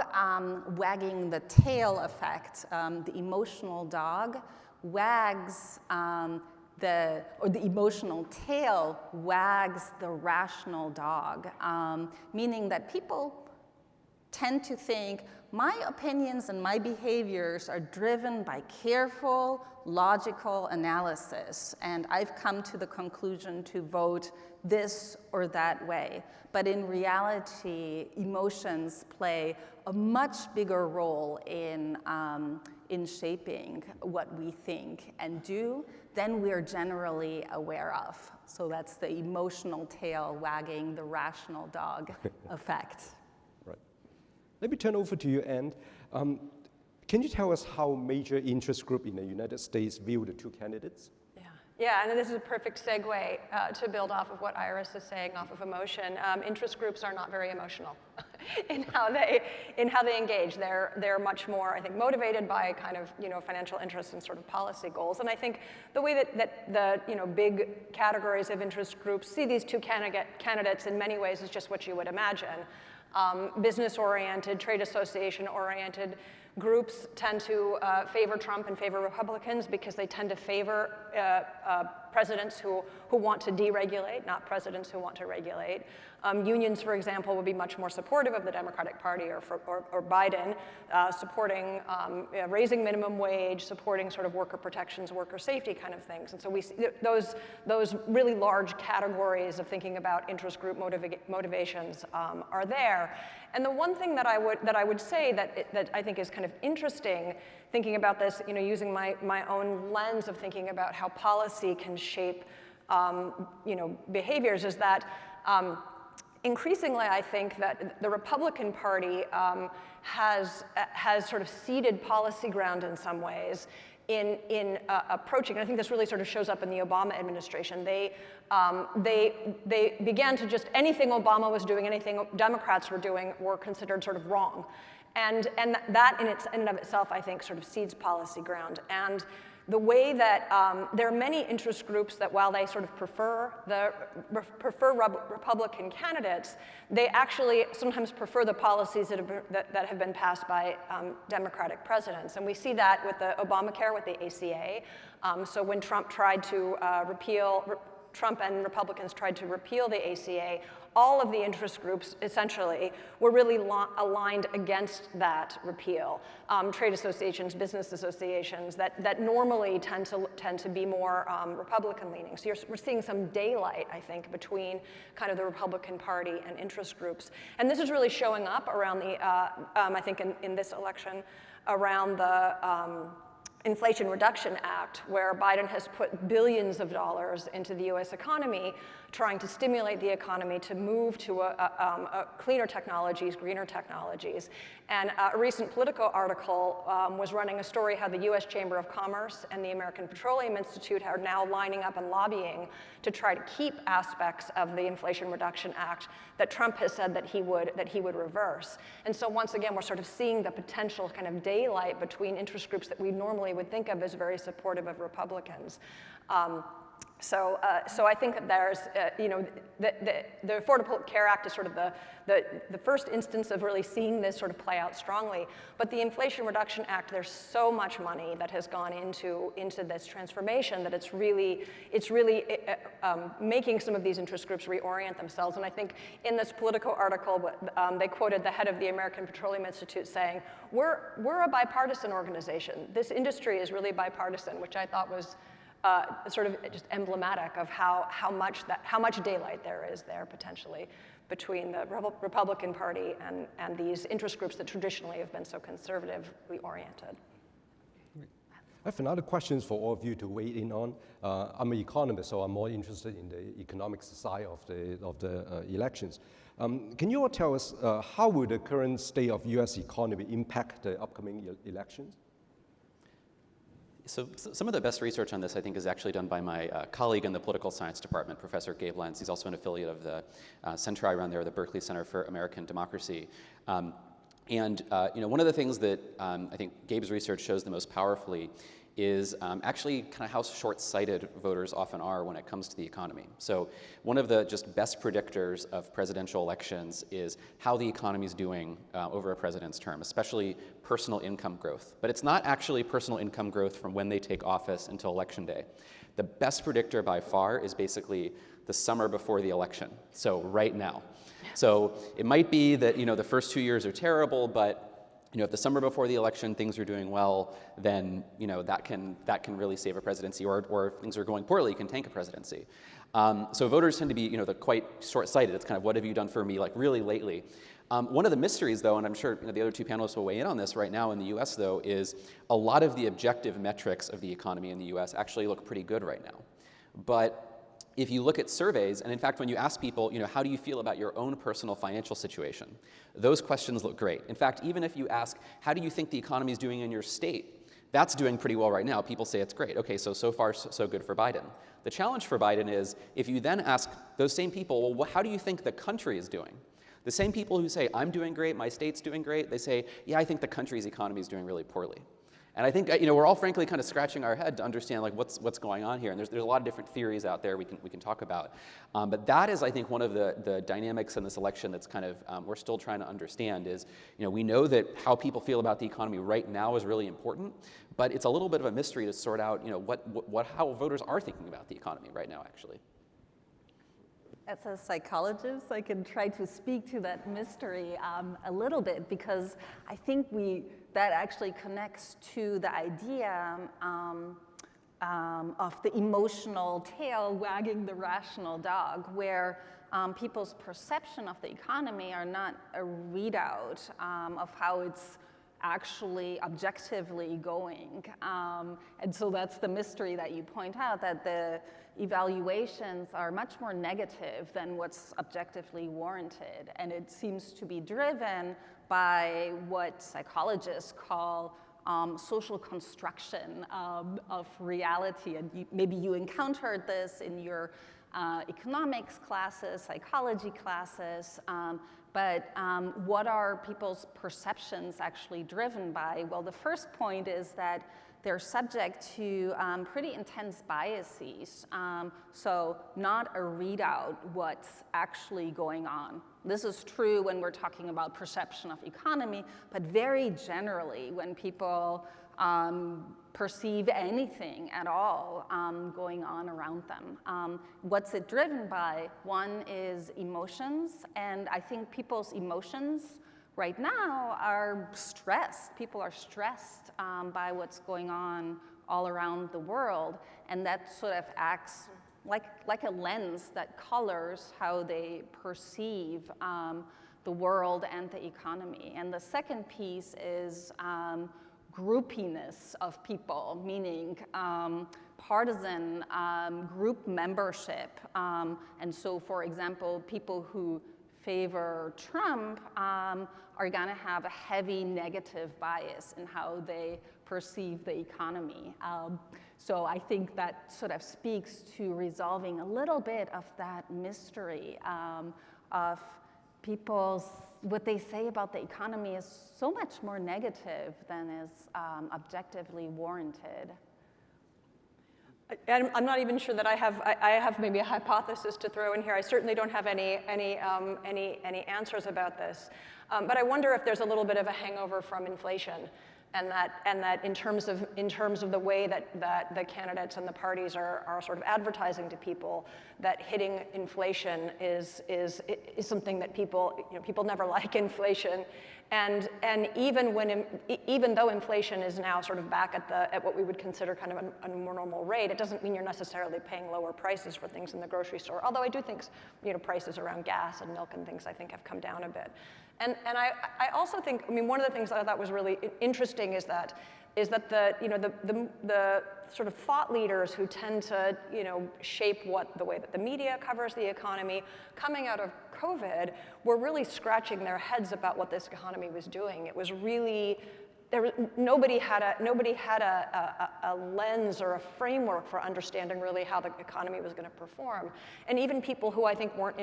wagging the tail effect. The emotional dog wags the emotional tail wags the rational dog, meaning that people tend to think my opinions and my behaviors are driven by careful, logical analysis, and I've come to the conclusion to vote this or that way. But in reality, emotions play a much bigger role in shaping what we think and do than we're generally aware of. So that's the emotional tail wagging the rational dog effect. Right. Let me turn over to you, Anne. Can you tell us how major interest groups in the United States view the two candidates? Yeah, and this is a perfect segue to build off of what Iris is saying, off of emotion. Interest groups are not very emotional in how they engage. They're much more, I think, motivated by kind of financial interests and sort of policy goals. And I think the way that the big categories of interest groups see these two candidates in many ways is just what you would imagine. Business-oriented, trade association-oriented groups tend to favor Trump and favor Republicans because they tend to favor presidents who want to deregulate, not presidents who want to regulate. Unions, for example, would be much more supportive of the Democratic Party or Biden, supporting raising minimum wage, supporting sort of worker protections, worker safety kind of things. And so we see those really large categories of thinking about interest group motivations are there. And the one thing that I would say that I think is kind of interesting, thinking about this, using my own lens of thinking about how policy can shape, behaviors, is that increasingly, I think that the Republican Party has sort of ceded policy ground in some ways in approaching, and I think this really sort of shows up in the Obama administration. They began to just, anything Obama was doing, anything Democrats were doing, were considered sort of wrong. And that in and of itself, I think, sort of cedes policy ground. And the way that there are many interest groups that, while they sort of prefer Republican candidates, they actually sometimes prefer the policies that have been passed by Democratic presidents. And we see that with the Obamacare, with the ACA. So when Trump and Republicans tried to repeal the ACA, all of the interest groups, essentially, were really aligned against that repeal. Trade associations, business associations that normally tend to be more Republican-leaning. So we're seeing some daylight, I think, between kind of the Republican Party and interest groups. And this is really showing up around the, I think in this election, around the Inflation Reduction Act, where Biden has put billions of dollars into the US economy, trying to stimulate the economy to move to cleaner technologies, greener technologies. And a recent Politico article was running a story how the US Chamber of Commerce and the American Petroleum Institute are now lining up and lobbying to try to keep aspects of the Inflation Reduction Act that Trump has said that he would reverse. And so once again, we're sort of seeing the potential kind of daylight between interest groups that we normally would think of as very supportive of Republicans. So I think that there's, the Affordable Care Act is sort of the first instance of really seeing this sort of play out strongly. But the Inflation Reduction Act, there's so much money that has gone into this transformation that it's really making some of these interest groups reorient themselves. And I think in this Politico article, they quoted the head of the American Petroleum Institute saying, "We're a bipartisan organization. This industry is really bipartisan," which I thought was sort of just emblematic of how much daylight there is there potentially between the Republican Party and these interest groups that traditionally have been so conservatively oriented. I have another question for all of you to weigh in on. I'm an economist, so I'm more interested in the economics side of the elections. Can you all tell us how will the current state of U.S. economy impact the upcoming elections? So some of the best research on this, I think, is actually done by my colleague in the political science department, Professor Gabe Lenz. He's also an affiliate of the center I run there, the Berkeley Center for American Democracy. One of the things that I think Gabe's research shows the most powerfully is actually kind of how short-sighted voters often are when it comes to the economy. So one of the just best predictors of presidential elections is how the economy is doing over a president's term, especially personal income growth. But it's not actually personal income growth from when they take office until election day. The best predictor by far is basically the summer before the election, so right now. So it might be that the first 2 years are terrible, but if the summer before the election things are doing well, then that can really save a presidency, or if things are going poorly, it can tank a presidency. So voters tend to be quite short-sighted. It's kind of, what have you done for me, like, really lately? One of the mysteries, though, and I'm sure the other two panelists will weigh in on this right now in the U.S., though, is a lot of the objective metrics of the economy in the U.S. actually look pretty good right now. But if you look at surveys, and in fact, when you ask people, how do you feel about your own personal financial situation, those questions look great. In fact, even if you ask, how do you think the economy is doing in your state, that's doing pretty well right now. People say it's great. Okay, so far, so good for Biden. The challenge for Biden is, if you then ask those same people, well, how do you think the country is doing? The same people who say, I'm doing great, my state's doing great, they say, yeah, I think the country's economy is doing really poorly. And I think we're all frankly kind of scratching our head to understand like what's going on here. And there's a lot of different theories out there we can talk about. But that is, I think, one of the dynamics in this election that's kind of we're still trying to understand is, we know that how people feel about the economy right now is really important, but it's a little bit of a mystery to sort out, how voters are thinking about the economy right now, actually. As a psychologist, I can try to speak to that mystery a little bit, because I think that actually connects to the idea of the emotional tail wagging the rational dog, where people's perception of the economy are not a readout of how it's actually objectively going. And so that's the mystery that you point out, that the evaluations are much more negative than what's objectively warranted. And it seems to be driven by what psychologists call social construction of reality. And maybe you encountered this in your economics classes, psychology classes. But what are people's perceptions actually driven by? Well, the first point is that they're subject to pretty intense biases. So not a readout what's actually going on. This is true when we're talking about perception of economy, but very generally when people perceive anything at all going on around them. What's it driven by? One is emotions, and I think people's emotions right now are stressed. People are stressed by what's going on all around the world, and that sort of acts like a lens that colors how they perceive the world and the economy. And the second piece is groupiness of people, meaning partisan group membership. And so, for example, people who favor Trump are going to have a heavy negative bias in how they perceive the economy. So I think that sort of speaks to resolving a little bit of that mystery of what they say about the economy is so much more negative than is objectively warranted. I'm not even sure that I have maybe a hypothesis to throw in here. I certainly don't have any answers about this. But I wonder if there's a little bit of a hangover from inflation, and that in terms of the way that the candidates and the parties are sort of advertising to people, that hitting inflation is something that people never like inflation, and even though inflation is now sort of back at what we would consider kind of a more normal rate, it doesn't mean you're necessarily paying lower prices for things in the grocery store. Although I do think prices around gas and milk and things I think have come down a bit. And I also think, one of the things that I thought was really interesting is that the sort of thought leaders who tend to shape the way that the media covers the economy coming out of COVID were really scratching their heads about what this economy was doing. It was really nobody had a lens or a framework for understanding really how the economy was going to perform. And even people who I think weren't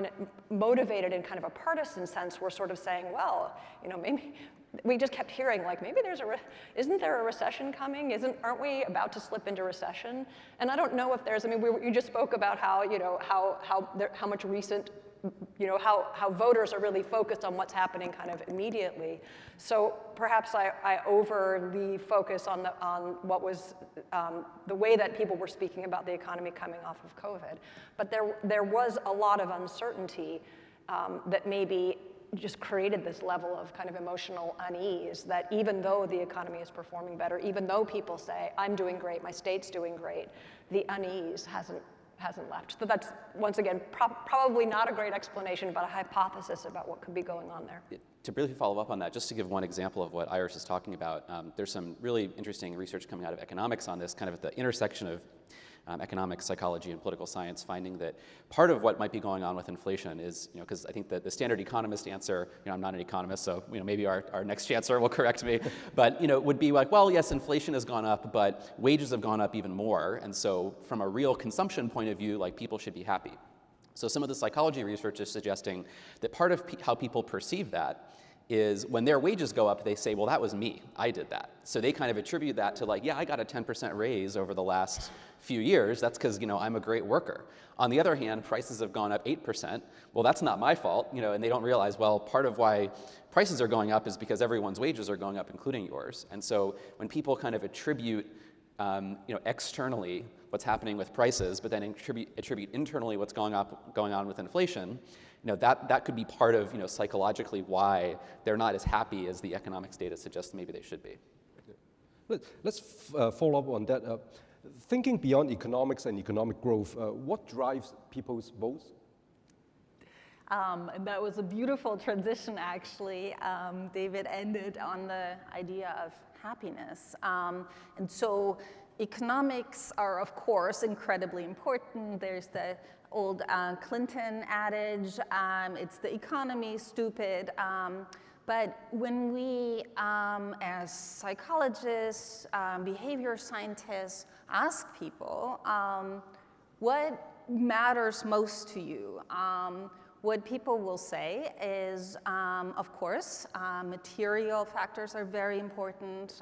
motivated in kind of a partisan sense were sort of saying, well, maybe we just kept hearing like, maybe isn't there a recession coming? Aren't we about to slip into recession? And I don't know if there's, you just spoke about how much recent, how voters are really focused on what's happening kind of immediately. So perhaps I overly focus on what was the way that people were speaking about the economy coming off of COVID. But there was a lot of uncertainty that maybe just created this level of kind of emotional unease, that even though the economy is performing better, even though people say, I'm doing great, my state's doing great, the unease hasn't left. So that's, once again, probably not a great explanation, but a hypothesis about what could be going on there. To briefly follow up on that, just to give one example of what Iris is talking about, there's some really interesting research coming out of economics on this, kind of at the intersection of economics, psychology, and political science, finding that part of what might be going on with inflation is, because I think that the standard economist answer, I'm not an economist, so maybe our next chancellor will correct me, but would be like, well, yes, inflation has gone up, but wages have gone up even more, and so from a real consumption point of view, like people should be happy. So some of the psychology research is suggesting that part of how people perceive that is when their wages go up, they say, well, that was me. I did that. So they kind of attribute that to like, yeah, I got a 10% raise over the last few years. That's because, you know, I'm a great worker. On the other hand, prices have gone up 8%. Well, that's not my fault, you know, and they don't realize, well, part of why prices are going up is because everyone's wages are going up, including yours. And so when people kind of attribute, you know, externally what's happening with prices, but then attribute internally what's going on with inflation, you know, that could be part of, you know, psychologically why they're not as happy as the economics data suggests maybe they should be. Let's follow up on that. Thinking beyond economics and economic growth, what drives people's votes? And that was a beautiful transition, actually. David ended on the idea of happiness. And so economics are, of course, incredibly important. There's the old Clinton adage, it's the economy, stupid. But when we, as psychologists, behavior scientists, ask people, what matters most to you? What people will say is, of course, material factors are very important,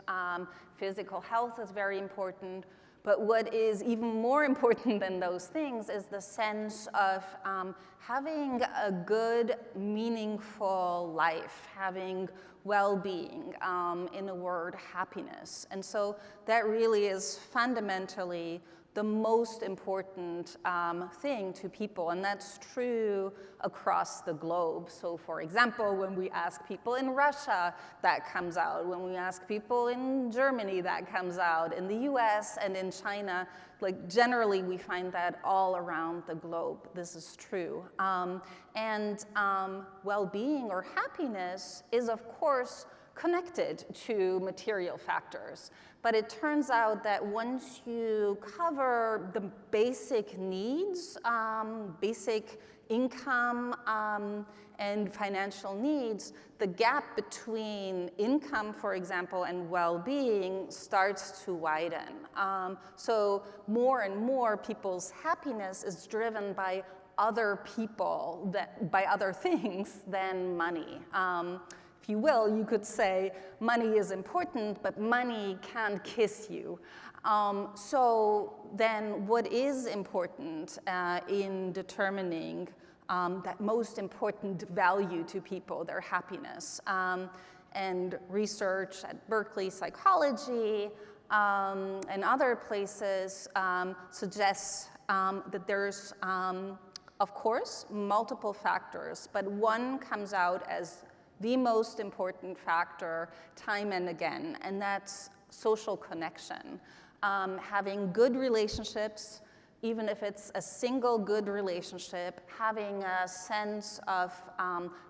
physical health is very important, but what is even more important than those things is the sense of having a good, meaningful life, having well-being, in a word, happiness. And so that really is fundamentally the most important thing to people, and that's true across the globe. So for example, when we ask people in Russia, that comes out. When we ask people in Germany, that comes out. In the US and in China, like generally we find that all around the globe, this is true. And well-being or happiness is of course connected to material factors. But it turns out that once you cover the basic needs, basic income and financial needs, the gap between income, for example, and well-being starts to widen. So more and more people's happiness is driven by other people, by other things than money. If you will, you could say money is important, but money can't kiss you. So then what is important in determining that most important value to people, their happiness? And research at Berkeley psychology and other places suggests that there's, of course, multiple factors, but one comes out as the most important factor time and again, and that's social connection. Having good relationships, even if it's a single good relationship, having a sense of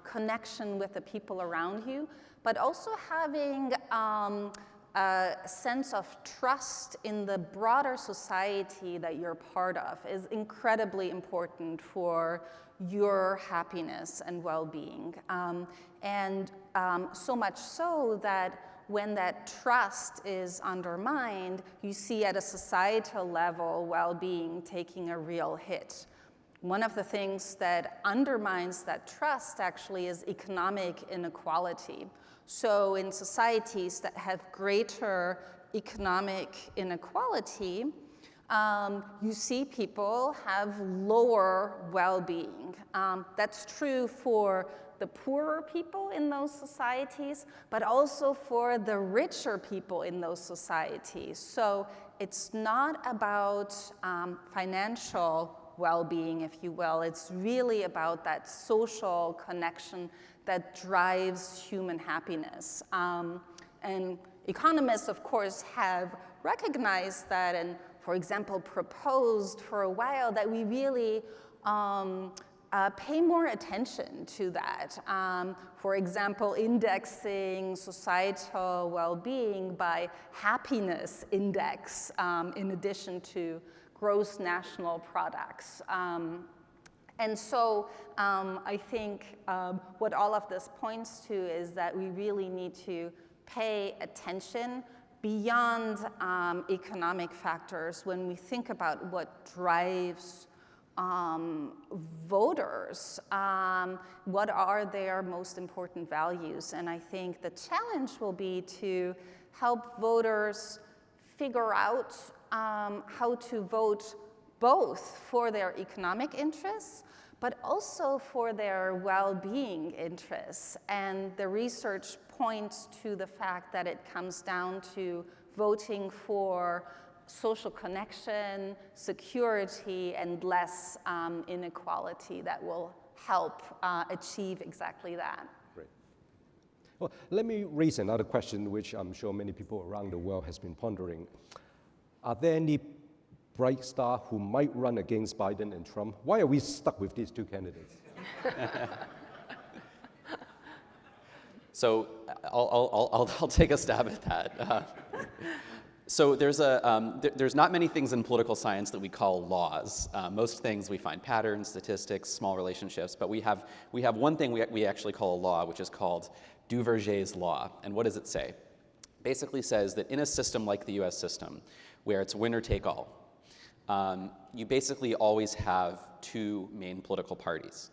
connection with the people around you, but also having a sense of trust in the broader society that you're part of is incredibly important for your happiness and well-being. And so much so that when that trust is undermined, you see at a societal level well-being taking a real hit. One of the things that undermines that trust actually is economic inequality. So in societies that have greater economic inequality, you see people have lower well-being. That's true for the poorer people in those societies, but also for the richer people in those societies. So it's not about financial well-being, if you will. It's really about that social connection that drives human happiness. And economists, of course, have recognized that and, for example, proposed for a while that we really pay more attention to that. For example, indexing societal well-being by happiness index in addition to gross national products. And so I think what all of this points to is that we really need to pay attention beyond economic factors when we think about what drives voters what are their most important values. And I think the challenge will be to help voters figure out how to vote both for their economic interests, but also for their well-being interests. And the research points to the fact that it comes down to voting for social connection, security, and less inequality that will help achieve exactly that. Great. Well, let me raise another question, which I'm sure many people around the world has been pondering. Are there any bright star who might run against Biden and Trump? Why are we stuck with these two candidates? So I'll take a stab at that. So there's not many things in political science that we call laws. Most things we find patterns, statistics, small relationships, but we have one thing we actually call a law, which is called Duverger's law. And what does it say? Basically says that in a system like the US system, where it's winner take all, you basically always have two main political parties.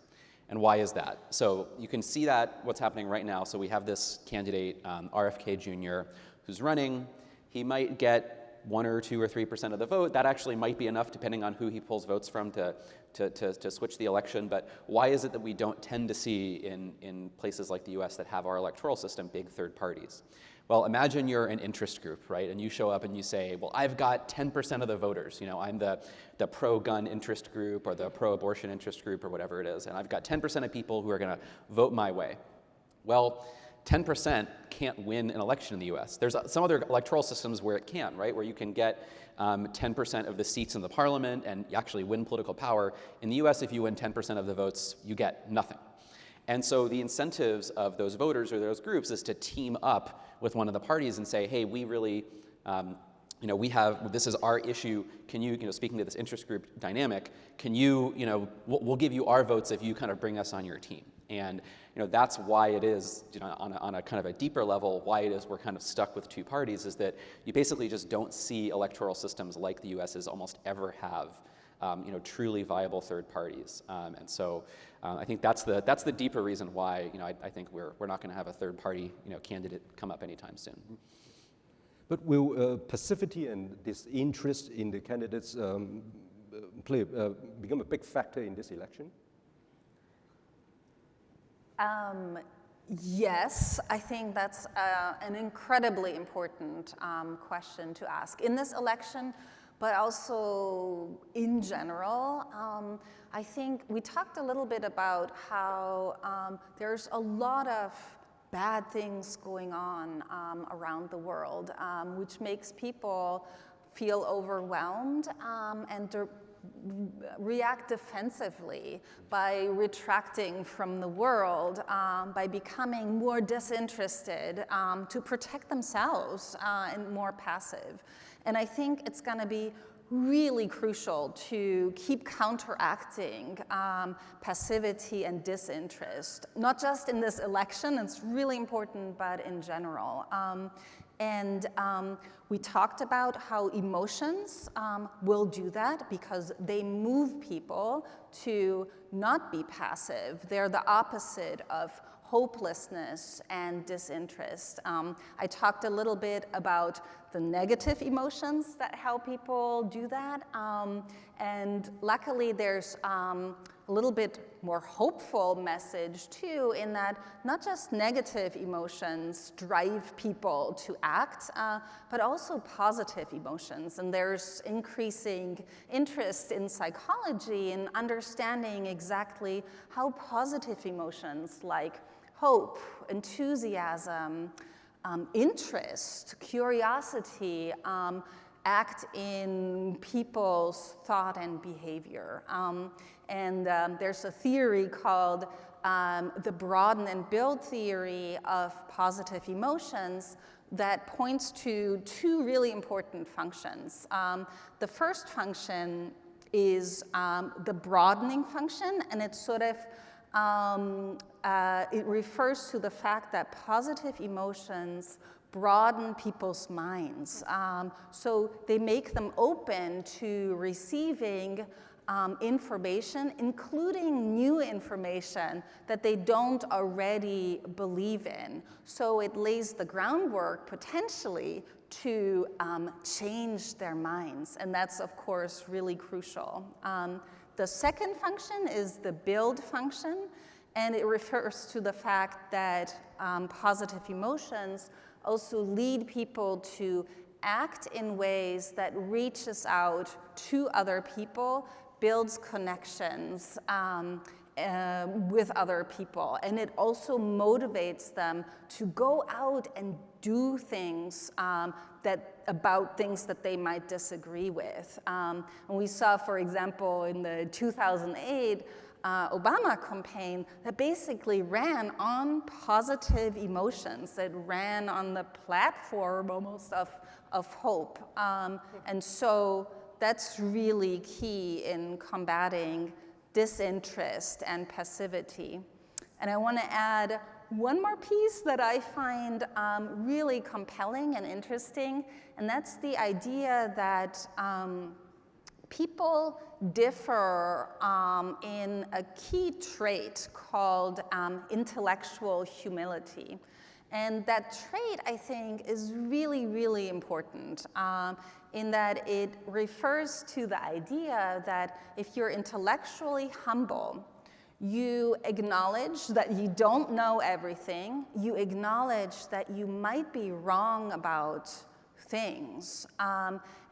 And why is that? So you can see that what's happening right now. So we have this candidate, RFK Jr., who's running. He might get 1 or 2 or 3% of the vote. That actually might be enough, depending on who he pulls votes from, to switch the election. But why is it that we don't tend to see in places like the US that have our electoral system big third parties? Well, imagine you're an interest group, right? And you show up and you say, well, I've got 10% of the voters. You know, I'm the pro-gun interest group or the pro-abortion interest group or whatever it is. And I've got 10% of people who are going to vote my way. Well, 10% can't win an election in the US. There's some other electoral systems where it can, right? Where you can get 10% of the seats in the parliament and actually win political power. In the US, if you win 10% of the votes, you get nothing. And so the incentives of those voters or those groups is to team up with one of the parties and say, hey, we really, this is our issue. Can you, speaking to this interest group dynamic, can you, we'll give you our votes if you kind of bring us on your team. And that's why it is, on a kind of a deeper level, why it is we're kind of stuck with two parties is that you basically just don't see electoral systems like the US's almost ever have, truly viable third parties. And so I think that's the deeper reason why, I think we're not going to have a third party, candidate come up anytime soon. But will passivity and disinterest in the candidates become a big factor in this election? Yes, I think that's an incredibly important question to ask in this election, but also in general. I think we talked a little bit about how there's a lot of bad things going on around the world, which makes people feel overwhelmed and react defensively by retracting from the world, by becoming more disinterested, to protect themselves and more passive. And I think it's going to be really crucial to keep counteracting passivity and disinterest, not just in this election, it's really important, but in general. We talked about how emotions will do that because they move people to not be passive. They're the opposite of hopelessness and disinterest. I talked a little bit about the negative emotions that help people do that. And luckily, there's a little bit more hopeful message too, in that not just negative emotions drive people to act, but also positive emotions. And there's increasing interest in psychology in understanding exactly how positive emotions like hope, enthusiasm, interest, curiosity, act in people's thought and behavior. There's a theory called the broaden and build theory of positive emotions that points to two really important functions. The first function is the broadening function, and it's sort of it refers to the fact that positive emotions broaden people's minds. So they make them open to receiving information, including new information that they don't already believe in. So it lays the groundwork potentially to change their minds, and that's of course really crucial. The second function is the build function, and it refers to the fact that positive emotions also lead people to act in ways that reaches out to other people, builds connections with other people, and it also motivates them to go out and do things about things that they might disagree with. And we saw, for example, in the 2008 Obama campaign that basically ran on positive emotions, that ran on the platform almost of hope. And so that's really key in combating disinterest and passivity. And I want to add one more piece that I find really compelling and interesting, and that's the idea that people differ in a key trait called intellectual humility. And that trait, I think, is really, really important in that it refers to the idea that if you're intellectually humble, you acknowledge that you don't know everything, you acknowledge that you might be wrong about things,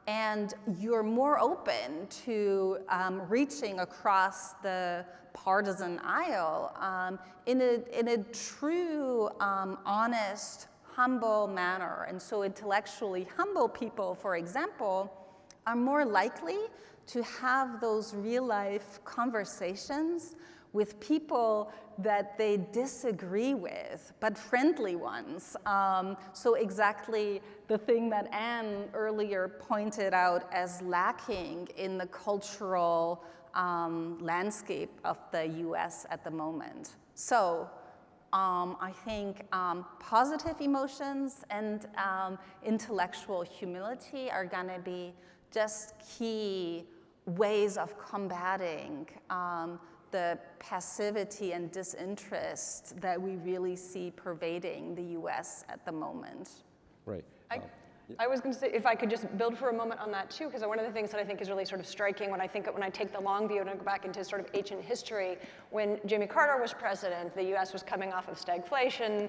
and you're more open to reaching across the partisan aisle in a true, honest, humble manner. And so intellectually humble people, for example, are more likely to have those real-life conversations with people that they disagree with, but friendly ones. So exactly the thing that Anne earlier pointed out as lacking in the cultural landscape of the US at the moment. So I think positive emotions and intellectual humility are gonna be just key ways of combating the passivity and disinterest that we really see pervading the US at the moment. Right. I was going to say, if I could just build for a moment on that too, because one of the things that I think is really sort of striking when I take the long view and I go back into sort of ancient history, when Jimmy Carter was president, the U.S. was coming off of stagflation,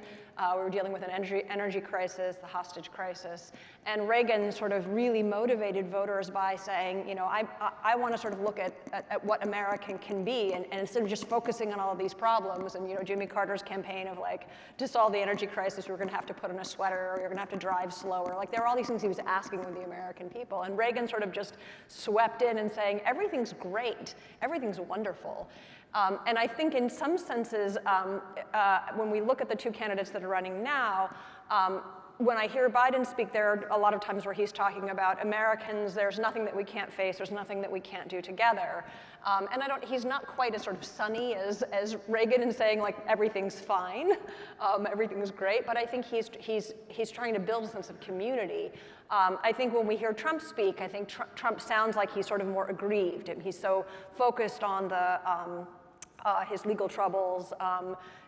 we were dealing with an energy crisis, the hostage crisis, and Reagan sort of really motivated voters by saying, you know, I want to sort of look at what American can be, and instead of just focusing on all of these problems, and you know, Jimmy Carter's campaign of like, to solve the energy crisis, we're going to have to put on a sweater, or you're going to have to drive slower, like there were all these things he was asking of the American people, and Reagan sort of just swept in and saying, everything's great, everything's wonderful. And I think in some senses, when we look at the two candidates that are running now, when I hear Biden speak, there are a lot of times where he's talking about Americans, there's nothing that we can't face, there's nothing that we can't do together. And he's not quite as sort of sunny as Reagan in saying like everything's fine, everything's great, but I think he's trying to build a sense of community. I think when we hear Trump speak, I think Trump sounds like he's sort of more aggrieved, and he's so focused on his legal troubles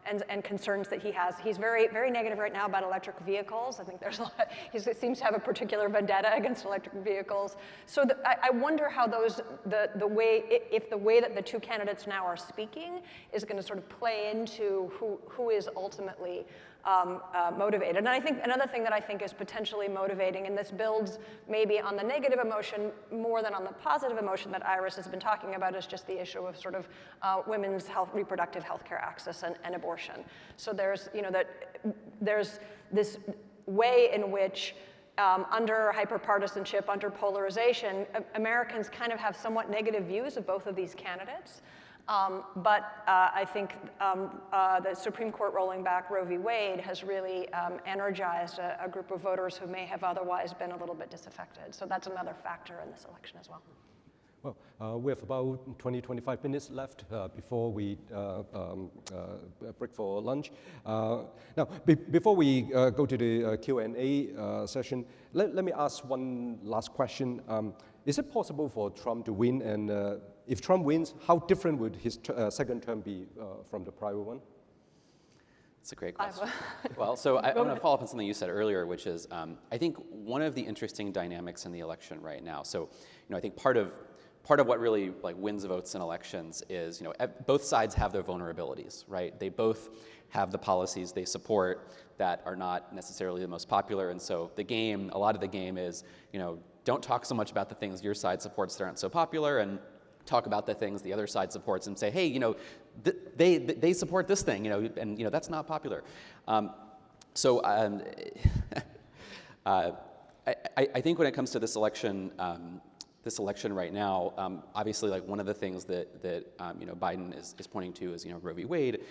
and concerns that he has. He's very, very negative right now about electric vehicles. I think there's a lot, he seems to have a particular vendetta against electric vehicles. So I wonder how the way that the two candidates now are speaking is going to sort of play into who is ultimately motivated. And I think another thing that I think is potentially motivating, and this builds maybe on the negative emotion more than on the positive emotion that Iris has been talking about, is just the issue of sort of women's reproductive health care access and abortion. So there's, you know, there's this way in which under hyperpartisanship, under polarization, Americans kind of have somewhat negative views of both of these candidates. But I think the Supreme Court rolling back Roe v. Wade has really energized a group of voters who may have otherwise been a little bit disaffected. So that's another factor in this election as well. Well, we have about 20-25 minutes left before we break for lunch. Now, before we go to the Q&A session, let me ask one last question. Is it possible for Trump to win? And if Trump wins, how different would his second term be from the prior one? That's a great question. Well, so I want to follow up on something you said earlier, which is I think one of the interesting dynamics in the election right now. So, I think part of what really wins votes in elections is both sides have their vulnerabilities, right? They both have the policies they support that are not necessarily the most popular, and so a lot of the game is don't talk so much about the things your side supports that aren't so popular, and talk about the things the other side supports and say, hey, they support this thing, and that's not popular. I think when it comes to this election right now, obviously, one of the things that Biden is pointing to is Roe v. Wade,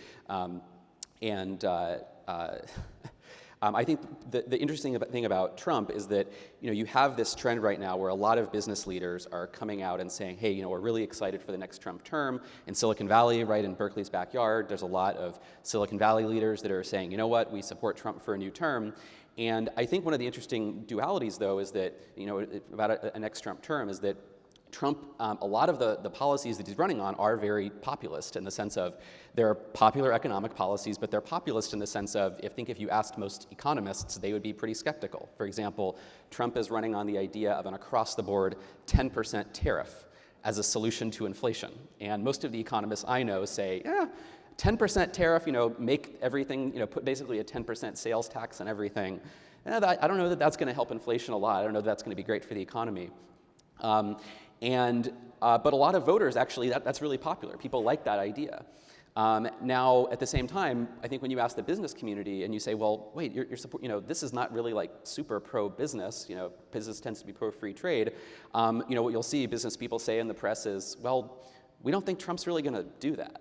I think the interesting thing about Trump is that you have this trend right now where a lot of business leaders are coming out and saying, hey, we're really excited for the next Trump term. In Silicon Valley, right in Berkeley's backyard, there's a lot of Silicon Valley leaders that are saying, you know what, we support Trump for a new term. And I think one of the interesting dualities, though, is that about a next Trump term is that Trump, a lot of the policies that he's running on are very populist in the sense of they're popular economic policies, but they're populist in the sense of if you asked most economists, they would be pretty skeptical. For example, Trump is running on the idea of an across-the-board 10% tariff as a solution to inflation. And most of the economists I know say, 10% tariff, make everything, put basically a 10% sales tax on everything. I don't know that that's going to help inflation a lot. I don't know that that's going to be great for the economy. But a lot of voters, actually, that's really popular. People like that idea. Now, at the same time, I think when you ask the business community and you say, well, wait, this is not really super pro-business. Business tends to be pro-free trade. What you'll see business people say in the press is, well, we don't think Trump's really going to do that,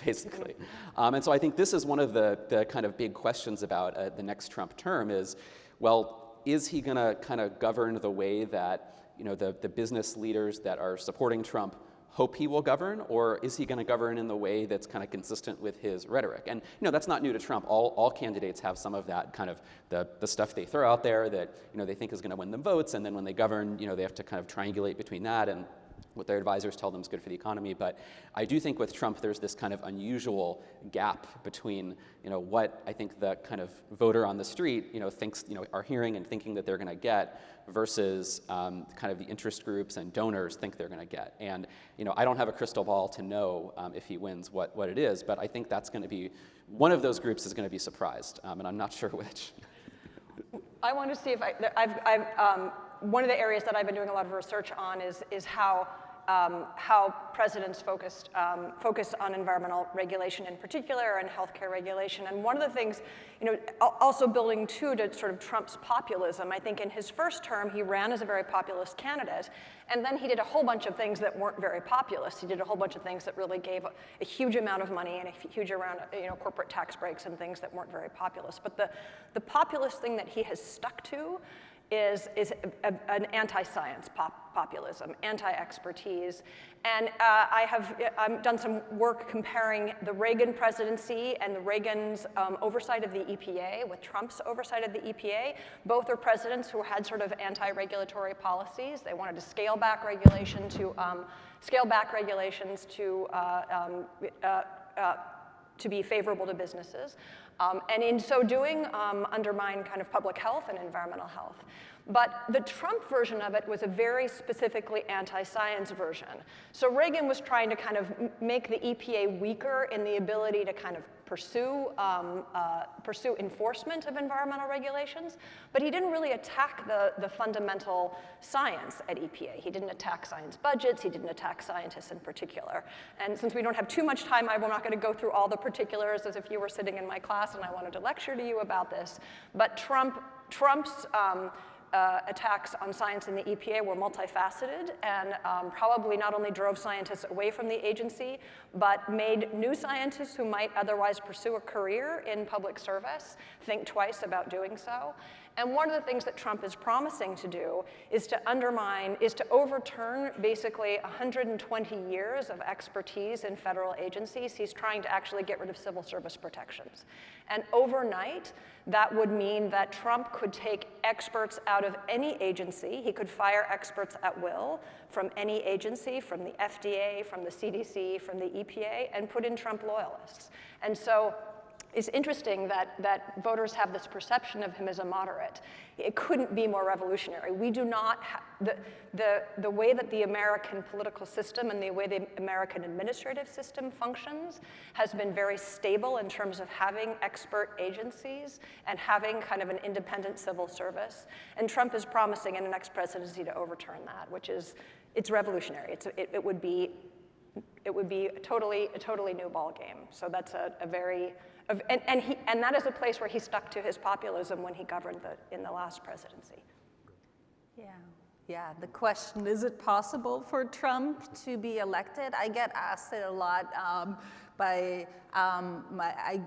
basically. And so I think this is one of the kind of big questions about the next Trump term is, well, is he going to kind of govern the way that the business leaders that are supporting Trump hope he will govern, or is he going to govern in the way that's kind of consistent with his rhetoric? And that's not new to Trump. All candidates have some of that kind of the stuff they throw out there that they think is going to win them votes, and then when they govern, they have to kind of triangulate between that and what their advisors tell them is good for the economy. But I do think with Trump, there's this kind of unusual gap between, what I think the kind of voter on the street, thinks, are hearing and thinking that they're going to get versus kind of the interest groups and donors think they're going to get. And, I don't have a crystal ball to know if he wins what it is, but I think that's going to be, one of those groups is going to be surprised, and I'm not sure which. I want to see if one of the areas that I've been doing a lot of research on is how presidents focus on environmental regulation in particular and healthcare regulation. And one of the things, also building to sort of Trump's populism, I think in his first term he ran as a very populist candidate, and then he did a whole bunch of things that weren't very populist. He did a whole bunch of things that really gave a huge amount of money and a huge amount of corporate tax breaks and things that weren't very populist. But the populist thing that he has stuck to is an anti-science populism, anti-expertise. And I've done some work comparing the Reagan presidency and the Reagan's oversight of the EPA with Trump's oversight of the EPA. Both are presidents who had sort of anti-regulatory policies. They wanted to scale back regulations to be favorable to businesses. And in so doing, undermine kind of public health and environmental health. But the Trump version of it was a very specifically anti-science version. So Reagan was trying to kind of make the EPA weaker in the ability to kind of pursue enforcement of environmental regulations, but he didn't really attack the fundamental science at EPA. He didn't attack science budgets, he didn't attack scientists in particular. And since we don't have too much time, I'm not going to go through all the particulars as if you were sitting in my class and I wanted to lecture to you about this, but Trump's attacks on science in the EPA were multifaceted and probably not only drove scientists away from the agency, but made new scientists who might otherwise pursue a career in public service think twice about doing so. And one of the things that Trump is promising to do is to overturn basically 120 years of expertise in federal agencies. He's trying to actually get rid of civil service protections. And overnight, that would mean that Trump could take experts out of any agency. He could fire experts at will from any agency, from the FDA, from the CDC, from the EPA, and put in Trump loyalists. And so it's interesting that voters have this perception of him as a moderate. It couldn't be more revolutionary. We do not the way that the American political system and the way the American administrative system functions has been very stable in terms of having expert agencies and having kind of an independent civil service. And Trump is promising in the next presidency to overturn that, which is, it's revolutionary. It would be a totally new ball game. So that's a very and that is a place where he stuck to his populism when he governed in the last presidency. Yeah, the question, is it possible for Trump to be elected? I get asked it a lot I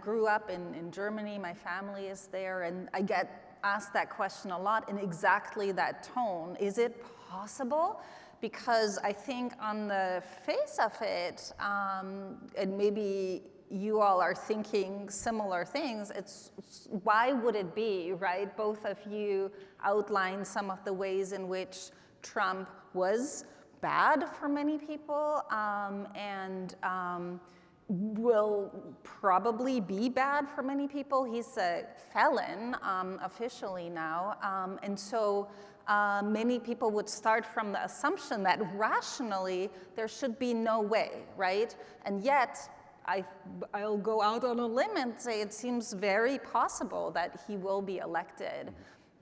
grew up in Germany, my family is there, and I get asked that question a lot in exactly that tone. Is it possible? Because I think on the face of it, and maybe you all are thinking similar things, it's why would it be, right? Both of you outlined some of the ways in which Trump was bad for many people and will probably be bad for many people. He's a felon officially now. And so many people would start from the assumption that rationally there should be no way, right? And yet, I'll go out on a limb and say it seems very possible that he will be elected.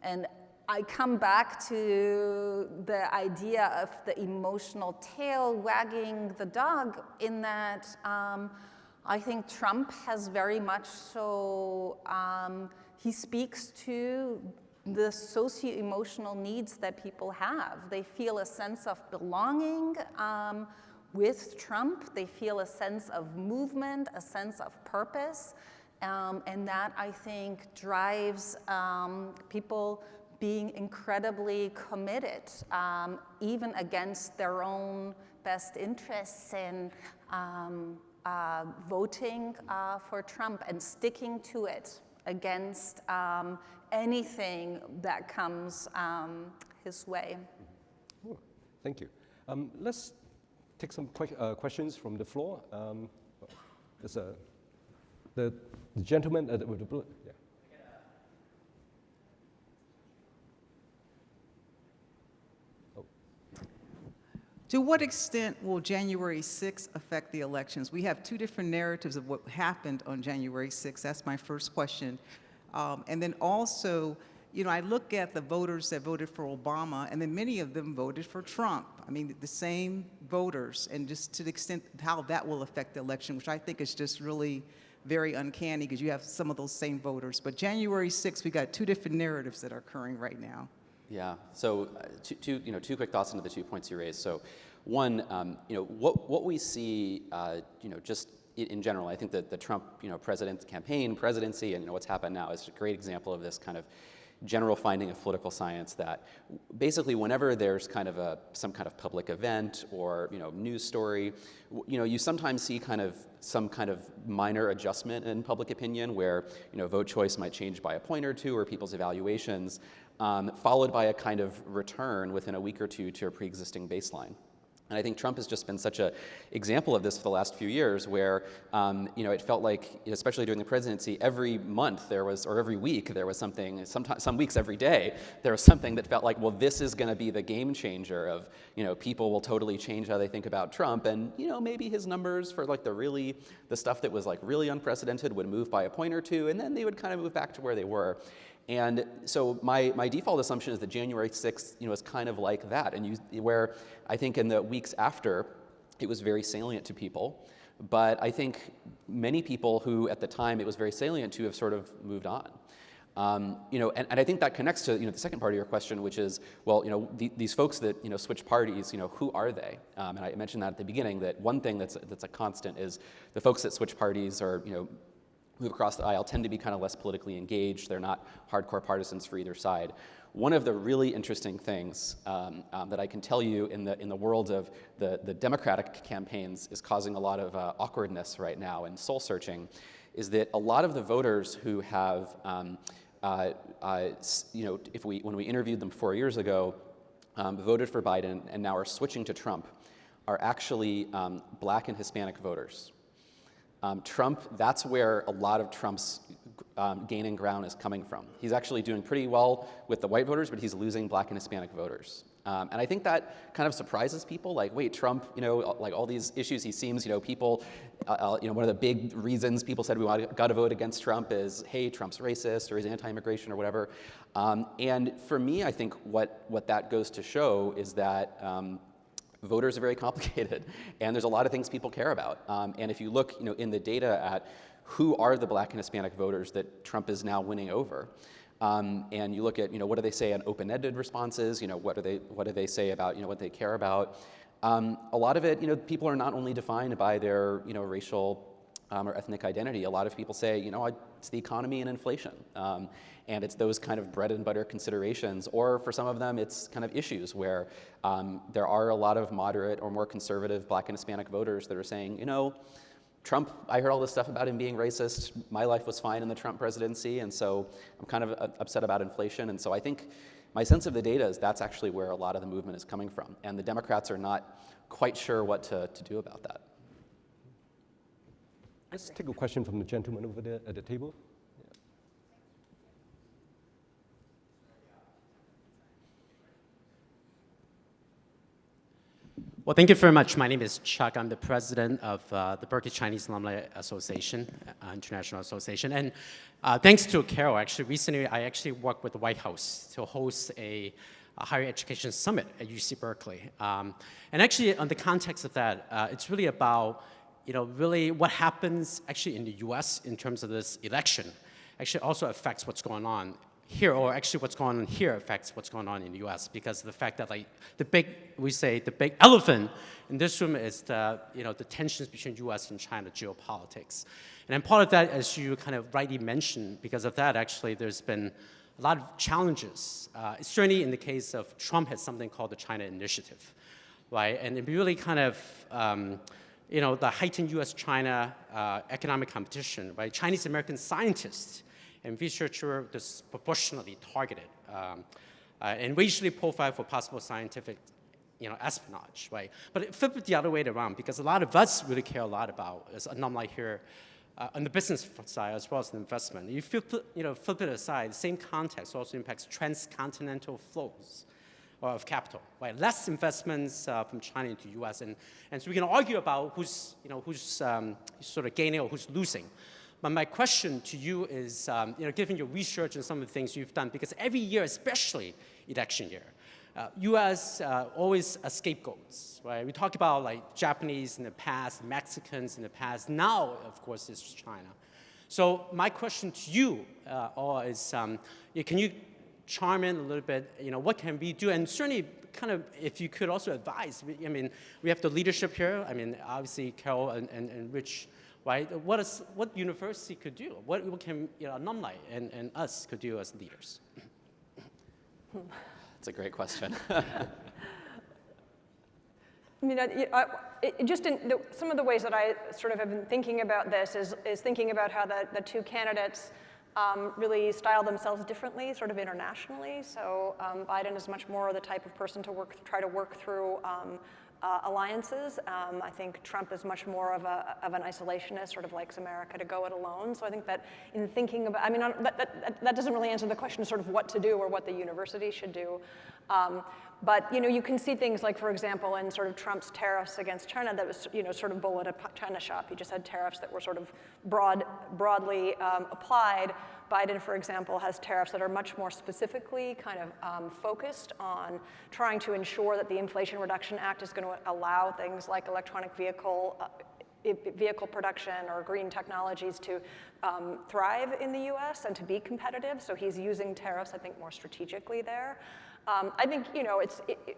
And I come back to the idea of the emotional tail wagging the dog in that I think Trump has very much so, he speaks to the socio-emotional needs that people have. They feel a sense of belonging with Trump. They feel a sense of movement, a sense of purpose, and that, I think, drives people being incredibly committed, even against their own best interests in voting for Trump and sticking to it against anything that comes his way. Ooh, thank you. Let's take some questions from the floor. There's the gentleman with the blue. Yeah. To what extent will January 6th affect the elections? We have two different narratives of what happened on January 6th. That's my first question. And then also, you know, I look at the voters that voted for Obama, and then many of them voted for Trump. I mean, the same voters, and just to the extent how that will affect the election, which I think is just really very uncanny because you have some of those same voters. But January 6th, we got two different narratives that are occurring right now. Yeah. So two quick thoughts into the 2 points you raised. So one, what we see, just in general, I think that the Trump, presidency, and what's happened now is a great example of this kind of general finding of political science that basically whenever there's kind of some kind of public event or news story, you sometimes see some kind of minor adjustment in public opinion where vote choice might change by a point or two or people's evaluations, followed by a kind of return within a week or two to a pre-existing baseline. And I think Trump has just been such an example of this for the last few years where, it felt like, especially during the presidency, every month there was, or every week there was something, sometimes some weeks every day, there was something that felt like, well, this is going to be the game changer of, people will totally change how they think about Trump. And, maybe his numbers for like the stuff that was like really unprecedented would move by a point or two, and then they would kind of move back to where they were. And so my default assumption is that January 6th, is kind of like that, and where I think in the weeks after, it was very salient to people, but I think many people who at the time it was very salient to have sort of moved on. And I think that connects to the second part of your question, which is, well, these folks that switch parties, who are they? And I mentioned that at the beginning, that one thing that's a constant is the folks that switch parties are move across the aisle tend to be kind of less politically engaged. They're not hardcore partisans for either side. One of the really interesting things that I can tell you in the world of the Democratic campaigns is causing a lot of awkwardness right now and soul searching, is that a lot of the voters who have, when we interviewed them 4 years ago, voted for Biden and now are switching to Trump, are actually Black and Hispanic voters. Trump, that's where a lot of Trump's gaining ground is coming from. He's actually doing pretty well with the white voters, but he's losing Black and Hispanic voters. And I think that kind of surprises people, like, wait, Trump, like all these issues he seems, people, one of the big reasons people said we got to vote against Trump is, hey, Trump's racist or he's anti-immigration or whatever. And for me, I think what that goes to show is that voters are very complicated, and there's a lot of things people care about. And if you look, in the data at who are the Black and Hispanic voters that Trump is now winning over, and you look at, what do they say on open-ended responses? What do they say about, what they care about? A lot of it, people are not only defined by their, racial or ethnic identity. A lot of people say, it's the economy and inflation. And it's those kind of bread and butter considerations, or for some of them, it's kind of issues where there are a lot of moderate or more conservative Black and Hispanic voters that are saying, Trump, I heard all this stuff about him being racist. My life was fine in the Trump presidency, and so I'm kind of upset about inflation. And so I think my sense of the data is that's actually where a lot of the movement is coming from. And the Democrats are not quite sure what to do about that. Let's take a question from the gentleman over there at the table. Well, thank you very much. My name is Chuck. I'm the president of the Berkeley Chinese Alumni Association, International Association. And thanks to Carol, actually, recently I actually worked with the White House to host a higher education summit at UC Berkeley. And actually, on the context of that, it's really about, really what happens actually in the US in terms of this election actually also affects what's going on here, or actually what's going on here affects what's going on in the US, because of the fact that the big elephant in this room is the tensions between US and China geopolitics. And part of that, as you kind of rightly mentioned, because of that actually there's been a lot of challenges. Certainly in the case of Trump has something called the China Initiative, right? And it really kind of, the heightened US-China economic competition, right? Chinese American scientists and researchers were disproportionately targeted and racially profiled for possible scientific espionage, right? But it flipped the other way around, because a lot of us really care a lot about, as an alumni here, on the business side as well as the investment. You flip it aside, the same context also impacts transcontinental flows of capital, right? Less investments from China into the US, and so we can argue about who's sort of gaining or who's losing. But my question to you is, given your research and some of the things you've done, because every year, especially election year, U.S. Always scapegoats, right? We talk about Japanese in the past, Mexicans in the past. Now, of course, it's China. So my question to you is, can you chime in a little bit? What can we do? And certainly, kind of, if you could also advise. We have the leadership here. Obviously, Carol and Rich. Right? What university could do? What can alumni and us could do as leaders? That's a great question. Just in some of the ways that I sort of have been thinking about this is thinking about how the two candidates really style themselves differently, sort of internationally. So Biden is much more the type of person to try to work through alliances. I think Trump is much more of an isolationist, sort of likes America to go it alone. So I think that in thinking about, that doesn't really answer the question of sort of what to do or what the university should do. But you can see things like, for example, in sort of Trump's tariffs against China, that was sort of bull in a china shop. He just had tariffs that were sort of broadly applied. Biden, for example, has tariffs that are much more specifically kind of focused on trying to ensure that the Inflation Reduction Act is going to allow things like electronic vehicle production or green technologies to thrive in the US and to be competitive. So he's using tariffs, I think, more strategically there. I think,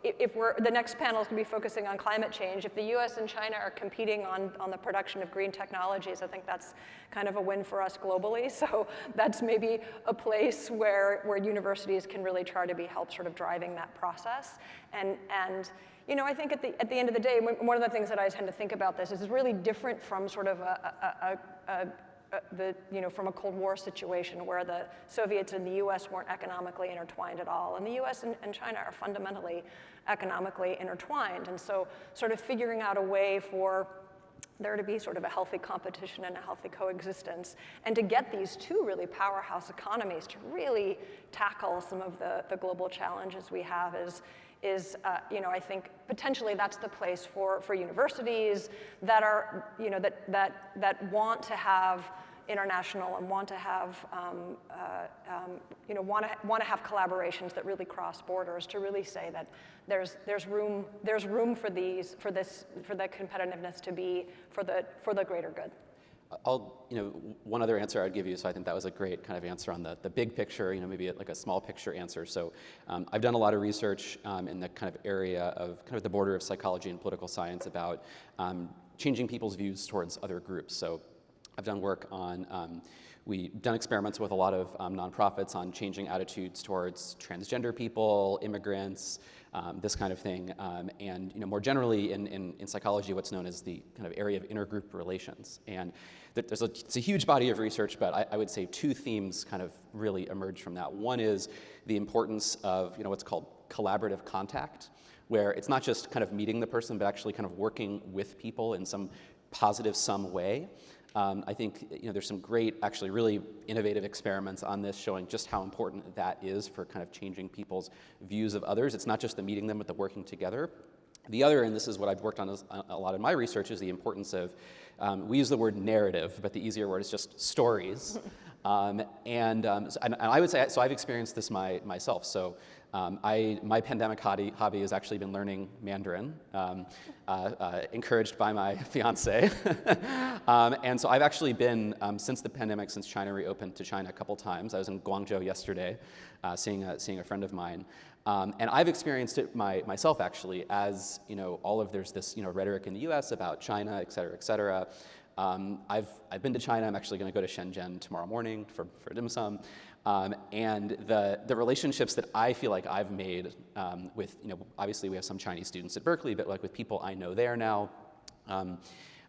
if the next panel is going to be focusing on climate change, if the US and China are competing on the production of green technologies, I think that's kind of a win for us globally. So that's maybe a place where universities can really try to help sort of driving that process. And I think at the end of the day, one of the things that I tend to think about this is really different from sort of from a Cold War situation where the Soviets and the US weren't economically intertwined at all. And the US and China are fundamentally economically intertwined. And so sort of figuring out a way for there to be sort of a healthy competition and a healthy coexistence, and to get these two really powerhouse economies to really tackle some of the global challenges we have is I think potentially that's the place for universities that are, that want to have international and want to have, want to have collaborations that really cross borders, to really say that there's room for the competitiveness to be for the greater good. One other answer I'd give you, so I think that was a great kind of answer on the big picture, maybe like a small picture answer. So I've done a lot of research in the kind of area of kind of the border of psychology and political science about changing people's views towards other groups. So I've done work on, we've done experiments with a lot of nonprofits on changing attitudes towards transgender people, immigrants, this kind of thing, and more generally in psychology, what's known as the kind of area of intergroup relations. And it's a huge body of research, but I would say two themes kind of really emerge from that. One is the importance of what's called collaborative contact, where it's not just kind of meeting the person, but actually kind of working with people in some positive way. I think there's some great, actually really innovative experiments on this showing just how important that is for kind of changing people's views of others. It's not just the meeting them, but the working together. The other, and this is what I've worked on a lot in my research, is the importance of, we use the word narrative, but the easier word is just stories. And I would say, so I've experienced this myself. So my pandemic hobby has actually been learning Mandarin, encouraged by my fiance. And so I've actually been, since the pandemic, since China reopened, to China a couple times. I was in Guangzhou yesterday, seeing a friend of mine. And I've experienced it myself, actually, as there's this rhetoric in the US about China, et cetera, et cetera. I've been to China. I'm actually going to go to Shenzhen tomorrow morning for dim sum. And the relationships that I feel like I've made with, obviously we have some Chinese students at Berkeley, but like with people I know there now,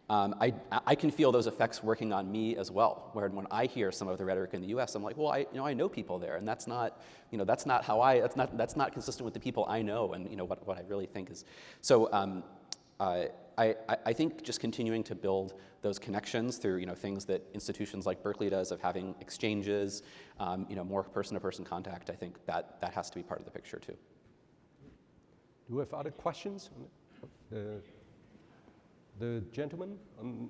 I can feel those effects working on me as well. Where when I hear some of the rhetoric in the U.S., I'm like, well, I know people there, and that's not consistent with the people I know, and what I really think is. So I think just continuing to build those connections through things that institutions like Berkeley does, of having exchanges, more person-to-person contact. I think that has to be part of the picture too. Do we have other questions? The gentleman on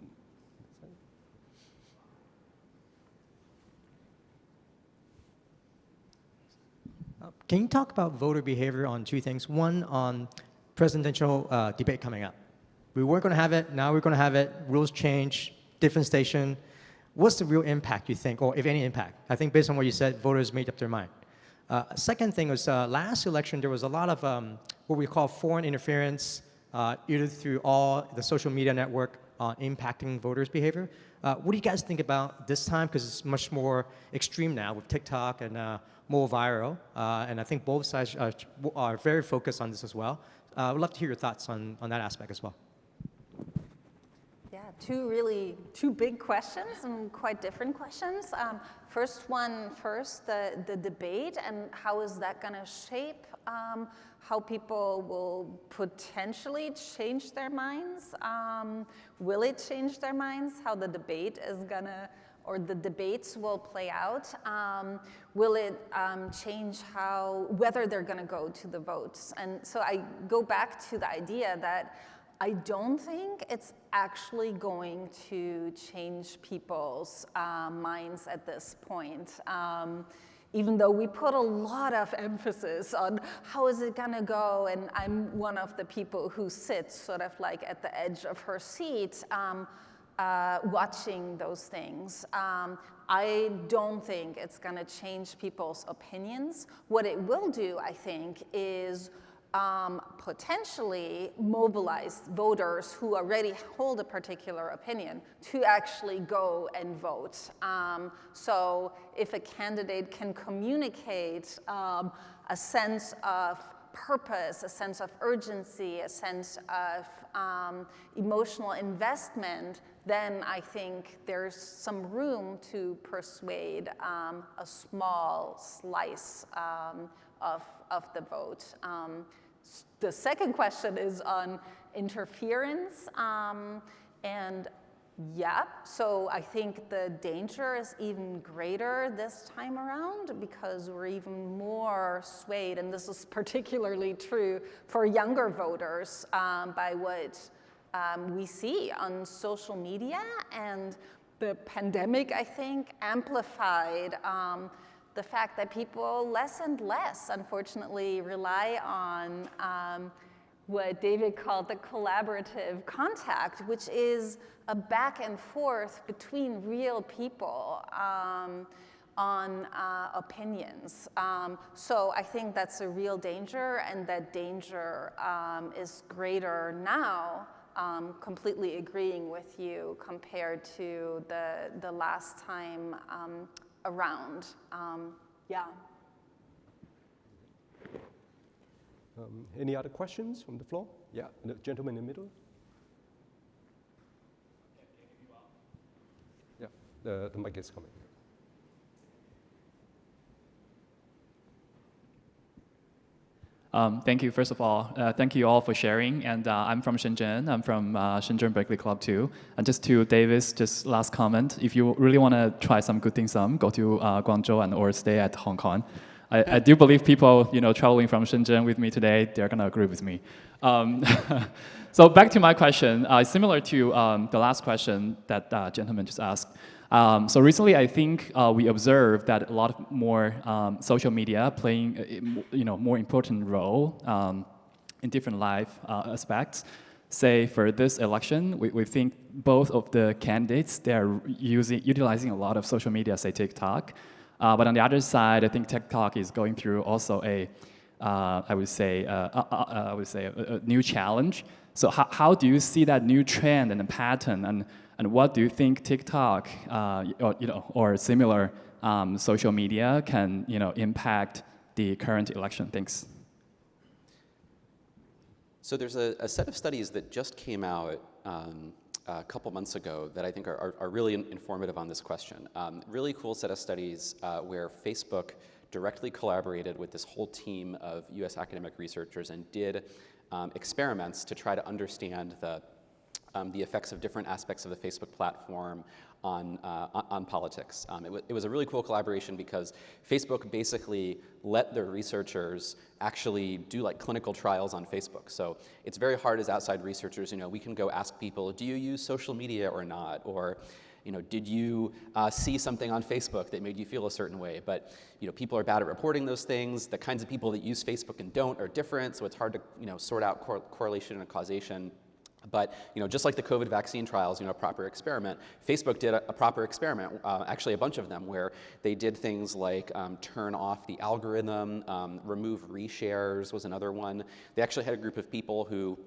Can you talk about voter behavior on two things? One, on presidential debate coming up. We weren't going to have it, now we're going to have it, rules change, different station. What's the real impact, you think, or if any impact? I think based on what you said, voters made up their mind. Second thing was last election, there was a lot of what we call foreign interference, either through all the social media network impacting voters' behavior. What do you guys think about this time? Because it's much more extreme now with TikTok and more viral. And I think both sides are very focused on this as well. I would love to hear your thoughts on that aspect as well. Yeah, two big questions and quite different questions. First, the debate and how is that going to shape how people will potentially change their minds? Will it change their minds? How the debate is going to, or the debates will play out? Will it change whether they're going to go to the votes? And so I go back to the idea that I don't think it's actually going to change people's minds at this point. Even though we put a lot of emphasis on how is it gonna go, and I'm one of the people who sits sort of like at the edge of her seat, watching those things. I don't think it's going to change people's opinions. What it will do, I think, is potentially mobilize voters who already hold a particular opinion to actually go and vote. So if a candidate can communicate a sense of purpose, a sense of urgency, a sense of emotional investment, then I think there's some room to persuade a small slice of the vote. The second question is on interference. And yeah, so I think the danger is even greater this time around because we're even more swayed, and this is particularly true for younger voters, by what we see on social media. And the pandemic, I think, amplified the fact that people less and less, unfortunately, rely on what David called the collaborative contact, which is a back and forth between real people on opinions. So I think that's a real danger, and that danger is greater now, completely agreeing with you, compared to the last time around. Yeah. Any other questions from the floor? Yeah, the gentleman in the middle. Yeah, the mic is coming. Thank you, first of all. Thank you all for sharing. And I'm from Shenzhen. I'm from Shenzhen Berkeley Club too. And just to Davis, just last comment, if you really want to try some good dim sum, go to Guangzhou and or stay at Hong Kong. I do believe people, traveling from Shenzhen with me today, they're going to agree with me. So back to my question, similar to the last question that gentleman just asked. So recently, I think we observed that a lot more social media playing, more important role in different life aspects. Say for this election, we think both of the candidates, they're utilizing a lot of social media, say TikTok. But on the other side, I think TikTok is going through also I would say a new challenge. So how do you see that new trend and the pattern, and what do you think TikTok or similar social media can impact the current election? Thanks. So there's a set of studies that just came out a couple months ago that I think are really informative on this question. Really cool set of studies where Facebook directly collaborated with this whole team of US academic researchers and did experiments to try to understand the effects of different aspects of the Facebook platform on politics. It was a really cool collaboration because Facebook basically let their researchers actually do like clinical trials on Facebook. So it's very hard as outside researchers, we can go ask people, do you use social media or not? Or, did you see something on Facebook that made you feel a certain way? But, people are bad at reporting those things. The kinds of people that use Facebook and don't are different, so it's hard to, sort out correlation and causation. But just like the COVID vaccine trials, a proper experiment, Facebook did a proper experiment, actually a bunch of them, where they did things like turn off the algorithm, remove reshares was another one. They actually had a group of people who,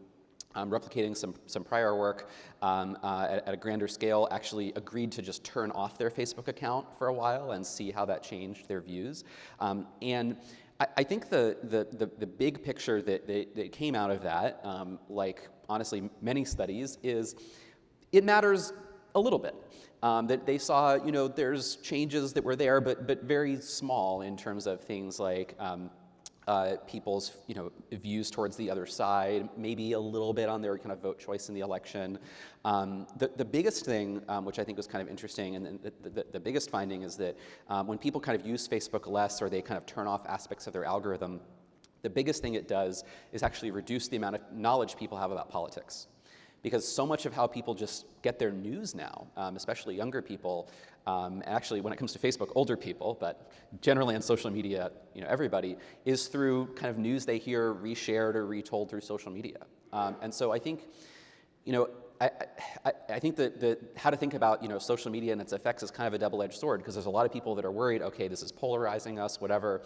replicating some prior work at a grander scale, actually agreed to just turn off their Facebook account for a while and see how that changed their views. And I think the big picture that came out of that, like honestly many studies, is it matters a little bit. That they saw, there's changes that were there, but very small in terms of things like people's views towards the other side, maybe a little bit on their kind of vote choice in the election. The biggest thing, which I think was kind of interesting, and the biggest finding is that when people kind of use Facebook less or they kind of turn off aspects of their algorithm, the biggest thing it does is actually reduce the amount of knowledge people have about politics. Because so much of how people just get their news now, especially younger people, actually when it comes to Facebook, older people, but generally on social media, everybody, is through kind of news they hear reshared or retold through social media. And so I think You know, I think that how to think about, you know, social media and its effects is kind of a double-edged sword, because there's a lot of people that are worried, okay, this is polarizing us, whatever.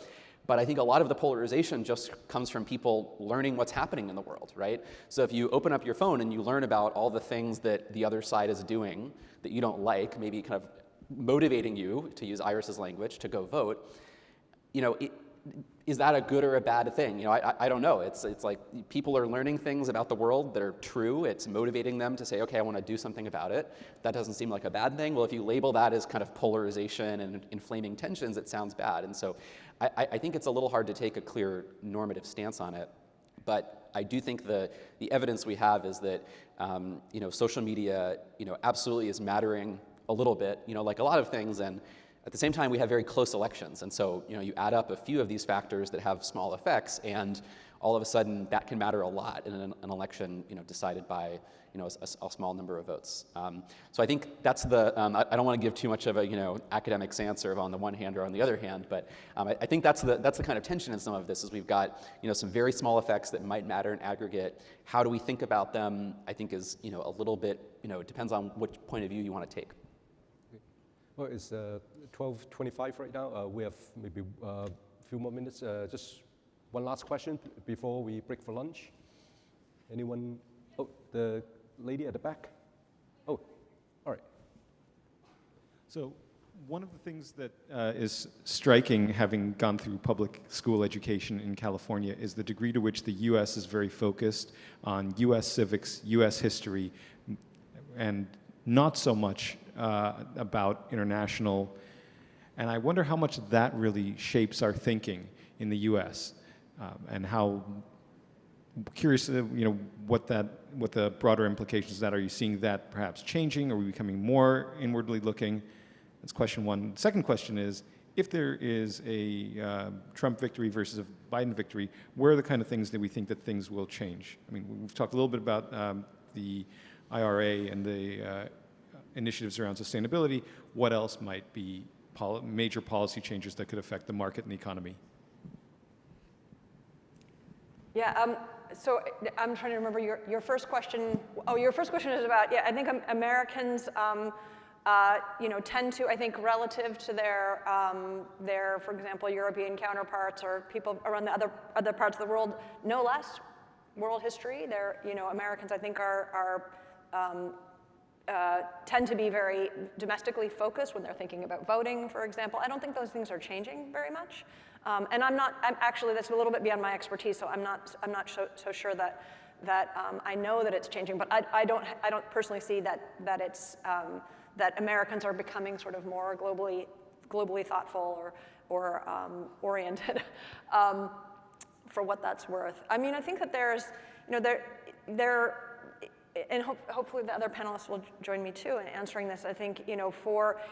But I think a lot of the polarization just comes from people learning what's happening in the world, right? So if you open up your phone and you learn about all the things that the other side is doing that you don't like, maybe kind of motivating you, to use Iris's language, to go vote, you know, is that a good or a bad thing? You know, I don't know. It's like people are learning things about the world that are true. It's motivating them to say, okay, I want to do something about it. That doesn't seem like a bad thing. Well, if you label that as kind of polarization and inflaming tensions, it sounds bad. And so I think it's a little hard to take a clear normative stance on it. But I do think the evidence we have is that you know, social media, you know, absolutely is mattering a little bit, you know, like a lot of things. And at the same time, we have very close elections. And so, you know, you add up a few of these factors that have small effects, and all of a sudden that can matter a lot in an election, you know, decided by, you know, a small number of votes. So I think that's the, I don't want to give too much of a, you know, academic answer on the one hand or on the other hand, but I think that's the kind of tension in some of this, is we've got, you know, some very small effects that might matter in aggregate. How do we think about them, I think is, you know, a little bit, you know, it depends on which point of view you want to take. Well, it's 12:25 right now. We have maybe a few more minutes. Just one last question before we break for lunch. Anyone? Oh, the lady at the back. Oh, all right. So one of the things that is striking, having gone through public school education in California, is the degree to which the U.S. is very focused on U.S. civics, U.S. history, and not so much about international. And I wonder how much that really shapes our thinking in the U.S. And how curious, you know, what the broader implications of that. Are you seeing that perhaps changing? Are we becoming more inwardly looking? That's question one. Second question is, if there is a Trump victory versus a Biden victory, where are the kind of things that we think that things will change? I mean, we've talked a little bit about the IRA and the initiatives around sustainability. What else might be major policy changes that could affect the market and the economy? Yeah, so I'm trying to remember your first question. Oh, your first question is about, yeah, I think Americans, you know, tend to, I think, relative to their, for example, European counterparts or people around the other parts of the world, know less world history. They're, you know, Americans, I think, tend to be very domestically focused when they're thinking about voting, for example. I don't think those things are changing very much. And I'm actually, that's a little bit beyond my expertise, so I'm not so sure that I know that it's changing, but I don't personally see that it's, that Americans are becoming sort of more globally thoughtful or oriented, for what that's worth. I mean, I think that there's, you know, and hopefully the other panelists will join me too in answering this. I think, you know,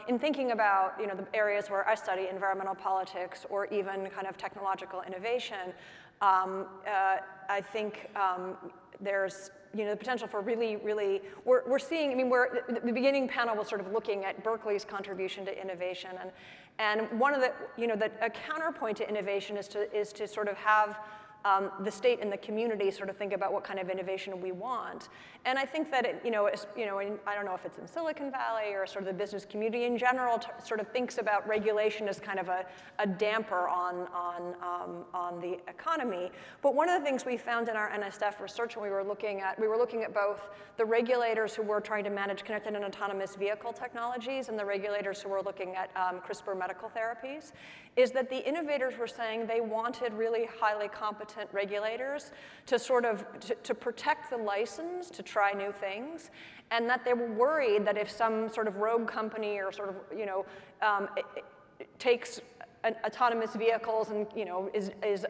in thinking about, you know, the areas where I study, environmental politics or even kind of technological innovation, I think there's, you know, the potential for really, we're seeing, I mean, the beginning panel was sort of looking at Berkeley's contribution to innovation, and one of the, you know, a counterpoint to innovation is to sort of have the state and the community sort of think about what kind of innovation we want. And I think that, I don't know if it's in Silicon Valley or sort of the business community in general sort of thinks about regulation as kind of a damper on the economy. But one of the things we found in our NSF research when we were looking at both the regulators who were trying to manage connected and autonomous vehicle technologies and the regulators who were looking at CRISPR medical therapies, is that the innovators were saying they wanted really highly competent regulators to sort of to protect the license to try new things, and that they were worried that if some sort of rogue company or sort of, you know, takes autonomous vehicles and, you know, is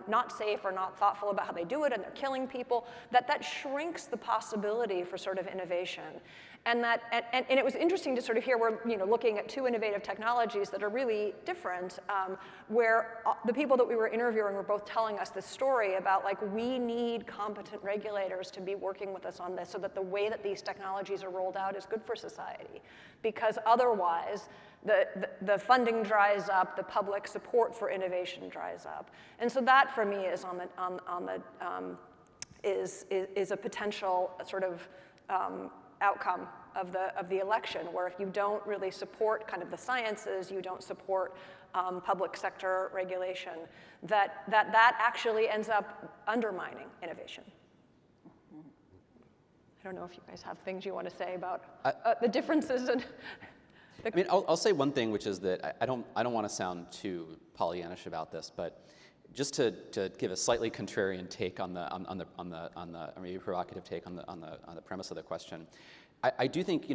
not safe or not thoughtful about how they do it and they're killing people, that shrinks the possibility for sort of innovation. And it was interesting to sort of hear we're, you know, looking at two innovative technologies that are really different, where the people that we were interviewing were both telling us this story about, like, we need competent regulators to be working with us on this so that the way that these technologies are rolled out is good for society, because otherwise the funding dries up, the public support for innovation dries up, and so that for me is is a potential sort of outcome of the election, where if you don't really support kind of the sciences, you don't support public sector regulation, that actually ends up undermining innovation. I don't know if you guys have things you want to say about the differences and. I mean, I'll say one thing, which is that I don't want to sound too Pollyannish about this, but just to give a slightly contrarian take on the or maybe provocative take on the premise of the question, I do think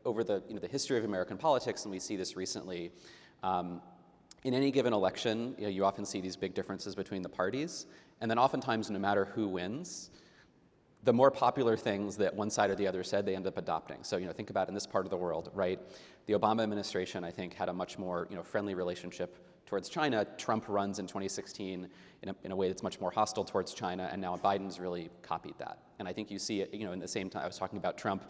over the history of American politics, and we see this recently, in any given election, you often see these big differences between the parties, and then oftentimes, no matter who wins, the more popular things that one side or the other said, they end up adopting. So think about in this part of the world, right? The Obama administration, I think, had a much more friendly relationship towards China. Trump runs in 2016 in a way that's much more hostile towards China, and now Biden's really copied that. And I think you see it, in the same time I was talking about Trump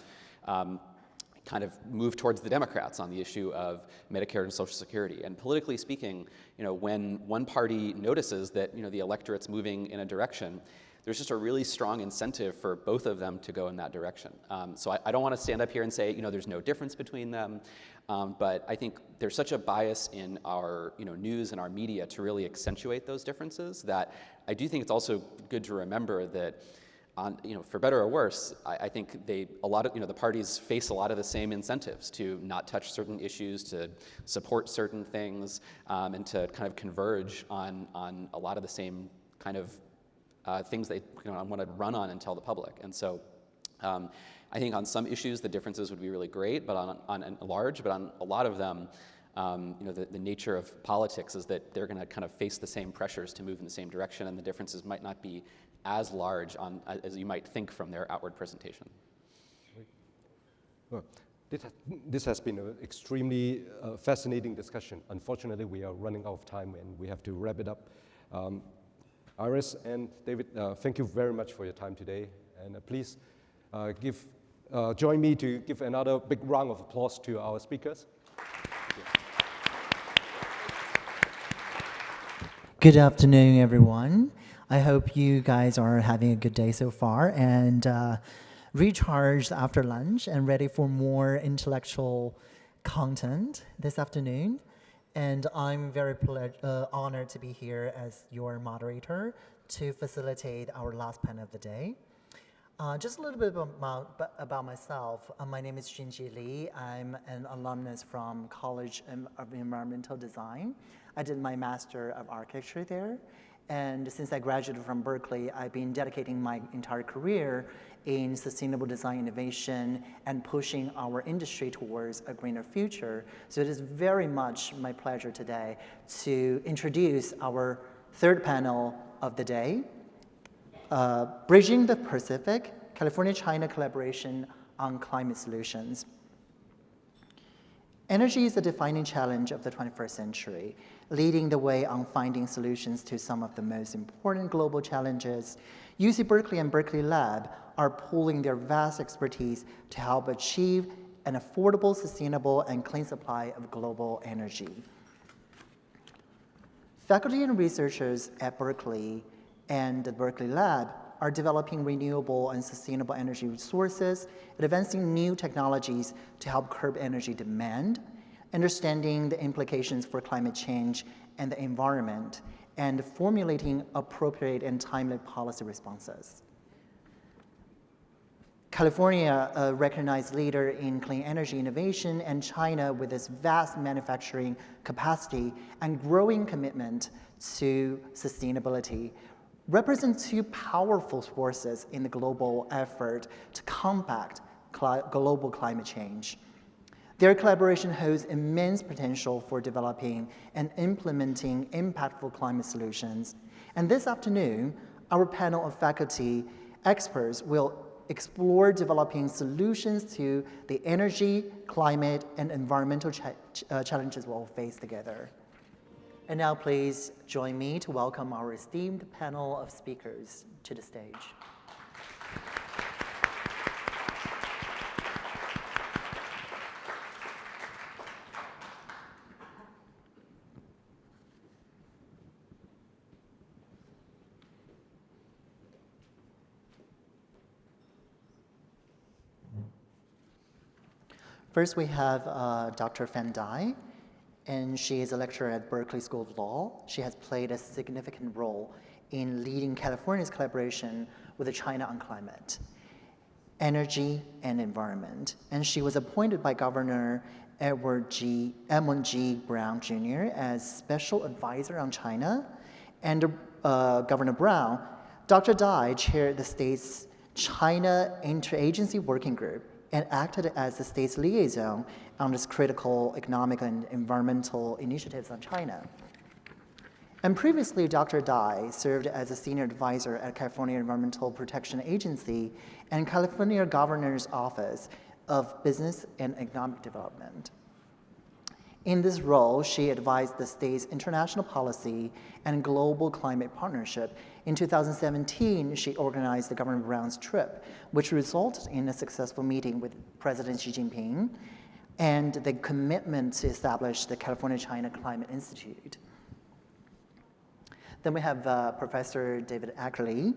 kind of move towards the Democrats on the issue of Medicare and Social Security. And politically speaking, when one party notices that the electorate's moving in a direction, there's just a really strong incentive for both of them to go in that direction. So I don't want to stand up here and say, there's no difference between them, but I think there's such a bias in our news and our media to really accentuate those differences that I do think it's also good to remember that, for better or worse, I think the parties face a lot of the same incentives to not touch certain issues, to support certain things, and to kind of converge on a lot of the same kind of things they want to run on and tell the public. And so I think on some issues the differences would be really great, but on a lot of them, the nature of politics is that they're going to kind of face the same pressures to move in the same direction, and the differences might not be as large as you might think from their outward presentation. Well, this has been an extremely fascinating discussion. Unfortunately, we are running out of time and we have to wrap it up. Iris and David, thank you very much for your time today. And please join me to give another big round of applause to our speakers. Good afternoon, everyone. I hope you guys are having a good day so far and recharged after lunch and ready for more intellectual content this afternoon. And I'm very honored to be here as your moderator to facilitate our last panel of the day. Just a little bit about myself. My name is Junji Li. I'm an alumnus from College of Environmental Design. I did my Master of Architecture there. And since I graduated from Berkeley, I've been dedicating my entire career in sustainable design innovation and pushing our industry towards a greener future. So it is very much my pleasure today to introduce our third panel of the day, Bridging the Pacific, California-China Collaboration on Climate Solutions. Energy is a defining challenge of the 21st century, leading the way on finding solutions to some of the most important global challenges. UC Berkeley and Berkeley Lab are pooling their vast expertise to help achieve an affordable, sustainable, and clean supply of global energy. Faculty and researchers at Berkeley and the Berkeley Lab are developing renewable and sustainable energy resources, advancing new technologies to help curb energy demand, understanding the implications for climate change and the environment, and formulating appropriate and timely policy responses. California, a recognized leader in clean energy innovation, and China, with its vast manufacturing capacity and growing commitment to sustainability, represent two powerful forces in the global effort to combat global climate change. Their collaboration holds immense potential for developing and implementing impactful climate solutions. And this afternoon, our panel of faculty experts will explore developing solutions to the energy, climate, and environmental challenges we'll face together. And now please join me to welcome our esteemed panel of speakers to the stage. First, we have Dr. Fan Dai, and she is a lecturer at Berkeley School of Law. She has played a significant role in leading California's collaboration with China on climate, energy, and environment. And she was appointed by Governor Edward G. Brown Jr. as special advisor on China. And Governor Brown, Dr. Dai chaired the state's China Interagency Working Group and acted as the state's liaison on its critical economic and environmental initiatives on China. And previously, Dr. Dai served as a senior advisor at California Environmental Protection Agency and California Governor's Office of Business and Economic Development. In this role, she advised the state's international policy and global climate partnership. In 2017, she organized the Governor Brown's trip, which resulted in a successful meeting with President Xi Jinping and the commitment to establish the California-China Climate Institute. Then we have Professor David Berkeley,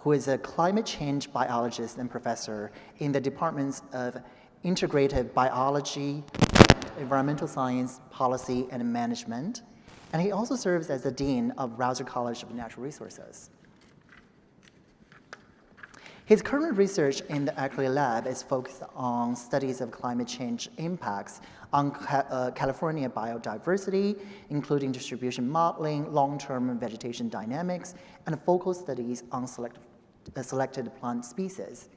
who is a climate change biologist and professor in the departments of integrative biology, environmental science, policy, and management. And he also serves as the dean of Rausser College of Natural Resources. His current research in the Berkeley lab is focused on studies of climate change impacts on California biodiversity, including distribution modeling, long-term vegetation dynamics, and focal studies on selected plant species.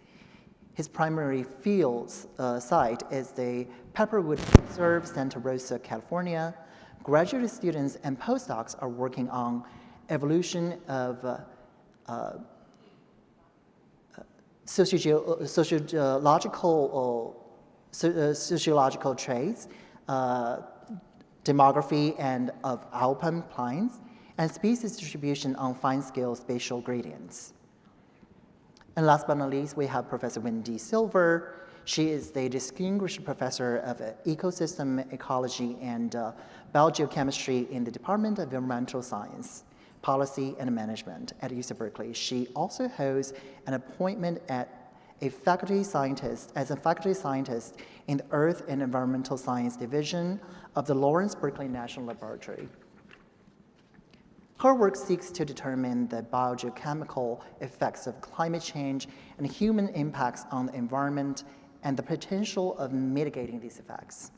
His primary field site is the Pepperwood Preserve, Santa Rosa, California. Graduate students and postdocs are working on evolution of sociological traits, demography and of alpine pines, and species distribution on fine-scale spatial gradients. And last but not least, we have Professor Wendy Silver. She is the distinguished professor of ecosystem ecology and biogeochemistry in the Department of Environmental Science, Policy and Management at UC Berkeley. She also holds an appointment as a faculty scientist in the Earth and Environmental Science Division of the Lawrence Berkeley National Laboratory. Her work seeks to determine the biogeochemical effects of climate change and human impacts on the environment and the potential of mitigating these effects.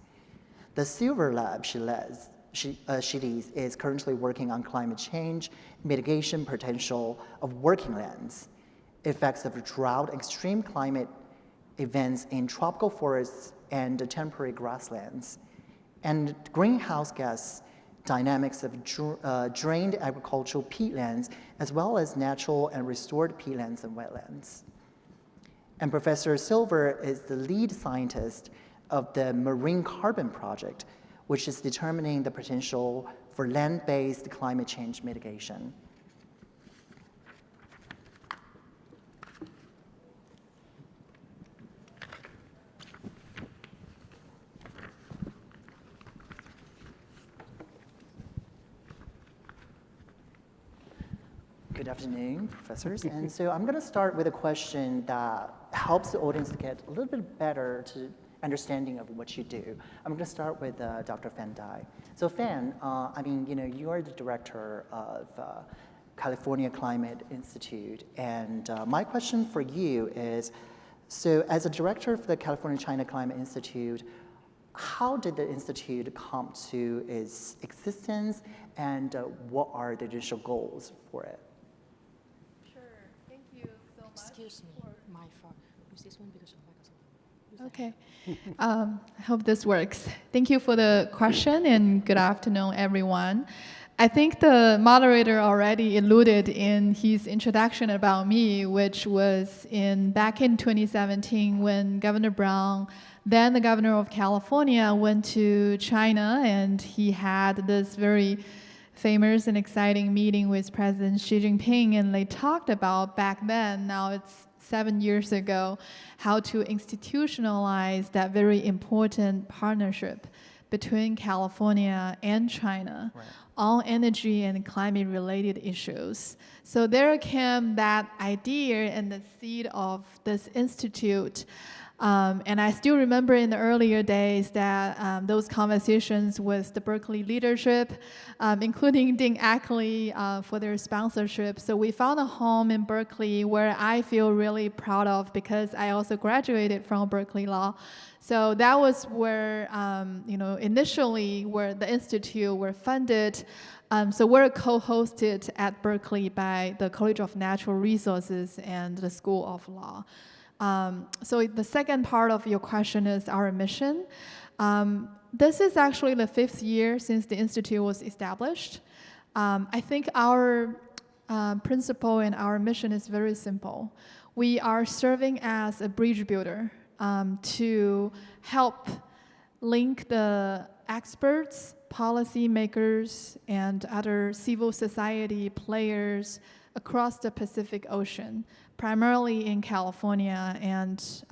The Silver Lab she leads is currently working on climate change, mitigation potential of working lands, effects of drought, extreme climate events in tropical forests and temperate grasslands, and greenhouse gas dynamics of drained agricultural peatlands, as well as natural and restored peatlands and wetlands. And Professor Silver is the lead scientist of the Marine Carbon Project, which is determining the potential for land-based climate change mitigation. Good afternoon, professors. And so I'm going to start with a question that helps the audience to get a little bit better to understanding of what you do. I'm going to start with Dr. Fan Dai. So Fan, you are the director of California Climate Institute. And my question for you is, so as a director for the California-China Climate Institute, how did the Institute come to its existence, and what are the initial goals for it? Excuse me, my phone. Use this one because okay. I hope this works. Thank you for the question, and good afternoon, everyone. I think the moderator already alluded in his introduction about me, which was back in 2017 when Governor Brown, then the governor of California, went to China, and he had this very famous and exciting meeting with President Xi Jinping, and they talked about back then, now it's 7 years ago, how to institutionalize that very important partnership between California and China on energy and climate-related issues. So there came that idea and the seed of this institute. And I still remember in the earlier days that those conversations with the Berkeley leadership, including Dean Ackley for their sponsorship. So we found a home in Berkeley where I feel really proud of because I also graduated from Berkeley Law. So that was where, initially where the institute were funded. So we're co-hosted at Berkeley by the College of Natural Resources and the School of Law. So the second part of your question is our mission. This is actually the 5th year since the Institute was established. I think our principle and our mission is very simple. We are serving as a bridge builder to help link the experts, policymakers, and other civil society players across the Pacific Ocean, primarily in California and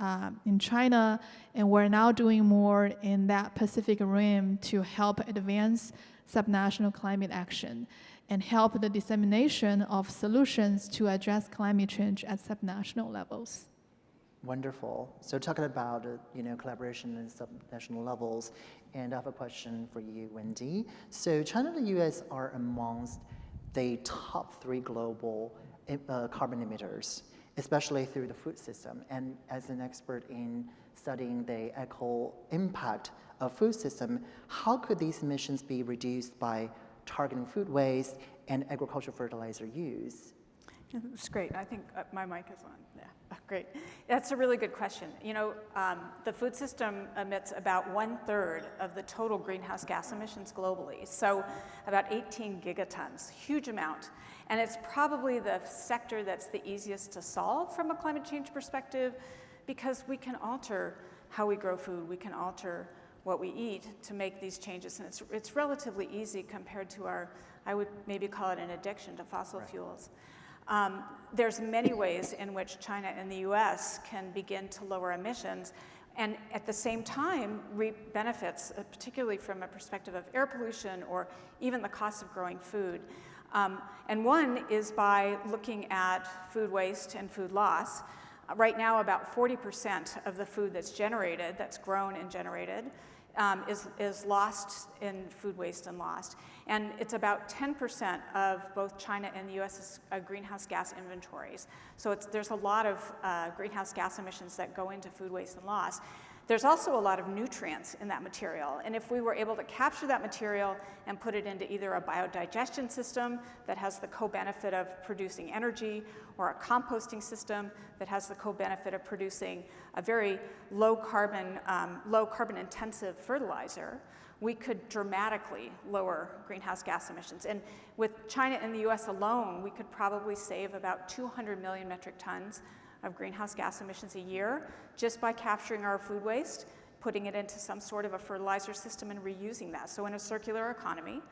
in China, and we're now doing more in that Pacific Rim to help advance subnational climate action and help the dissemination of solutions to address climate change at subnational levels. Wonderful. So talking about collaboration at subnational levels, and I have a question for you, Wendy. So China and the U.S. are amongst the top 3 global carbon emitters, especially through the food system. And as an expert in studying the eco impact of food system, how could these emissions be reduced by targeting food waste and agricultural fertilizer use? That's great. I think my mic is on. Yeah, great. That's a really good question. The food system emits about 1/3 of the total greenhouse gas emissions globally, so about 18 gigatons, huge amount. And it's probably the sector that's the easiest to solve from a climate change perspective because we can alter how we grow food, we can alter what we eat to make these changes. And it's relatively easy compared to I would maybe call it an addiction to fossil fuels. There's many ways in which China and the US can begin to lower emissions and at the same time reap benefits, particularly from a perspective of air pollution or even the cost of growing food. And one is by looking at food waste and food loss. Right now, about 40% of the food that's generated, that's grown and generated, is lost in food waste and lost. And it's about 10% of both China and the US's greenhouse gas inventories. So there's a lot of greenhouse gas emissions that go into food waste and loss. There's also a lot of nutrients in that material. And if we were able to capture that material and put it into either a biodigestion system that has the co-benefit of producing energy or a composting system that has the co-benefit of producing a very low carbon intensive fertilizer, we could dramatically lower greenhouse gas emissions. And with China and the US alone, we could probably save about 200 million metric tons of greenhouse gas emissions a year just by capturing our food waste, putting it into some sort of a fertilizer system and reusing that. So in a circular economy,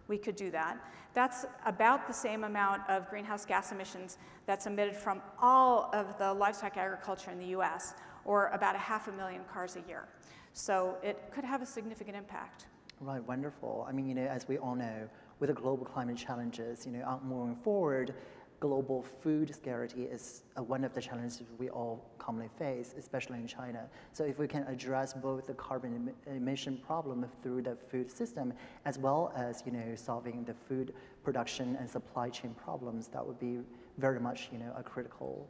we could do that. That's about the same amount of greenhouse gas emissions that's emitted from all of the livestock agriculture in the US, or about 500,000 cars a year. So it could have a significant impact. Right, wonderful. I mean, as we all know, with the global climate challenges, moving forward, global food scarcity is one of the challenges we all commonly face, especially in China. So if we can address both the carbon emission problem through the food system, as well as solving the food production and supply chain problems, that would be very much a critical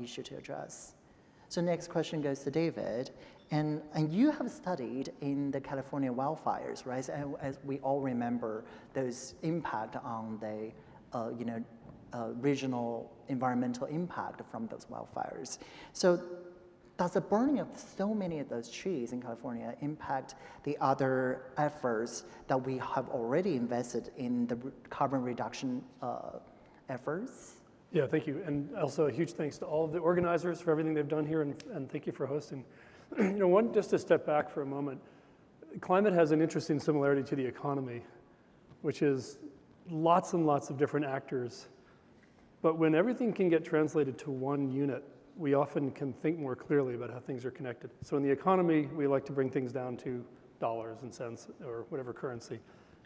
issue to address. So next question goes to David, and you have studied in the California wildfires, right? As we all remember, those impact on the regional environmental impact from those wildfires. So does the burning of so many of those trees in California impact the other efforts that we have already invested in the carbon reduction efforts? Yeah, thank you. And also a huge thanks to all of the organizers for everything they've done here, and thank you for hosting. Just to step back for a moment, climate has an interesting similarity to the economy, which is lots and lots of different actors. But when everything can get translated to one unit, we often can think more clearly about how things are connected. So in the economy, we like to bring things down to dollars and cents or whatever currency.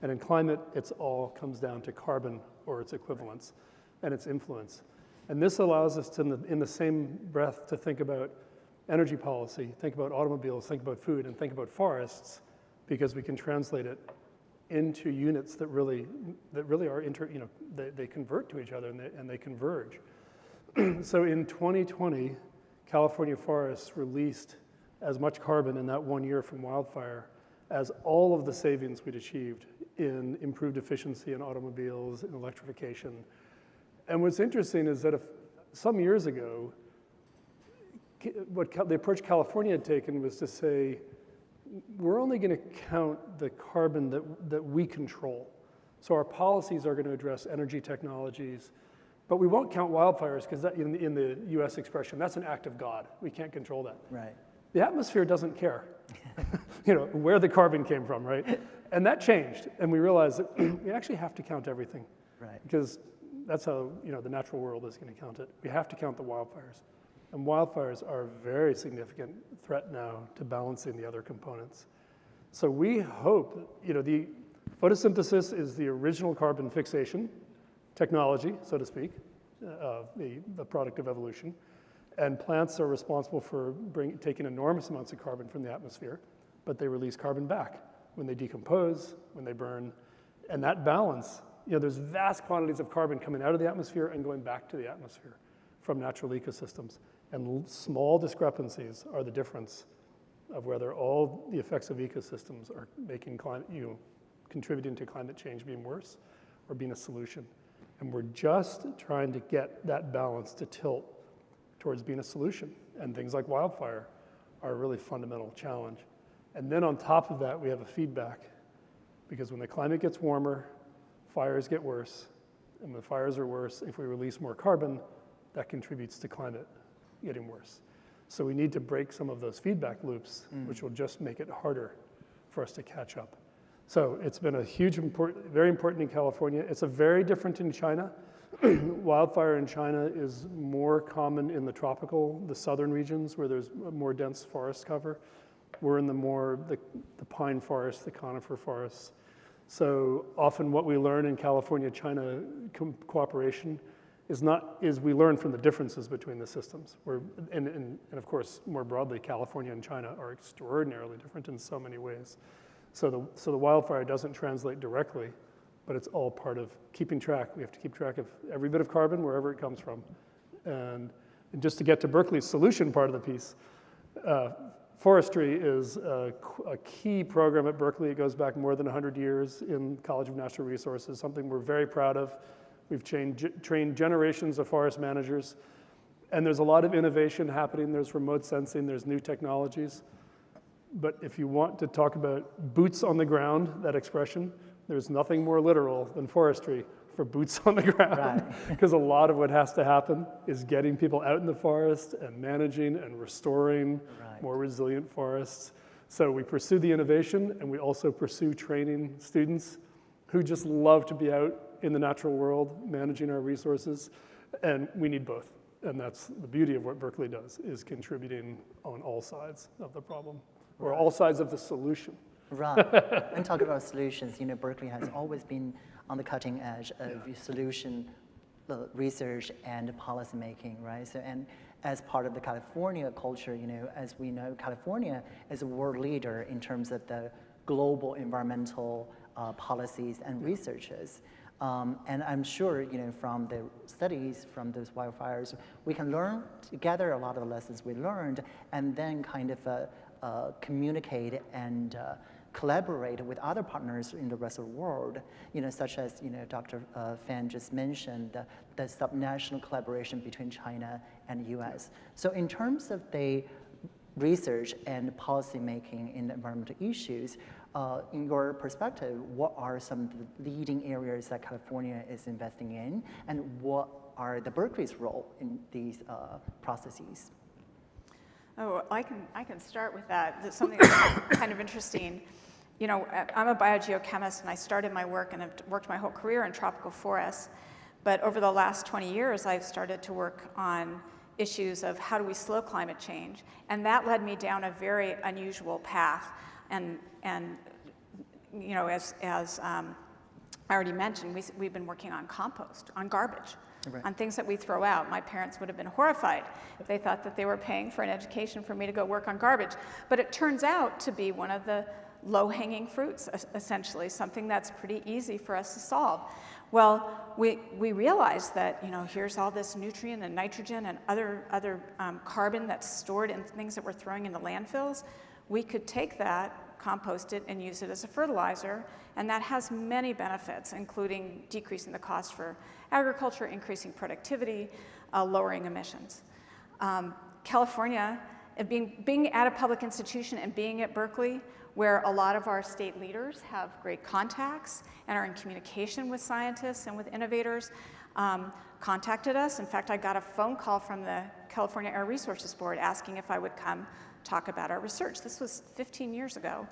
And in climate, it's all comes down to carbon or its equivalents and its influence. And this allows us to, in the same breath, to think about energy policy, think about automobiles, think about food, and think about forests, because we can translate it into units that really are they convert to each other and they converge. So in 2020, California forests released as much carbon in that 1 year from wildfire as all of the savings we'd achieved in improved efficiency in automobiles, in electrification. And what's interesting is that if some years ago, the approach California had taken was to say, we're only going to count the carbon that we control. So our policies are going to address energy technologies, but we won't count wildfires because in the US expression, that's an act of God. We can't control that. Right. The atmosphere doesn't care, where the carbon came from, right? And that changed, and we realized that we actually have to count everything. Right. Because that's how the natural world is going to count it. We have to count the wildfires. And wildfires are a very significant threat now to balancing the other components. So we hope, the photosynthesis is the original carbon fixation technology, so to speak, the product of evolution. And plants are responsible for taking enormous amounts of carbon from the atmosphere, but they release carbon back when they decompose, when they burn. And that balance, there's vast quantities of carbon coming out of the atmosphere and going back to the atmosphere from natural ecosystems. And small discrepancies are the difference of whether all the effects of ecosystems are making contributing to climate change being worse or being a solution. And we're just trying to get that balance to tilt towards being a solution. And things like wildfire are a really fundamental challenge. And then on top of that, we have a feedback. Because when the climate gets warmer, fires get worse. And when fires are worse, if we release more carbon, that contributes to climate getting worse. So we need to break some of those feedback loops, which will just make it harder for us to catch up. So it's been a very important in California. It's a very different in China. Wildfire in China is more common in the southern regions where there's more dense forest cover. We're in the pine forests, the conifer forests. So often what we learn in California-China cooperation is we learn from the differences between the systems. And of course, more broadly, California and China are extraordinarily different in so many ways. So the wildfire doesn't translate directly, but it's all part of keeping track. We have to keep track of every bit of carbon wherever it comes from. And just to get to Berkeley's solution part of the piece, forestry is a key program at Berkeley. It goes back more than 100 years in College of Natural Resources, something we're very proud of. We've trained generations of forest managers, and there's a lot of innovation happening. There's remote sensing, there's new technologies. But if you want to talk about boots on the ground, that expression, there's nothing more literal than forestry for boots on the ground. Because a lot of what has to happen is getting people out in the forest and managing and restoring more resilient forests. So we pursue the innovation, and we also pursue training students who just love to be out in the natural world, managing our resources, and we need both. And that's the beauty of what Berkeley does, is contributing on all sides of the problem, or all sides of the solution. Right, and talk about solutions, Berkeley has always been on the cutting edge of solution research and policy making, right? So, and as part of the California culture, as we know, California is a world leader in terms of the global environmental policies and researches. And I'm sure, from the studies from those wildfires, we can learn together a lot of the lessons we learned, and then kind of communicate and collaborate with other partners in the rest of the world, such as, Dr. Fan just mentioned, the subnational collaboration between China and the US. So in terms of the research and policy making in environmental issues, in your perspective, what are some of the leading areas that California is investing in, and what are the Berkeley's role in these processes? Oh, I can start with that. That's something that's kind of interesting. I'm a biogeochemist, and I started my work and have worked my whole career in tropical forests. But over the last 20 years, I've started to work on issues of how do we slow climate change, and that led me down a very unusual path. And you know, as I already mentioned, we've been working on compost, on garbage, Right. on things that we throw out. My parents would have been horrified if they thought that they were paying for an education for me to go work on garbage. But it turns out to be one of the low-hanging fruits, essentially, something that's pretty easy for us to solve. Well, we realized that, you know, here's all this nutrient and nitrogen and other carbon that's stored in things that we're throwing into landfills. We could take that, compost it, and use it as a fertilizer, and that has many benefits, including decreasing the cost for agriculture, increasing productivity, lowering emissions. California, being at a public institution and being at Berkeley, where a lot of our state leaders have great contacts and are in communication with scientists and with innovators, contacted us. In fact, I got a phone call from the California Air Resources Board asking if I would come talk about our research. This was 15 years ago.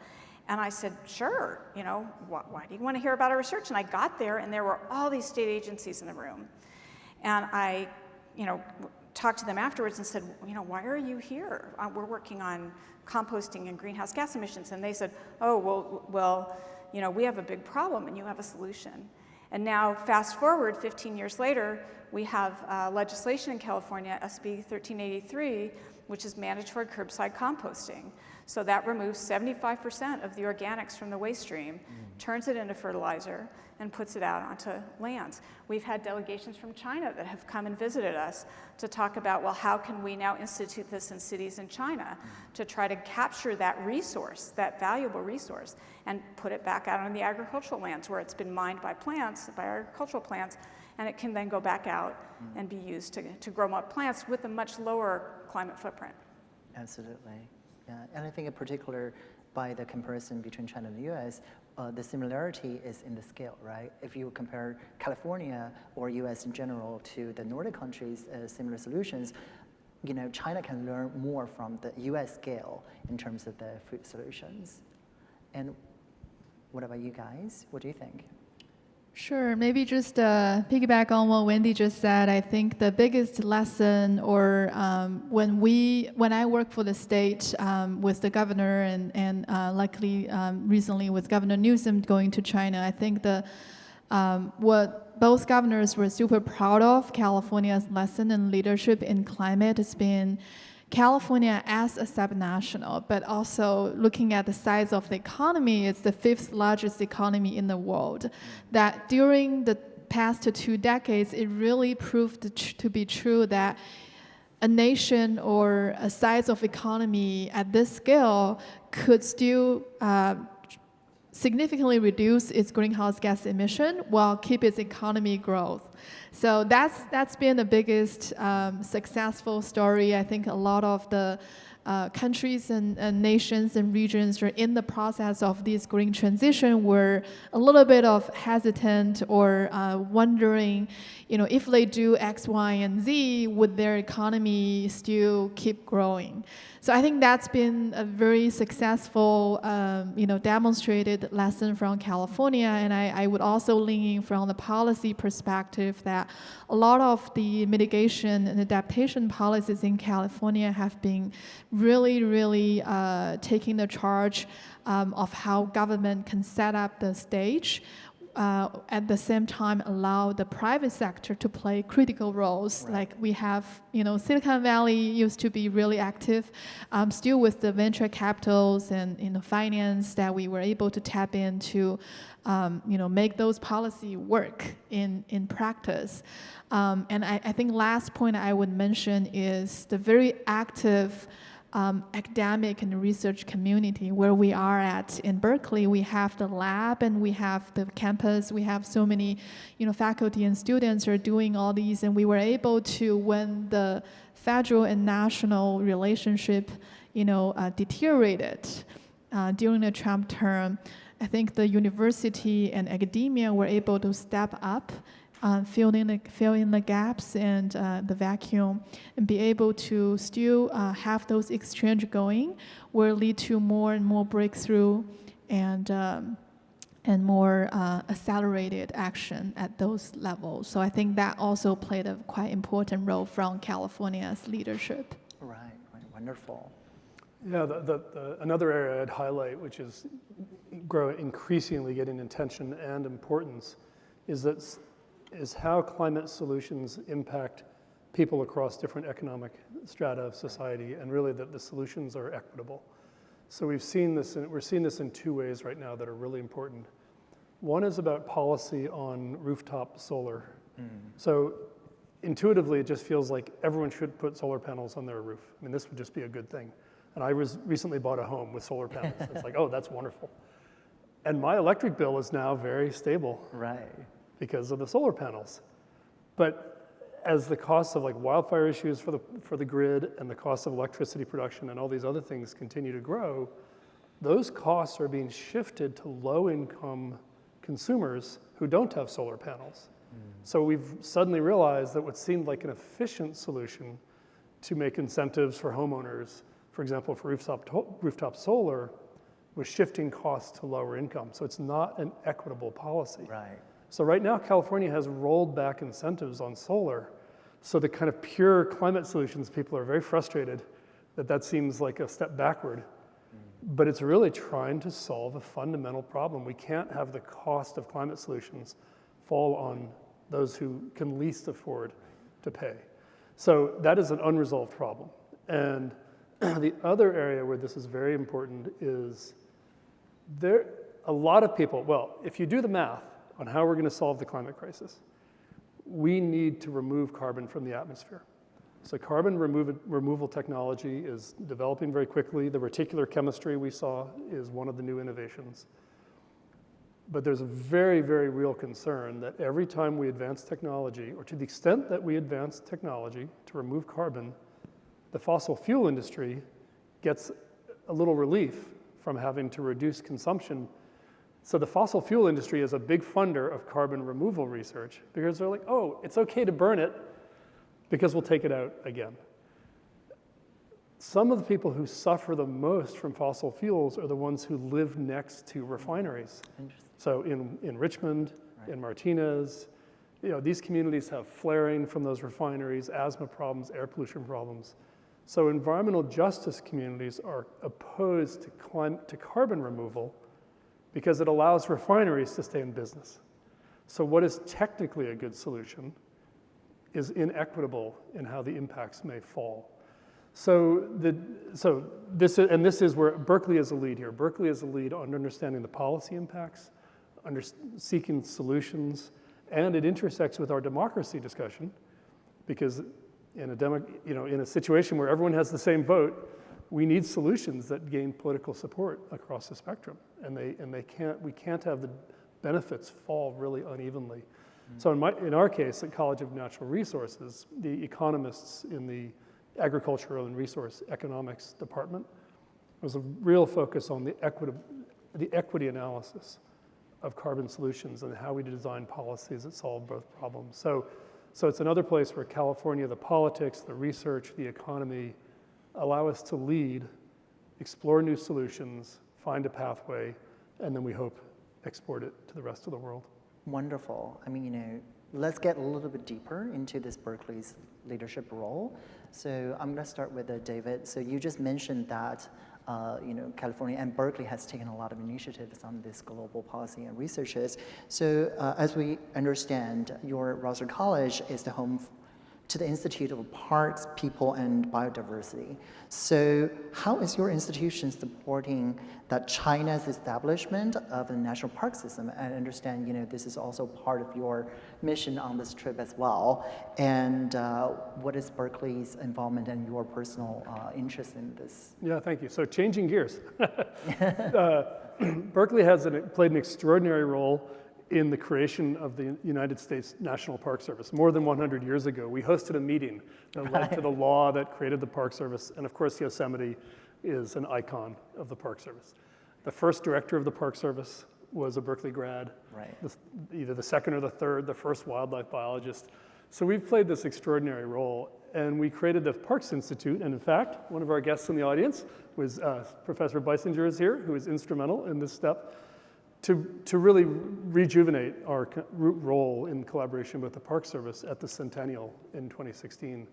And I said, sure, you know, why do you want to hear about our research? And I got there, and there were all these state agencies in the room. And I, you know, talked to them afterwards and said, you know, why are you here? We're working on composting and greenhouse gas emissions. And they said, oh, well, you know, we have a big problem and you have a solution. And now, fast forward 15 years later, we have legislation in California, SB 1383, which is mandatory curbside composting. So that removes 75% of the organics from the waste stream, turns it into fertilizer, and puts it out onto lands. We've had delegations from China that have come and visited us to talk about, well, how can we now institute this in cities in China to try to capture that resource, that valuable resource, and put it back out on the agricultural lands where it's been mined by plants, by agricultural plants, and it can then go back out and be used to grow more plants with a much lower climate footprint. Absolutely. Yeah. And I think in particular, by the comparison between China and the US, the similarity is in the scale, right? If you compare California or US in general to the Nordic countries' similar solutions, you know, China can learn more from the US scale in terms of the food solutions. And what about you guys? What do you think? Sure, maybe just piggyback on what Wendy just said. I think the biggest lesson, or when I work for the state with the governor and luckily recently with Governor Newsom going to China, I think what both governors were super proud of, California's lesson in leadership in climate, has been California as a subnational, but also looking at the size of the economy, it's the 5th largest economy in the world. That during the past 2 decades, it really proved to be true that a nation or a size of economy at this scale could still significantly reduce its greenhouse gas emission while keep its economy growth. So that's been the biggest successful story. I think a lot of the countries and nations and regions are in the process of this green transition were a little bit of hesitant or wondering, you know, if they do X, Y, and Z, would their economy still keep growing? So I think that's been a very successful, you know, demonstrated lesson from California. And I would also lean in from the policy perspective that a lot of the mitigation and adaptation policies in California have been really, really taking the charge of how government can set up the stage. At the same time, allow the private sector to play critical roles. Right. Like we have, you know, Silicon Valley used to be really active, still with the venture capitals and, you know, finance that we were able to tap into, you know, make those policy work in practice. And I think last point I would mention is the very active academic and research community where we are at in Berkeley. We have the lab and we have the campus. We have so many, you know, faculty and students are doing all these, and we were able to, when the federal and national relationship, you know, deteriorated during the Trump term, I think the university and academia were able to step up, fill in the gaps and the vacuum, and be able to still have those exchange going, will lead to more and more breakthrough and more accelerated action at those levels. So I think that also played a quite important role from California's leadership. Right, wonderful. Yeah, another area I'd highlight, which is increasingly getting attention and importance, is how climate solutions impact people across different economic strata of society, and really that the solutions are equitable. So we're seeing this in two ways right now that are really important. One is about policy on rooftop solar. So intuitively, it just feels like everyone should put solar panels on their roof. I mean, this would just be a good thing. And I recently bought a home with solar panels. It's like, oh, that's wonderful. And my electric bill is now very stable. Right. Because of the solar panels. But as the costs of like wildfire issues for the grid and the cost of electricity production and all these other things continue to grow, those costs are being shifted to low-income consumers who don't have solar panels. So we've suddenly realized that what seemed like an efficient solution to make incentives for homeowners, for example, for rooftop solar, was shifting costs to lower income. So it's not an equitable policy. Right. So right now, California has rolled back incentives on solar. So the kind of pure climate solutions, people are very frustrated that seems like a step backward. But it's really trying to solve a fundamental problem. We can't have the cost of climate solutions fall on those who can least afford to pay. So that is an unresolved problem. And the other area where this is very important is a lot of people, well, if you do the math on how we're going to solve the climate crisis, we need to remove carbon from the atmosphere. So carbon removal technology is developing very quickly. The reticular chemistry we saw is one of the new innovations. But there's a very, very real concern that every time we advance technology, or to the extent that we advance technology to remove carbon, the fossil fuel industry gets a little relief from having to reduce consumption. So the fossil fuel industry is a big funder of carbon removal research because they're like, oh, it's okay to burn it because we'll take it out again. Some of the people who suffer the most from fossil fuels are the ones who live next to refineries. So in Richmond, in Martinez, these communities have flaring from those refineries, asthma problems, air pollution problems. So environmental justice communities are opposed to carbon removal because it allows refineries to stay in business. So what is technically a good solution is inequitable in how the impacts may fall. This is where Berkeley is a lead here. Berkeley is a lead on understanding the policy impacts, seeking solutions, and it intersects with our democracy discussion because in a situation where everyone has the same vote, we need solutions that gain political support across the spectrum, and we can't have the benefits fall really unevenly. So in our case, at College of Natural Resources, the economists in the Agricultural and Resource Economics department was a real focus on the equity analysis of carbon solutions and how we design policies that solve both problems. So it's another place where California, the politics, the research, the economy allow us to lead, explore new solutions, find a pathway, and then we hope export it to the rest of the world. Wonderful. I mean, let's get a little bit deeper into this Berkeley's leadership role. So I'm going to start with David. So you just mentioned that California and Berkeley has taken a lot of initiatives on this global policy and researches. So as we understand, your Rosser College is the home to the Institute of Parks, People, and Biodiversity. So how is your institution supporting that China's establishment of the national park system? I understand, this is also part of your mission on this trip as well. And what is Berkeley's involvement and your personal interest in this? Yeah, thank you. So changing gears. Berkeley has played an extraordinary role in the creation of the United States National Park Service. More than 100 years ago, we hosted a meeting that led to the law that created the Park Service, and of course Yosemite is an icon of the Park Service. The first director of the Park Service was a Berkeley grad, right. Either the second or the third, the first wildlife biologist. So we've played this extraordinary role, and we created the Parks Institute, and in fact, one of our guests in the audience was Professor Beisinger is here, who is instrumental in this step. To really rejuvenate our role in collaboration with the Park Service at the Centennial in 2016.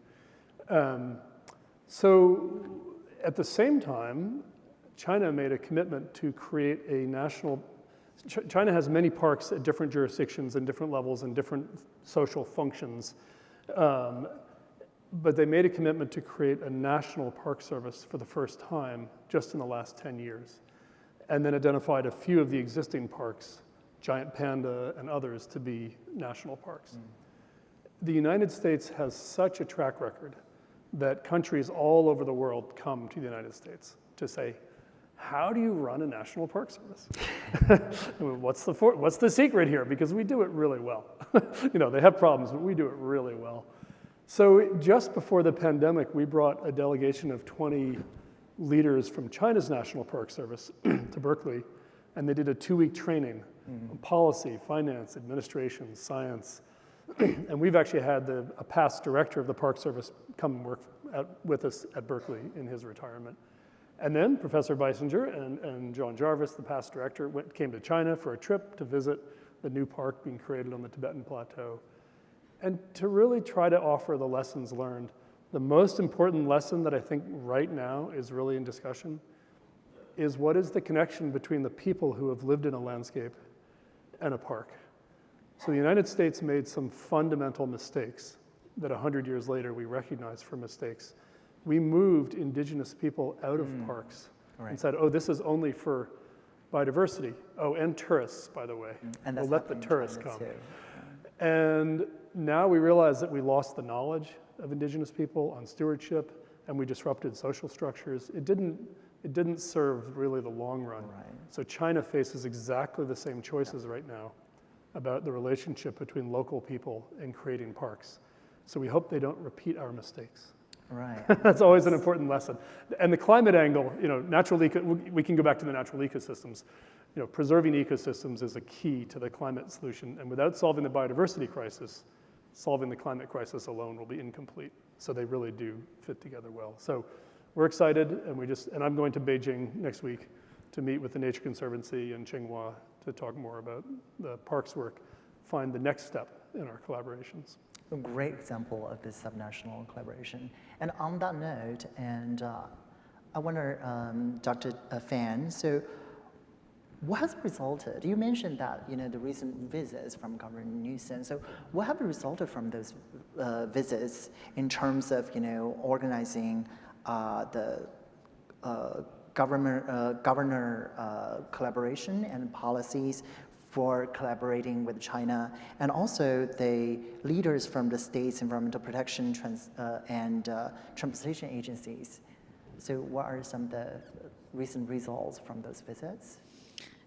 At the same time, China made a commitment to create a national. China has many parks at different jurisdictions and different levels and different social functions. But they made a commitment to create a national park service for the first time just in the last 10 years. And then identified a few of the existing parks, Giant Panda and others, to be national parks. The United States has such a track record that countries all over the world come to the United States to say, how do you run a national park service? I mean, what's the secret here? Because we do it really well. You know, they have problems, but we do it really well. So just before the pandemic, we brought a delegation of 20 leaders from China's National Park Service to Berkeley, and they did a 2-week training on policy, finance, administration, science. And we've actually had a past director of the Park Service come and work with us at Berkeley in his retirement. And then Professor Beisinger and John Jarvis, the past director, came to China for a trip to visit the new park being created on the Tibetan Plateau, and to really try to offer the lessons learned. The most important lesson that I think right now is really in discussion is what is the connection between the people who have lived in a landscape and a park. So the United States made some fundamental mistakes that 100 years later we recognize for mistakes. We moved indigenous people out of parks and said, oh, this is only for biodiversity. Oh, and tourists, by the way. And we'll let the tourists come. Too. And now we realize that we lost the knowledge of indigenous people on stewardship, and we disrupted social structures. It didn't serve really the long run. Right. So China faces exactly the same choices right now about the relationship between local people and creating parks. So we hope they don't repeat our mistakes. Right. That's always an important lesson. And the climate angle, you know, we can go back to the natural ecosystems. You know, preserving ecosystems is a key to the climate solution. And without solving the biodiversity crisis, solving the climate crisis alone will be incomplete. So they really do fit together well. So we're excited, and I'm going to Beijing next week to meet with the Nature Conservancy and Tsinghua to talk more about the parks work, find the next step in our collaborations. A great example of this subnational collaboration. And on that note, I wonder, Dr. Fan, so what has resulted? You mentioned that, you know, the recent visits from Governor Newsom. So what have resulted from those visits in terms of, you know, organizing the governor collaboration and policies for collaborating with China, and also the leaders from the state's environmental protection and transportation agencies? So what are some of the recent results from those visits?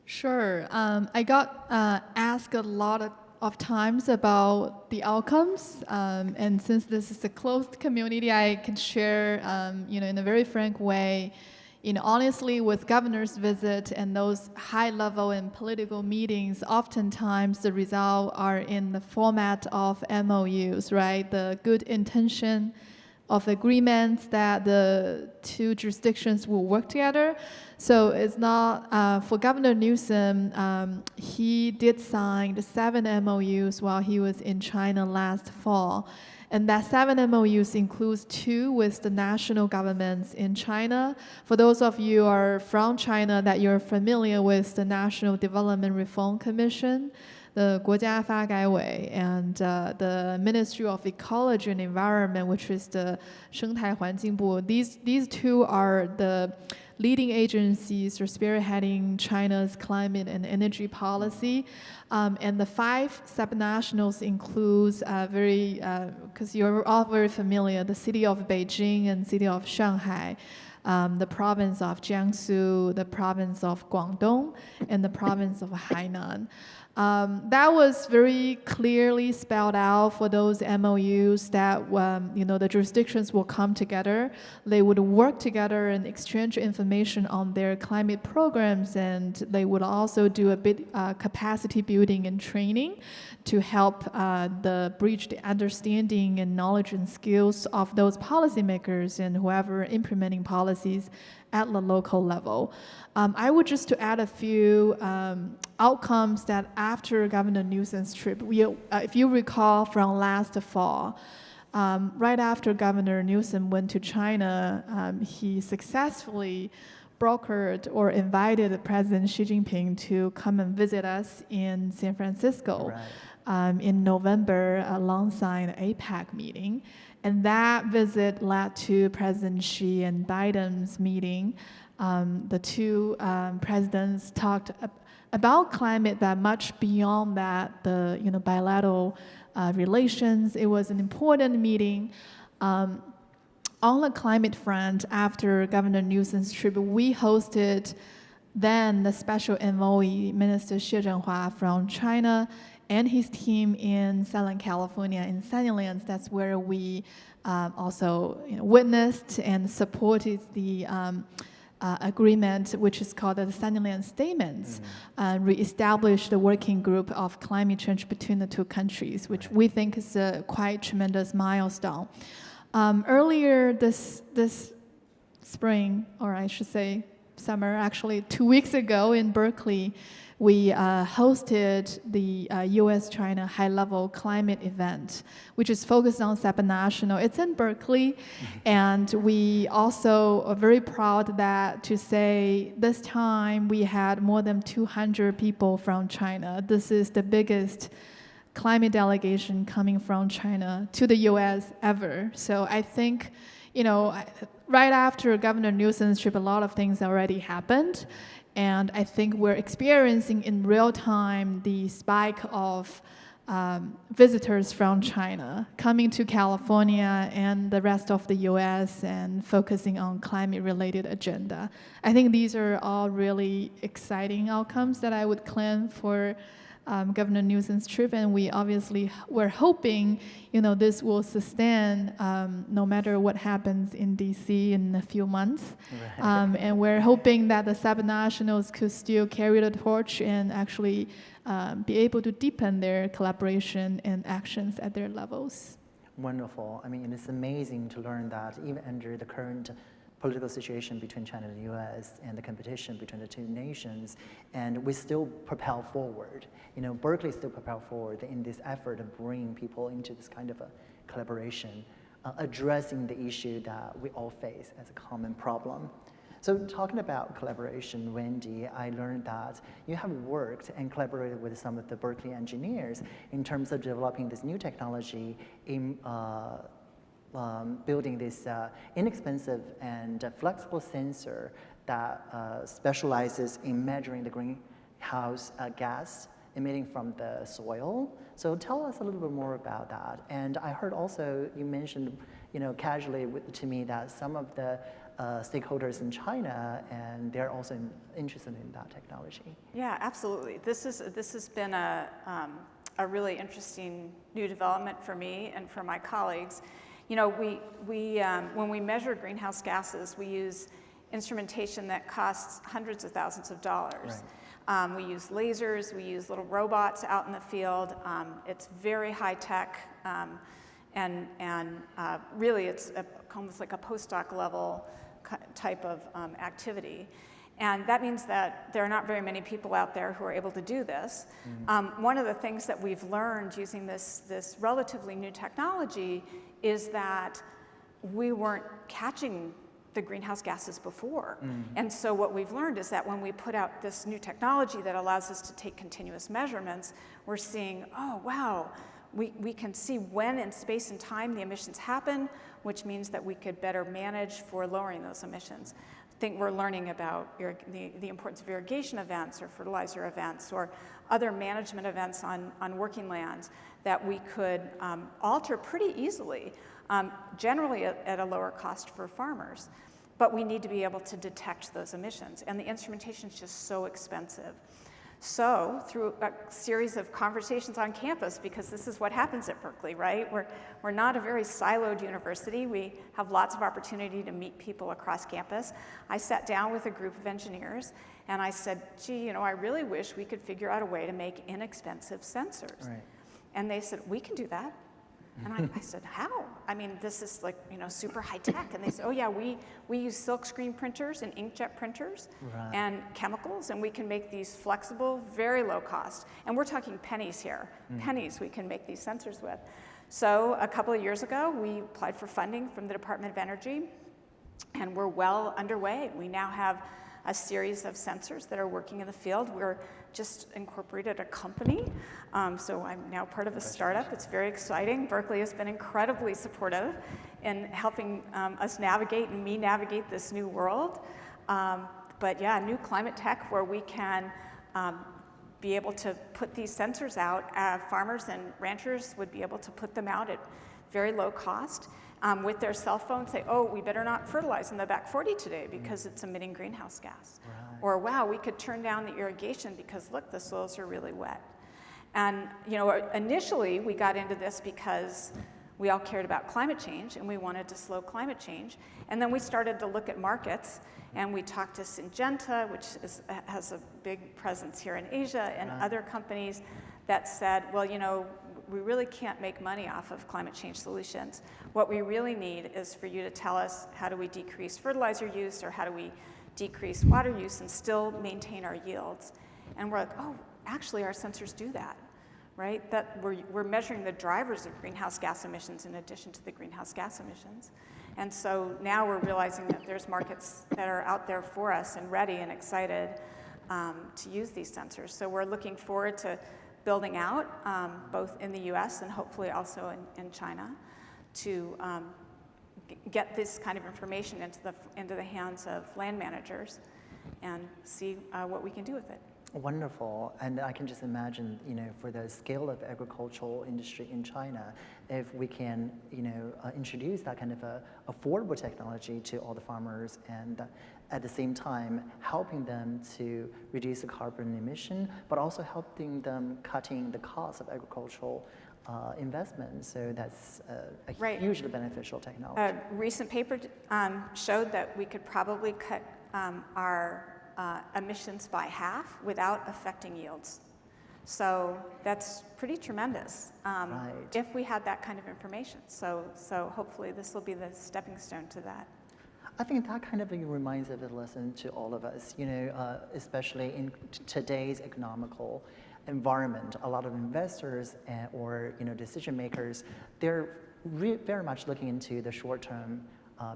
Sure. I got asked a lot of times about the outcomes, and since this is a closed community, I can share, you know, in a very frank way. You know, honestly, with governor's visit and those high-level and political meetings, oftentimes the results are in the format of MOUs, right? The good intention of agreements that the two jurisdictions will work together. So it's not, for Governor Newsom, he did sign the 7 MOUs while he was in China last fall. And that 7 MOUs includes 2 with the national governments in China. For those of you who are from China, that you're familiar with the National Development Reform Commission, the 国家发改委, and the Ministry of Ecology and Environment, which is the 生态环境部. These 2 are the leading agencies are spearheading China's climate and energy policy. And the 5 subnationals includes because you're all very familiar, the city of Beijing and city of Shanghai, the province of Jiangsu, the province of Guangdong, and the province of Hainan. That was very clearly spelled out for those MOUs that you know, the jurisdictions will come together. They would work together and exchange information on their climate programs, and they would also do a bit capacity building and training to help bridge the understanding and knowledge and skills of those policymakers and whoever implementing policies at the local level. I would just to add a few outcomes that after Governor Newsom's trip, if you recall from last fall, Right after Governor Newsom went to China, he successfully brokered or invited President Xi Jinping to come and visit us in San Francisco in November alongside an APEC meeting. And that visit led to President Xi and Biden's meeting. The two presidents talked about climate that much beyond that, the bilateral relations. It was an important meeting. On the climate front, after Governor Newsom's trip, we hosted then the special envoy, Minister Xie Zhenhua from China, and his team in Southern California, in Sunnylands. That's where we also witnessed and supported the agreement, which is called the Sunnylands Statements, re-established the working group of climate change between the two countries, which we think is a quite tremendous milestone. Earlier this spring, or I should say summer, actually 2 weeks ago in Berkeley, we hosted the US-China high-level climate event, which is focused on subnational. It's in Berkeley, and we also are very proud that to say this time we had more than 200 people from China. This is the biggest climate delegation coming from China to the US ever. So I think, right after Governor Newsom's trip, a lot of things already happened. And I think we're experiencing in real time the spike of visitors from China coming to California and the rest of the US and focusing on climate-related agenda. I think these are all really exciting outcomes that I would claim for Governor Newsom's trip, and we're hoping, this will sustain no matter what happens in DC in a few months. And we're hoping that the subnationals could still carry the torch and actually be able to deepen their collaboration and actions at their levels. Wonderful. I mean, it's amazing to learn that even under the current political situation between China and the US and the competition between the two nations, and we still propel forward. Berkeley still propel forward in this effort of bringing people into this kind of a collaboration, addressing the issue that we all face as a common problem. So talking about collaboration, Wendy, I learned that you have worked and collaborated with some of the Berkeley engineers in terms of developing this new technology in building this inexpensive and flexible sensor that specializes in measuring the greenhouse gas emitting from the soil. So tell us a little bit more about that. And I heard also you mentioned, casually to me that some of the stakeholders in China, and they're also interested in that technology. Yeah, absolutely. This has been a really interesting new development for me and for my colleagues. When we measure greenhouse gases, we use instrumentation that costs hundreds of thousands of dollars. Right. We use lasers, we use little robots out in the field. It's very high tech, and really it's almost like a postdoc level type of activity. And that means that there are not very many people out there who are able to do this. One of the things that we've learned using this relatively new technology is that we weren't catching the greenhouse gases before. And so what we've learned is that when we put out this new technology that allows us to take continuous measurements, we're seeing, oh, wow, we can see when in space and time the emissions happen, which means that we could better manage for lowering those emissions. I think we're learning about the importance of irrigation events or fertilizer events or other management events on working lands that we could alter pretty easily, generally at a lower cost for farmers. But we need to be able to detect those emissions, and the instrumentation is just so expensive. So through a series of conversations on campus, because this is what happens at Berkeley, right? We're not a very siloed university. We have lots of opportunity to meet people across campus. I sat down with a group of engineers and I said, gee, I really wish we could figure out a way to make inexpensive sensors. Right. And they said, we can do that. And I said, how? I mean, this is like, super high tech. And they said, oh yeah, we use silk screen printers and inkjet printers and chemicals, and we can make these flexible, very low cost. And we're talking pennies here. Pennies we can make these sensors with. So a couple of years ago, we applied for funding from the Department of Energy, and we're well underway. We now have a series of sensors that are working in the field. We're just incorporated a company, so I'm now part of a startup. It's very exciting. Berkeley has been incredibly supportive in helping us navigate and me navigate this new world. But yeah, new climate tech where we can be able to put these sensors out. Farmers and ranchers would be able to put them out at very low cost with their cell phone, say, oh, we better not fertilize in the back 40 today because it's emitting greenhouse gas. Right. Or, wow, we could turn down the irrigation because, look, the soils are really wet. And, you know, initially we got into this because we all cared about climate change and we wanted to slow climate change. And then we started to look at markets, and we talked to Syngenta, which has a big presence here in Asia, and other companies that said, well, you know, we really can't make money off of climate change solutions. What we really need is for you to tell us how do we decrease fertilizer use, or how do we decrease water use and still maintain our yields. And we're like, oh, actually our sensors do that, right? That we're measuring the drivers of greenhouse gas emissions in addition to the greenhouse gas emissions. And so now we're realizing that there's markets that are out there for us and ready and excited to use these sensors. So we're looking forward to building out, both in the US and hopefully also in China, to get this kind of information into the hands of land managers and see what we can do with it. Wonderful, and I can just imagine, you know, for the scale of agricultural industry in China, if we can, you know, introduce that kind of a affordable technology to all the farmers, and at the same time helping them to reduce the carbon emission, but also helping them cutting the cost of agricultural investment. So that's a hugely beneficial technology. A recent paper showed that we could probably cut our emissions by half without affecting yields. So that's pretty tremendous if we had that kind of information. So hopefully this will be the stepping stone to that. I think that kind of reminds of a lesson to all of us, you know, especially in today's economical environment. A lot of investors or, you know, decision makers, they're very much looking into the short-term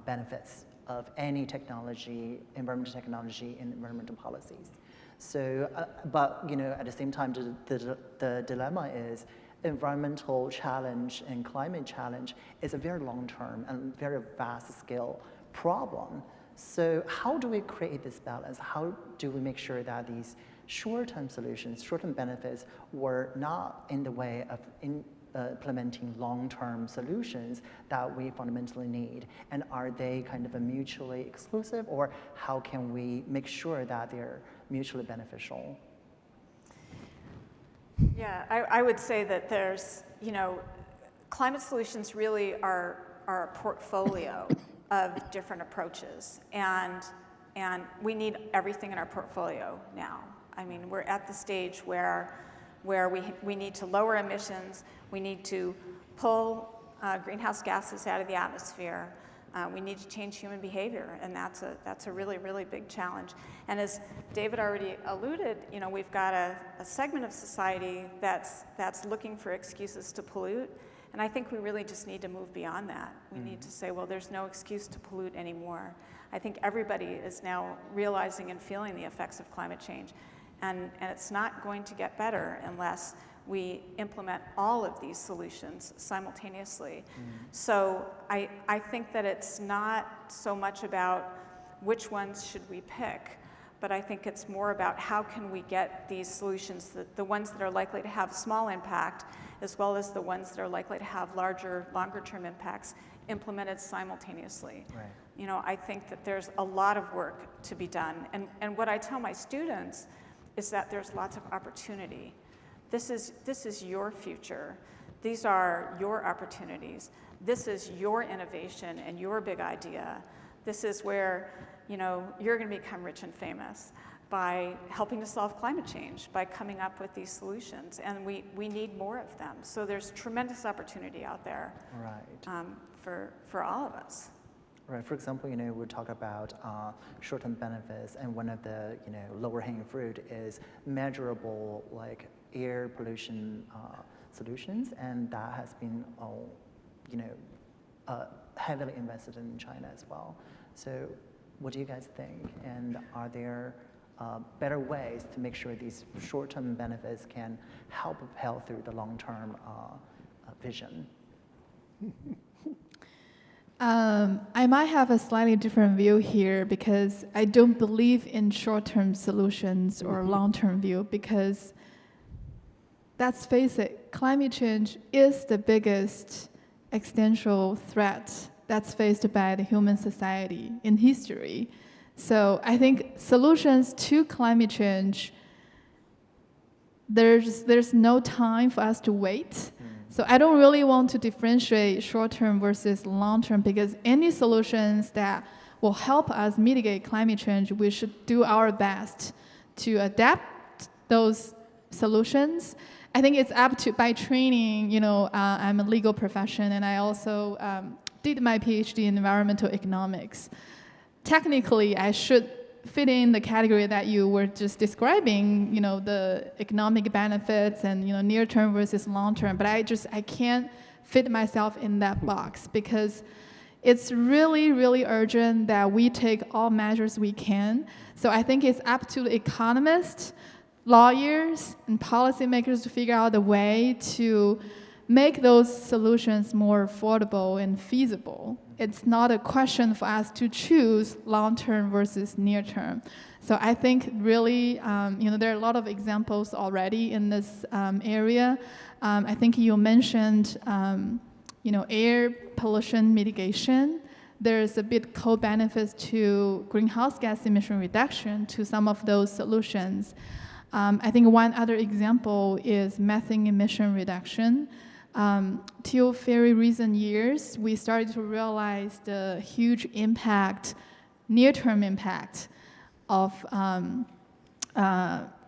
benefits of any technology, environmental technology, and environmental policies. So, but you know, at the same time, the dilemma is environmental challenge and climate challenge is a very long-term and very vast-scale problem. So, how do we create this balance? How do we make sure that these short-term solutions, short-term benefits, were not in the way of implementing long-term solutions that we fundamentally need? And are they kind of a mutually exclusive, or how can we make sure that they're mutually beneficial? Yeah, I would say that there's, you know, climate solutions really are a portfolio of different approaches, and we need everything in our portfolio now. I mean, we're at the stage where we need to lower emissions, we need to pull greenhouse gases out of the atmosphere, we need to change human behavior, and that's a really, really big challenge. And as David already alluded, you know, we've got a segment of society that's looking for excuses to pollute, and I think we really just need to move beyond that. We need to say, well, there's no excuse to pollute anymore. I think everybody is now realizing and feeling the effects of climate change. And it's not going to get better unless we implement all of these solutions simultaneously. So I think that it's not so much about which ones should we pick, but I think it's more about how can we get these solutions, the ones that are likely to have small impact, as well as the ones that are likely to have larger, longer-term impacts, implemented simultaneously. Right. You know, I think that there's a lot of work to be done. And what I tell my students is that there's lots of opportunity. This is your future. These are your opportunities. This is your innovation and your big idea. This is where, you know, you're going to become rich and famous by helping to solve climate change, by coming up with these solutions, and we need more of them. So there's tremendous opportunity out there, for all of us. Right. For example, you know, we talk about short-term benefits, and one of the, you know, lower-hanging fruit is measurable, like air pollution solutions, and that has been all, heavily invested in China as well. So what do you guys think? And are there better ways to make sure these short-term benefits can help propel through the long-term vision? I might have a slightly different view here because I don't believe in short-term solutions or long-term view because, let's face it, climate change is the biggest existential threat that's faced by the human society in history. So I think solutions to climate change, there's no time for us to wait. So I don't really want to differentiate short-term versus long-term because any solutions that will help us mitigate climate change, we should do our best to adapt those solutions. I think it's up to, by training, I'm a legal profession and I also did my PhD in environmental economics. Technically, I should fit in the category that you were just describing, the economic benefits and, near-term versus long-term, but I can't fit myself in that box because it's really, really urgent that we take all measures we can. So I think it's up to the economists, lawyers, and policymakers to figure out a way to make those solutions more affordable and feasible. It's not a question for us to choose long-term versus near-term. So I think really, there are a lot of examples already in this area. I think you mentioned, air pollution mitigation. There's a bit co-benefits to greenhouse gas emission reduction to some of those solutions. I think one other example is methane emission reduction. Till very recent years, we started to realize the huge impact, near-term impact of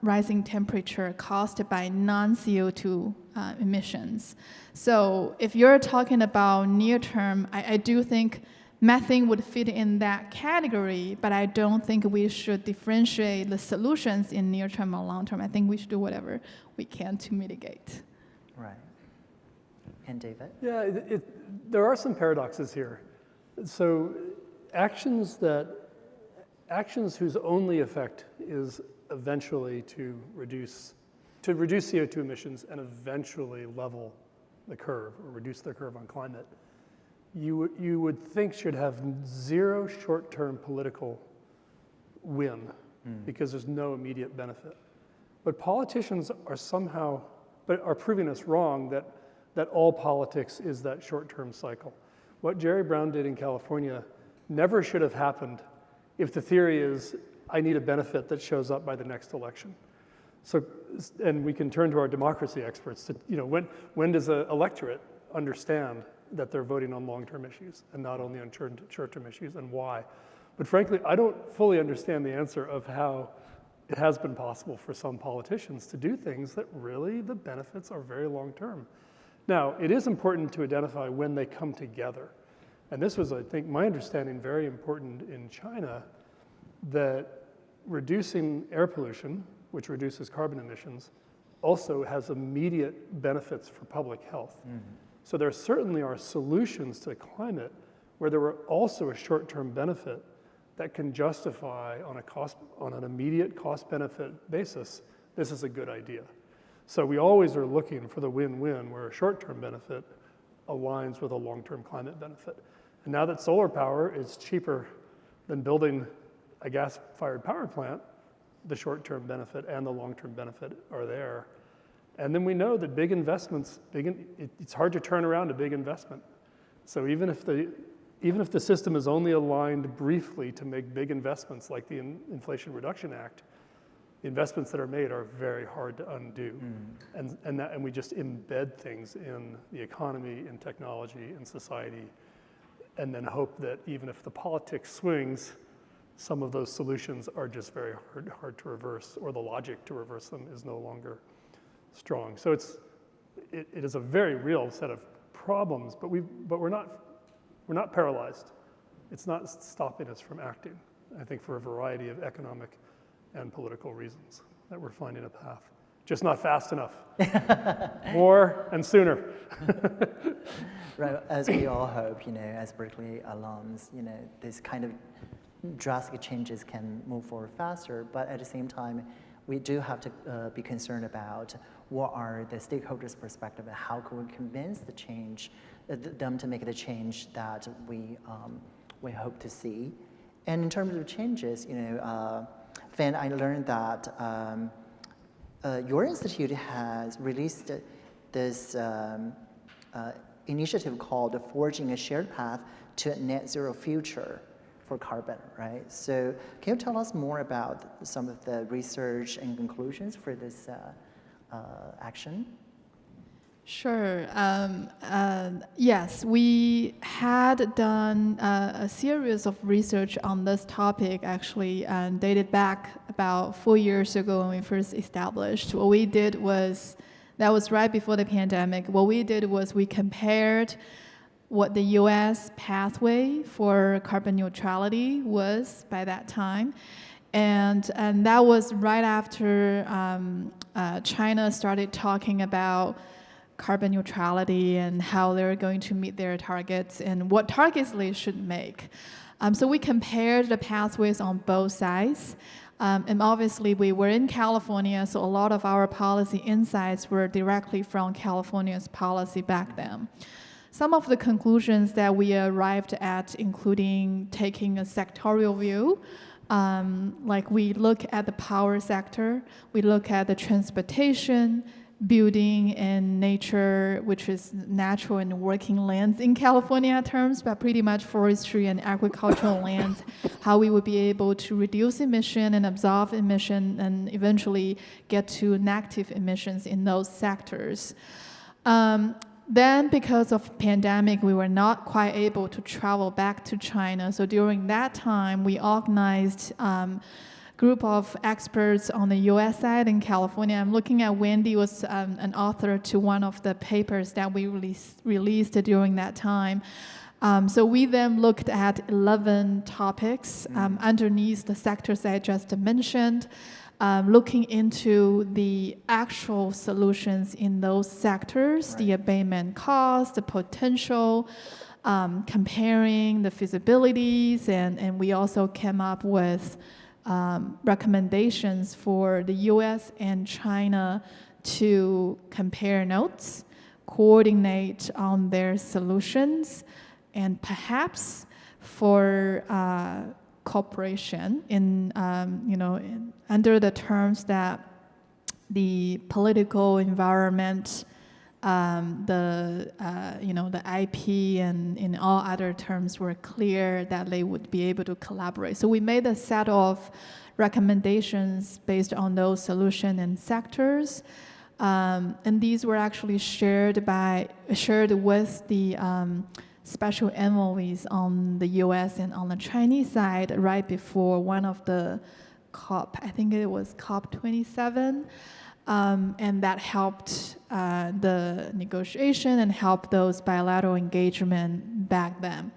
rising temperature caused by non-CO2 emissions. So if you're talking about near-term, I do think methane would fit in that category, but I don't think we should differentiate the solutions in near-term or long-term. I think we should do whatever we can to mitigate. Right. And David? Yeah, there are some paradoxes here. So actions whose only effect is eventually to reduce CO2 emissions and eventually level the curve or reduce the curve on climate, you would think should have zero short-term political win because there's no immediate benefit. But politicians are proving us wrong that all politics is that short-term cycle. What Jerry Brown did in California never should have happened if the theory is, I need a benefit that shows up by the next election. So, and we can turn to our democracy experts to, when does an electorate understand that they're voting on long-term issues and not only on short-term issues, and why? But frankly, I don't fully understand the answer of how it has been possible for some politicians to do things that really the benefits are very long-term. Now, it is important to identify when they come together. And this was, I think, my understanding, very important in China, that reducing air pollution, which reduces carbon emissions, also has immediate benefits for public health. So there certainly are solutions to climate where there were also a short-term benefit that can justify on an immediate cost-benefit basis, this is a good idea. So we always are looking for the win-win where a short-term benefit aligns with a long-term climate benefit. And now that solar power is cheaper than building a gas-fired power plant, the short-term benefit and the long-term benefit are there. And then we know that big investments, it's hard to turn around a big investment. So even if the system is only aligned briefly to make big investments like the Inflation Reduction Act, the investments that are made are very hard to undo. And we just embed things in the economy, in technology, in society, and then hope that even if the politics swings, some of those solutions are just very hard to reverse, or the logic to reverse them is no longer strong. So it is a very real set of problems, but we're not paralyzed. It's not stopping us from acting, I think, for a variety of economic and political reasons that we're finding a path. just not fast enough. More and sooner. Right, as we all hope, as Berkeley alums, this kind of drastic changes can move forward faster, but at the same time, we do have to be concerned about what are the stakeholders' perspective and how can we convince the change, them to make the change that we hope to see. And in terms of changes, Fan, I learned that your institute has released this initiative called Forging a Shared Path to a Net Zero Future for Carbon, right? So can you tell us more about some of the research and conclusions for this action? Sure. Yes, we had done a series of research on this topic, actually, dated back about 4 years ago when we first established. What we did was, that was right before the pandemic. What we did was we compared what the US pathway for carbon neutrality was by that time. And that was right after China started talking about carbon neutrality and how they're going to meet their targets and what targets they should make. So we compared the pathways on both sides. And obviously we were in California, so a lot of our policy insights were directly from California's policy back then. Some of the conclusions that we arrived at, including taking a sectorial view, like we look at the power sector, we look at the transportation, building and nature, which is natural and working lands in California terms, but pretty much forestry and agricultural lands, how we would be able to reduce emission and absorb emission and eventually get to negative emissions in those sectors. Then because of pandemic, we were not quite able to travel back to China. So during that time, we organized group of experts on the US side in California. I'm looking at Wendy was an author to one of the papers that we released during that time. So we then looked at 11 topics underneath the sectors I just mentioned, looking into the actual solutions in those sectors, the abatement cost, the potential, comparing the feasibilities, and we also came up with recommendations for the US and China to compare notes, coordinate on their solutions, and perhaps for cooperation in, under the terms that the political environment, the IP and in all other terms were clear that they would be able to collaborate. So we made a set of recommendations based on those solutions and sectors, and these were actually shared with the special envoys on the US and on the Chinese side right before one of the COP, I think it was COP27, and that helped the negotiation and helped those bilateral engagement back then.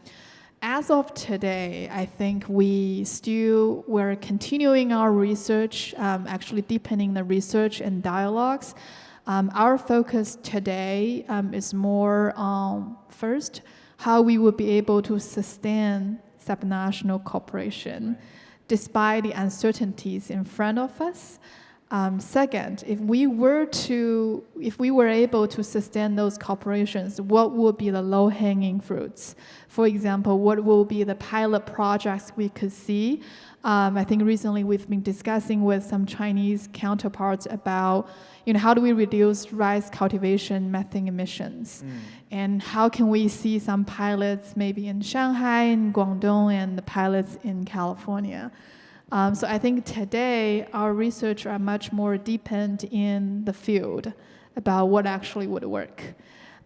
As of today, I think we're continuing our research, actually deepening the research and dialogues. Our focus today is more on, first, how we would be able to sustain subnational cooperation despite the uncertainties in front of us. Second, if we were able to sustain those cooperations, what would be the low-hanging fruits? For example, what will be the pilot projects we could see? I think recently we've been discussing with some Chinese counterparts about, how do we reduce rice cultivation methane emissions? And how can we see some pilots maybe in Shanghai, in Guangdong, and the pilots in California? So I think today our research are much more deepened in the field about what actually would work.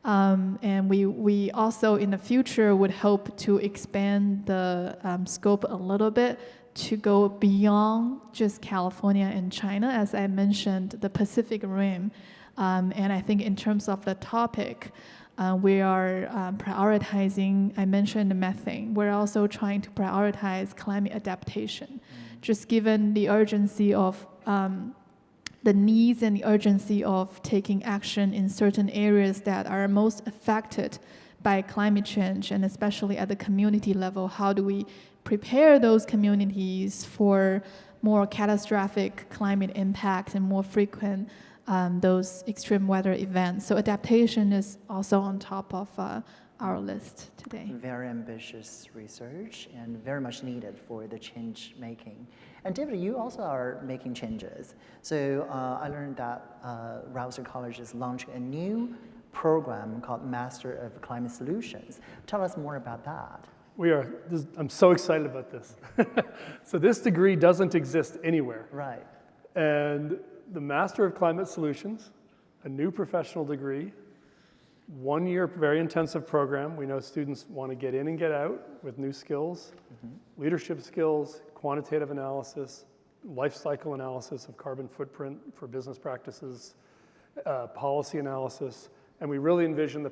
And we also in the future would hope to expand the scope a little bit to go beyond just California and China, as I mentioned, the Pacific Rim. And I think in terms of the topic, we are prioritizing, I mentioned methane. We're also trying to prioritize climate adaptation, just given the urgency of the needs and the urgency of taking action in certain areas that are most affected by climate change, and especially at the community level. How do we prepare those communities for more catastrophic climate impact and more frequent those extreme weather events? So adaptation is also on top of our list today. Very ambitious research and very much needed for the change making. And David, you also are making changes. So I learned that Rausser College is launching a new program called Master of Climate Solutions. Tell us more about that. I'm so excited about this. So this degree doesn't exist anywhere. Right. And the Master of Climate Solutions, a new professional degree, 1 year very intensive program. We know students want to get in and get out with new skills, leadership skills, quantitative analysis, life cycle analysis of carbon footprint for business practices, policy analysis, and we really envision the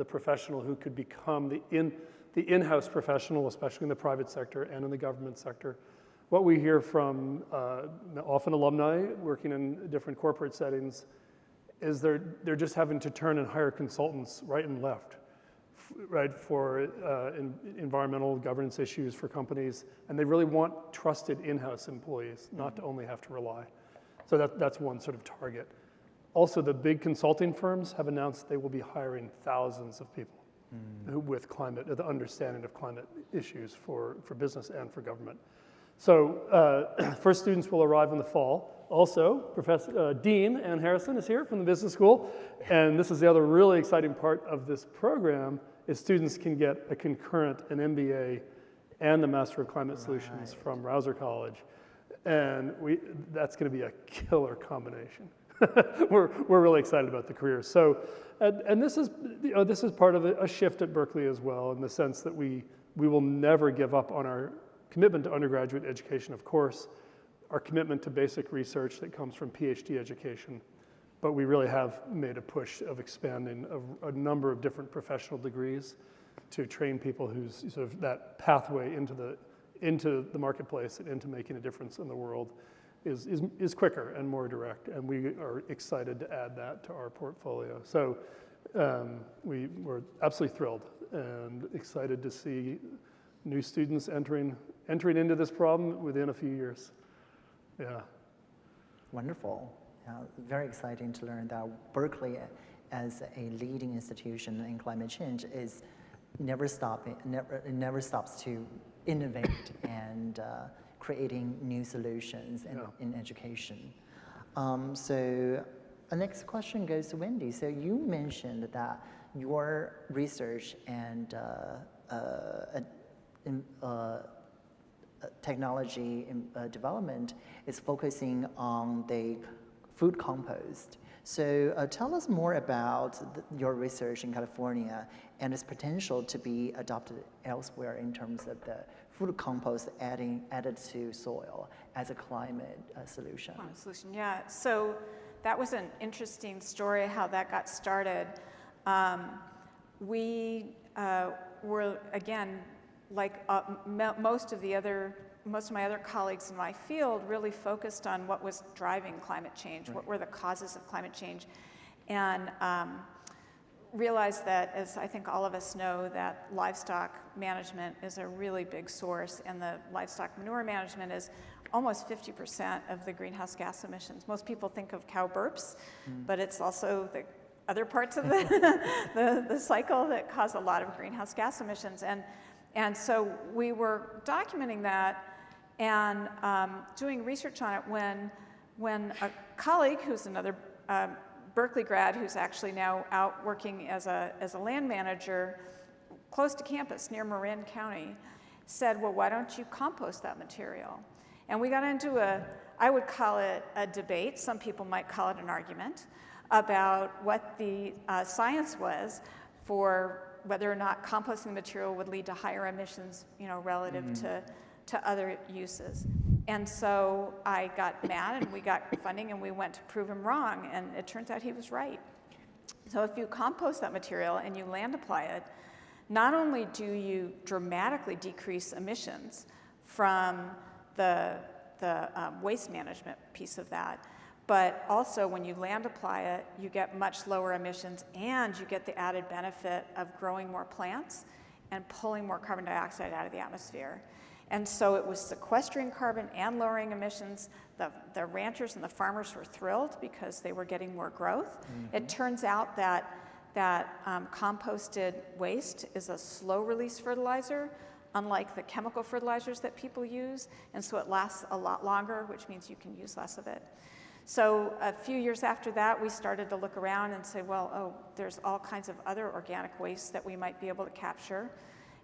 professional who could become the in-house professional, especially in the private sector and in the government sector. What we hear from often alumni working in different corporate settings is they're just having to turn and hire consultants right and left, right, for environmental governance issues for companies, and they really want trusted in-house employees, not to only have to rely. So that's one sort of target. Also, the big consulting firms have announced they will be hiring thousands of people with the understanding of climate issues for business and for government. So first students will arrive in the fall. Also, Dean Ann Harrison is here from the business school, and this is the other really exciting part of this program, is students can get a concurrent, an MBA, and the Master of Climate Solutions from Rausser College, and that's going to be a killer combination. We're really excited about the career. So, and this is part of a shift at Berkeley as well, in the sense that we will never give up on our commitment to undergraduate education, of course, our commitment to basic research that comes from PhD education, but we really have made a push of expanding a number of different professional degrees to train people whose sort of that pathway into the marketplace and into making a difference in the world is quicker and more direct, and we are excited to add that to our portfolio. So we're absolutely thrilled and excited to see new students entering into this problem within a few years. Yeah. Wonderful. Very exciting to learn that Berkeley, as a leading institution in climate change, is never stops to innovate and creating new solutions in education. So the next question goes to Wendy. So you mentioned that your research and technology development is focusing on the food compost. So tell us more about your research in California and its potential to be adopted elsewhere in terms of the food compost added to soil as a climate solution. Climate solution, yeah. So that was an interesting story how that got started. We were, again, like most of my other colleagues in my field, really focused on what was driving climate change, what were the causes of climate change, and realized that, as I think all of us know, that livestock management is a really big source, and the livestock manure management is almost 50% of the greenhouse gas emissions. Most people think of cow burps, but it's also the other parts of the cycle that cause a lot of greenhouse gas emissions. And so we were documenting that and doing research on it when a colleague who's another Berkeley grad who's actually now out working as a land manager close to campus near Marin County said, well, why don't you compost that material? And we got into I would call it a debate, some people might call it an argument, about what the science was for whether or not composting the material would lead to higher emissions, relative to other uses. And so I got mad, and we got funding, and we went to prove him wrong, and it turns out he was right. So if you compost that material and you land apply it, not only do you dramatically decrease emissions from the waste management piece of that, But also, when you land apply it, you get much lower emissions, and you get the added benefit of growing more plants and pulling more carbon dioxide out of the atmosphere. And so it was sequestering carbon and lowering emissions. The ranchers and the farmers were thrilled because they were getting more growth. It turns out that composted waste is a slow-release fertilizer, unlike the chemical fertilizers that people use, and so it lasts a lot longer, which means you can use less of it. So a few years after that, we started to look around and say, well, there's all kinds of other organic waste that we might be able to capture,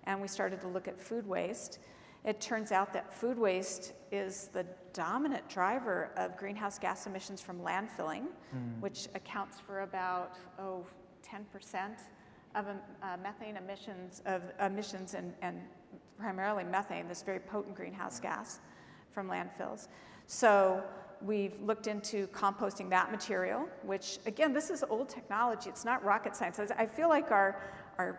and we started to look at food waste. It turns out that food waste is the dominant driver of greenhouse gas emissions from landfilling, which accounts for about 10% of methane emissions, and primarily methane, this very potent greenhouse gas from landfills. So we've looked into composting that material, which again, this is old technology. It's not rocket science. I feel like our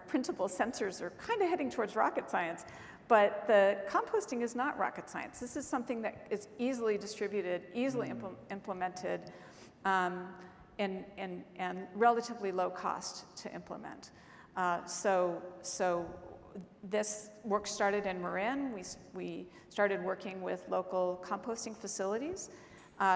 principal sensors are kind of heading towards rocket science, but the composting is not rocket science. This is something that is easily distributed, easily implemented, and relatively low cost to implement. So this work started in Marin. We started working with local composting facilities,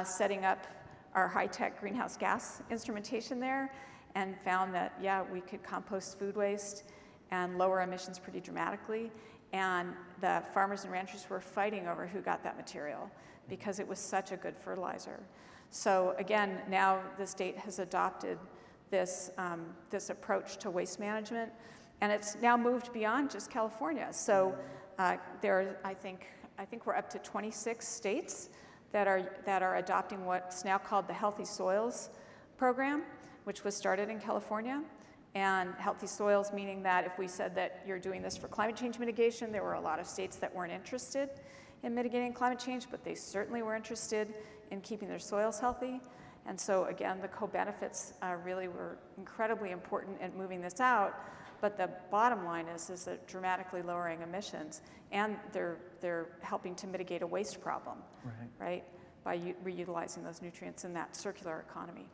setting up our high-tech greenhouse gas instrumentation there, and found that, yeah, we could compost food waste and lower emissions pretty dramatically. And the farmers and ranchers were fighting over who got that material because it was such a good fertilizer. So again, now the state has adopted this, this approach to waste management, and it's now moved beyond just California. So I think we're up to 26 states that are adopting what's now called the Healthy Soils program, which was started in California. And healthy soils meaning that if we said that you're doing this for climate change mitigation, there were a lot of states that weren't interested in mitigating climate change, but they certainly were interested in keeping their soils healthy. And so again, the co-benefits really were incredibly important in moving this out. But the bottom line is that dramatically lowering emissions, and they're helping to mitigate a waste problem, right? By reutilizing those nutrients in that circular economy.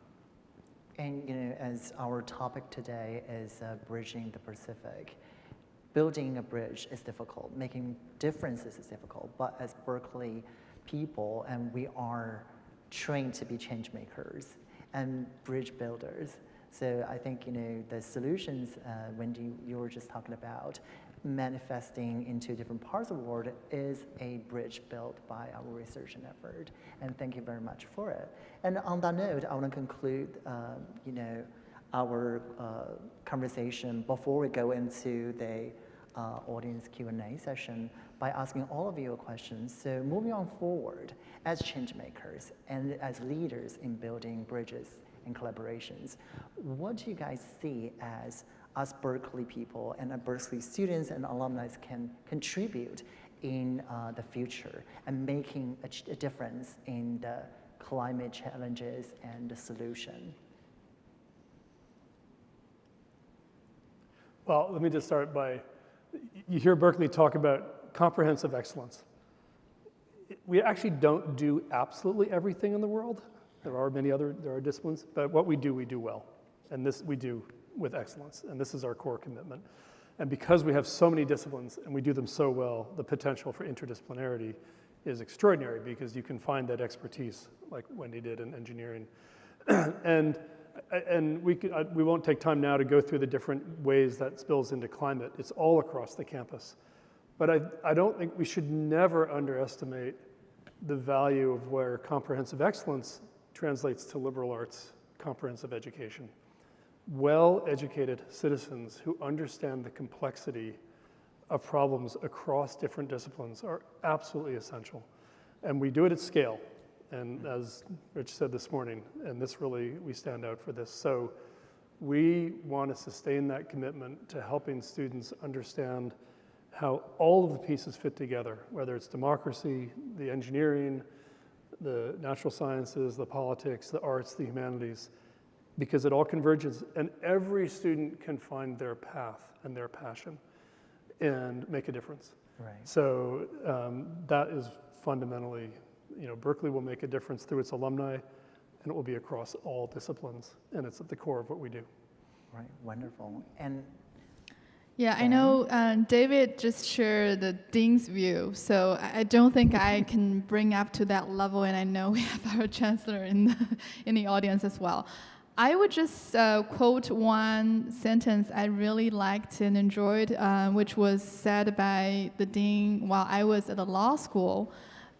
And as our topic today is bridging the Pacific, building a bridge is difficult, making differences is difficult, but as Berkeley people, and we are trained to be change makers and bridge builders. So I think the solutions, Wendy, you were just talking about, manifesting into different parts of the world is a bridge built by our research and effort. And thank you very much for it. And on that note, I want to conclude, our conversation before we go into the audience Q&A session by asking all of you a question. So moving on forward, as change makers and as leaders in building bridges and collaborations, what do you guys see as us Berkeley people and Berkeley students and alumni can contribute in the future and making a difference in the climate challenges and the solution? Well, let me just start by, you hear Berkeley talk about comprehensive excellence. We actually don't do absolutely everything in the world. There are disciplines, but what we do well. And this we do with excellence, and this is our core commitment. And because we have so many disciplines and we do them so well, the potential for interdisciplinarity is extraordinary because you can find that expertise like Wendy did in engineering. and we won't take time now to go through the different ways that spills into climate. It's all across the campus. But I don't think we should never underestimate the value of where comprehensive excellence translates to liberal arts comprehensive education. Well-educated citizens who understand the complexity of problems across different disciplines are absolutely essential. And we do it at scale. And as Rich said this morning, and this really, we stand out for this. So we want to sustain that commitment to helping students understand how all of the pieces fit together, whether it's democracy, the engineering, the natural sciences, the politics, the arts, the humanities, because it all converges, and every student can find their path and their passion and make a difference. Right. So that is fundamentally, Berkeley will make a difference through its alumni and it will be across all disciplines, and it's at the core of what we do. Right, wonderful. And yeah, I know David just shared the Dean's view, so I don't think I can bring up to that level, and I know we have our chancellor in the audience as well. I would just quote one sentence I really liked and enjoyed, which was said by the dean while I was at the law school,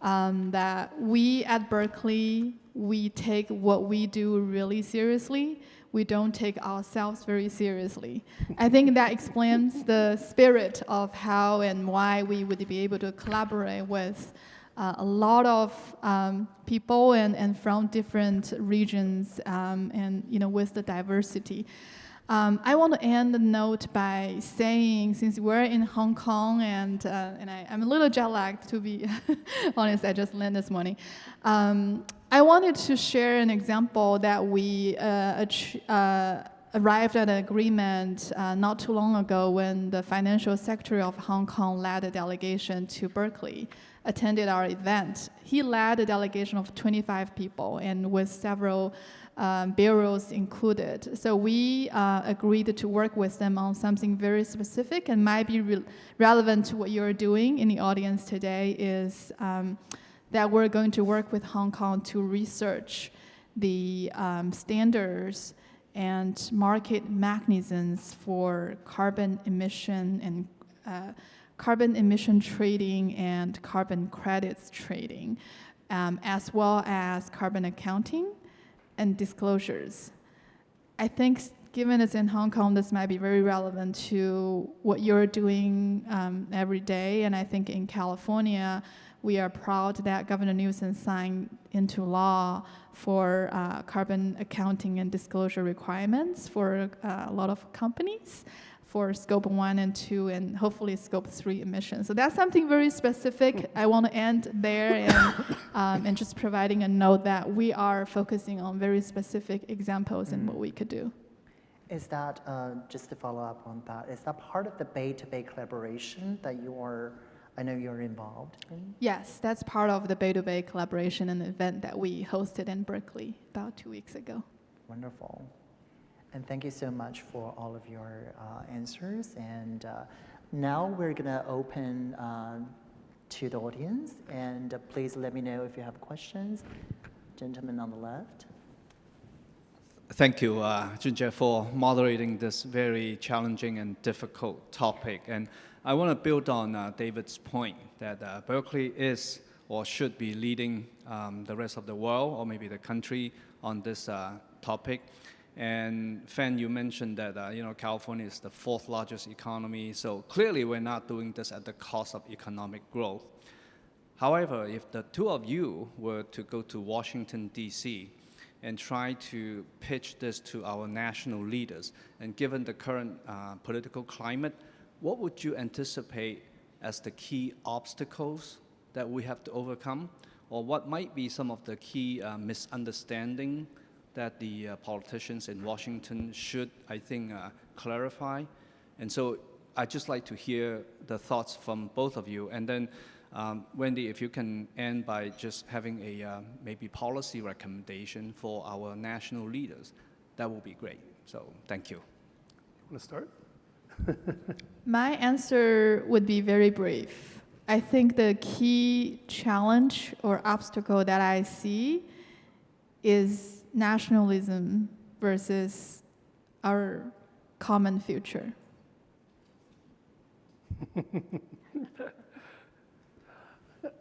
that we at Berkeley, we take what we do really seriously. We don't take ourselves very seriously. I think that explains the spirit of how and why we would be able to collaborate with a lot of people and from different regions and with the diversity. I want to end the note by saying, since we're in Hong Kong and I'm a little jet lagged, to be honest, I just landed this morning. I wanted to share an example that we arrived at an agreement not too long ago when the Financial Secretary of Hong Kong led a delegation to Berkeley, attended our event. He led a delegation of 25 people and with several bureaus included. So we agreed to work with them on something very specific and might be relevant to what you're doing in the audience today is that we're going to work with Hong Kong to research the standards and market mechanisms for carbon emission and carbon emission trading and carbon credits trading, as well as carbon accounting and disclosures. I think given it's in Hong Kong, this might be very relevant to what you're doing every day, and I think in California, we are proud that Governor Newsom signed into law for carbon accounting and disclosure requirements for a lot of companies for Scope 1 and 2 and hopefully Scope 3 emissions. So that's something very specific. I want to end there and just providing a note that we are focusing on very specific examples in what we could do. is that, just to follow up on that, is that part of the Bay-to-Bay collaboration that I know you're involved in? Yes, that's part of the Bay-to-Bay collaboration and event that we hosted in Berkeley about 2 weeks ago. Wonderful. And thank you so much for all of your answers. And now we're going to open to the audience. And please let me know if you have questions. Gentleman on the left. Thank you, Junjie, for moderating this very challenging and difficult topic. And I want to build on David's point that Berkeley is or should be leading the rest of the world or maybe the country on this topic. And Fan, you mentioned that California is the 4th largest economy, so clearly we're not doing this at the cost of economic growth. However, if the two of you were to go to Washington, D.C., and try to pitch this to our national leaders, and given the current political climate, what would you anticipate as the key obstacles that we have to overcome? Or what might be some of the key misunderstanding that the politicians in Washington should, I think, clarify? And so I'd just like to hear the thoughts from both of you. And then, Wendy, if you can end by just having a maybe policy recommendation for our national leaders, that would be great. So thank you. Want to start? My answer would be very brief. I think the key challenge or obstacle that I see is nationalism versus our common future.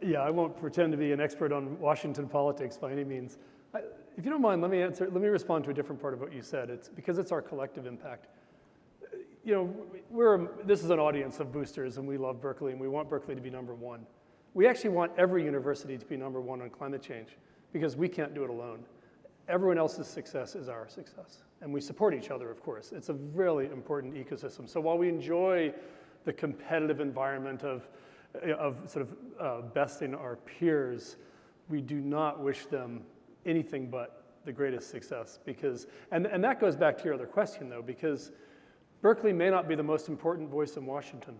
Yeah, I won't pretend to be an expert on Washington politics by any means. If you don't mind, let me respond to a different part of what you said. It's because it's our collective impact. This is an audience of boosters, and we love Berkeley, and we want Berkeley to be #1. We actually want every university to be #1 on climate change, because we can't do it alone. Everyone else's success is our success, and we support each other, of course. It's a really important ecosystem. So while we enjoy the competitive environment of sort of besting our peers, we do not wish them anything but the greatest success, because, and that goes back to your other question, though, because Berkeley may not be the most important voice in Washington,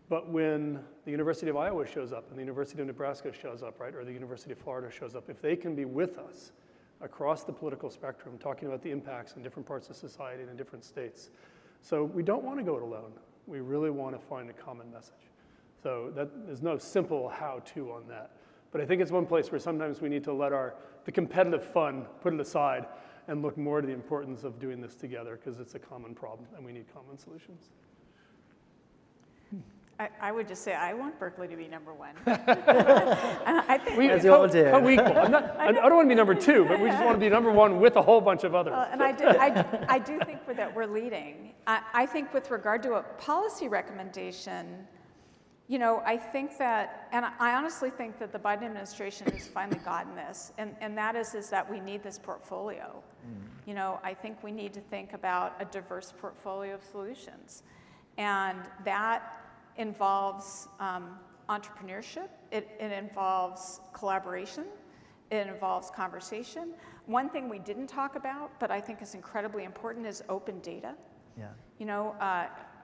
but when the University of Iowa shows up and the University of Nebraska shows up, right, or the University of Florida shows up, if they can be with us, across the political spectrum, talking about the impacts in different parts of society and in different states. So we don't want to go it alone. We really want to find a common message. So there's no simple how-to on that. But I think it's one place where sometimes we need to let the competitive fun, put it aside, and look more to the importance of doing this together, because it's a common problem and we need common solutions. I would just say I want Berkeley to be #1. I think As you all do. Co-equal. I don't want to be #2, but we just want to be #1 with a whole bunch of others. And I do think that we're leading. I think with regard to a policy recommendation, you know, I think that, and I honestly think that the Biden administration has finally gotten this, and that is that we need this portfolio. You know, I think we need to think about a diverse portfolio of solutions, and that involves entrepreneurship, it involves collaboration, it involves conversation. One thing we didn't talk about, but I think is incredibly important, is open data. Yeah. You know,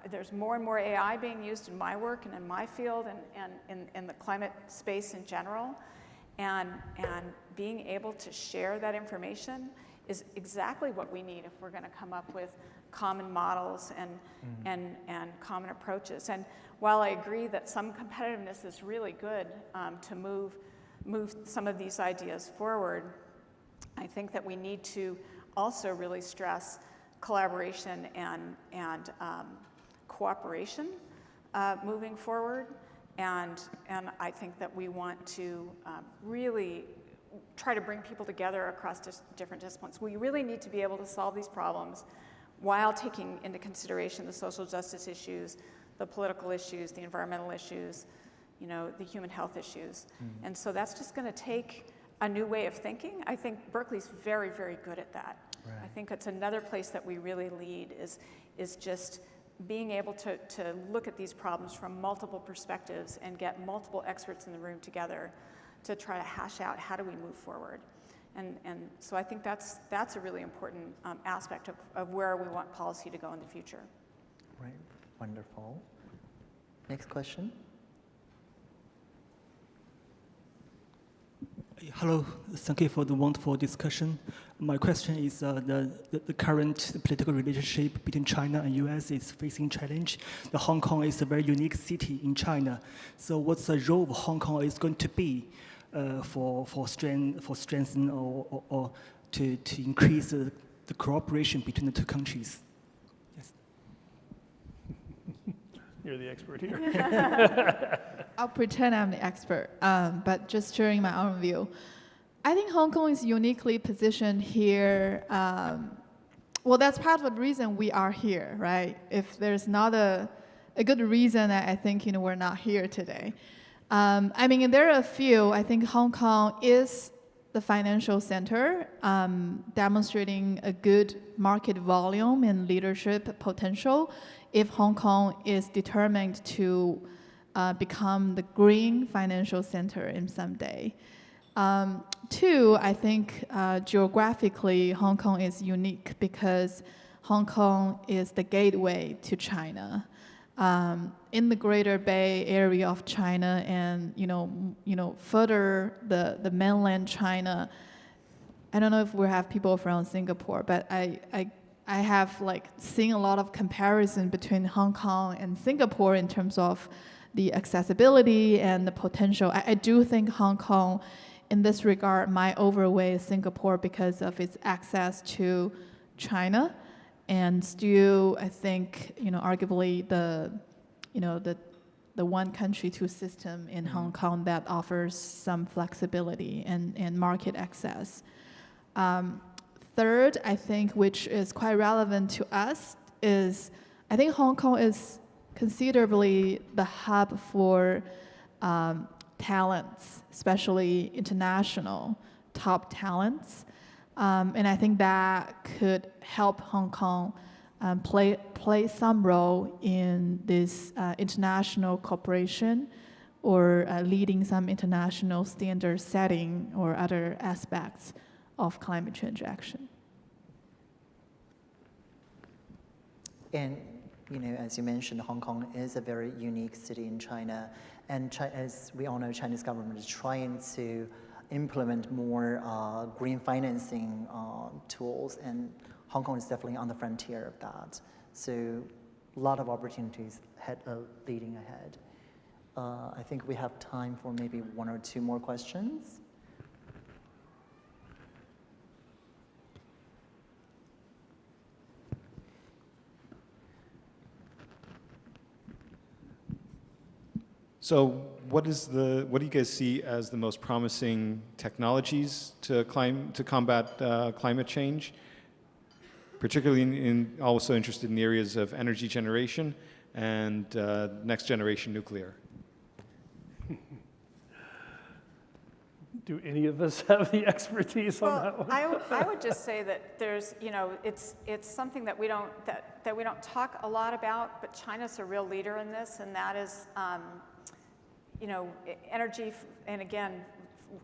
there's more and more AI being used in my work and in my field and in the climate space in general, and being able to share that information is exactly what we need if we're going to come up with common models and common approaches. And while I agree that some competitiveness is really good to move some of these ideas forward, I think that we need to also really stress collaboration and cooperation moving forward. And I think that we want to really try to bring people together across different disciplines. We really need to be able to solve these problems while taking into consideration the social justice issues, the political issues, the environmental issues, you know, the human health issues. And so that's just going to take a new way of thinking. I think Berkeley's very, very good at that. Right. I think it's another place that we really lead is just being able to look at these problems from multiple perspectives and get multiple experts in the room together to try to hash out how do we move forward. And so I think that's a really important aspect of where we want policy to go in the future. Right, wonderful. Next question. Hello, thank you for the wonderful discussion. My question is the current political relationship between China and US is facing challenge. The Hong Kong is a very unique city in China. So what's the role of Hong Kong is going to be for strengthening or to increase the cooperation between the two countries? Yes. You're the expert here. I'll pretend I'm the expert, but just sharing my own view. I think Hong Kong is uniquely positioned here. Well, that's part of the reason we are here, right? If there's not a good reason, I think we're not here today. I mean, there are a few. I think Hong Kong is the financial center, demonstrating a good market volume and leadership potential if Hong Kong is determined to become the green financial center in some day. Two, I think geographically, Hong Kong is unique because Hong Kong is the gateway to China. In the Greater Bay Area of China and further the mainland China, I don't know if we have people from Singapore, but I have seen a lot of comparison between Hong Kong and Singapore in terms of the accessibility and the potential. I do think Hong Kong, in this regard, might overweigh Singapore because of its access to China, and still, I think, arguably the one country, two system in Hong Kong that offers some flexibility and market access. Third, I think, which is quite relevant to us, is I think Hong Kong is considerably the hub for talents, especially international top talents. And I think that could help Hong Kong play some role in this international cooperation or leading some international standard setting or other aspects of climate change action. And as you mentioned, Hong Kong is a very unique city in China, and as we all know, Chinese government is trying to implement more green financing tools, and Hong Kong is definitely on the frontier of that. So a lot of opportunities leading ahead. I think we have time for maybe one or two more questions. So what do you guys see as the most promising technologies to combat climate change? Particularly also interested in the areas of energy generation and next generation nuclear. Do any of us have the expertise on that one? I would just say that there's, it's something that we don't talk a lot about, but China's a real leader in this, and that is, energy, and again,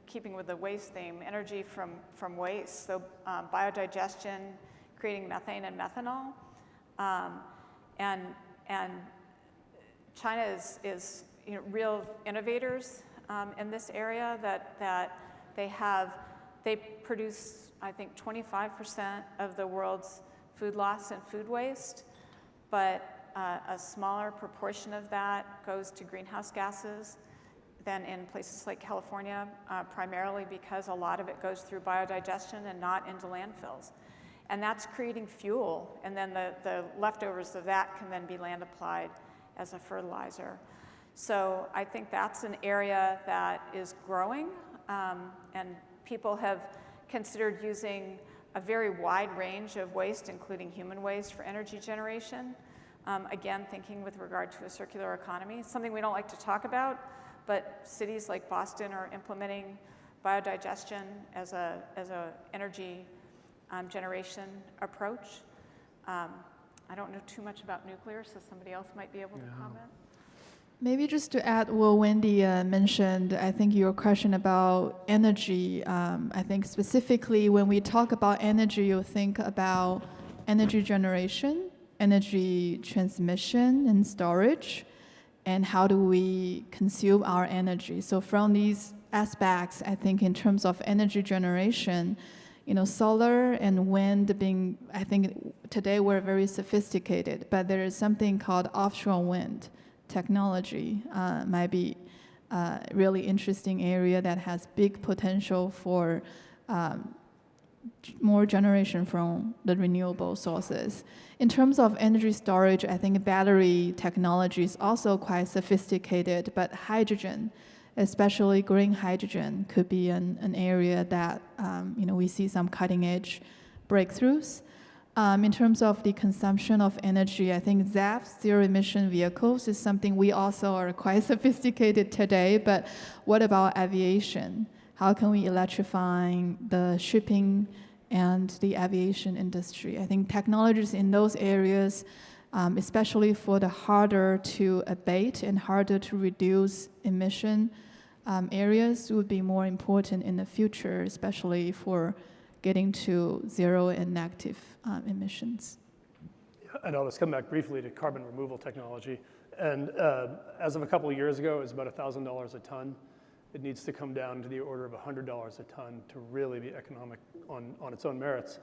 keeping with the waste theme, energy from waste. So biodigestion, creating methane and methanol, and China is real innovators in this area. That they produce, I think, 25% of the world's food loss and food waste, but a smaller proportion of that goes to greenhouse gases than in places like California, primarily because a lot of it goes through biodigestion and not into landfills. And that's creating fuel, and then the leftovers of that can then be land applied as a fertilizer. So I think that's an area that is growing, and people have considered using a very wide range of waste, including human waste, for energy generation. Again, thinking with regard to a circular economy, something we don't like to talk about, but cities like Boston are implementing biodigestion as a energy generation approach. I don't know too much about nuclear, so somebody else might be able to comment. Maybe just to add what Wendy mentioned, I think your question about energy, I think specifically when we talk about energy, you think about energy generation, energy transmission and storage, and how do we consume our energy. So from these aspects, I think in terms of energy generation, solar and wind being, I think today we're very sophisticated, but there is something called offshore wind technology, might be a really interesting area that has big potential for more generation from the renewable sources. In terms of energy storage, I think battery technology is also quite sophisticated, but hydrogen, especially green hydrogen, could be an area that we see some cutting edge breakthroughs. In terms of the consumption of energy, I think ZEV, zero emission vehicles, is something we also are quite sophisticated today, but what about aviation? How can we electrify the shipping and the aviation industry? I think technologies in those areas, especially for the harder to abate and harder to reduce emission areas, would be more important in the future, especially for getting to zero and negative emissions. And I'll just come back briefly to carbon removal technology. And as of a couple of years ago, it was about $1,000 a ton. It needs to come down to the order of $100 a ton to really be economic on its own merits.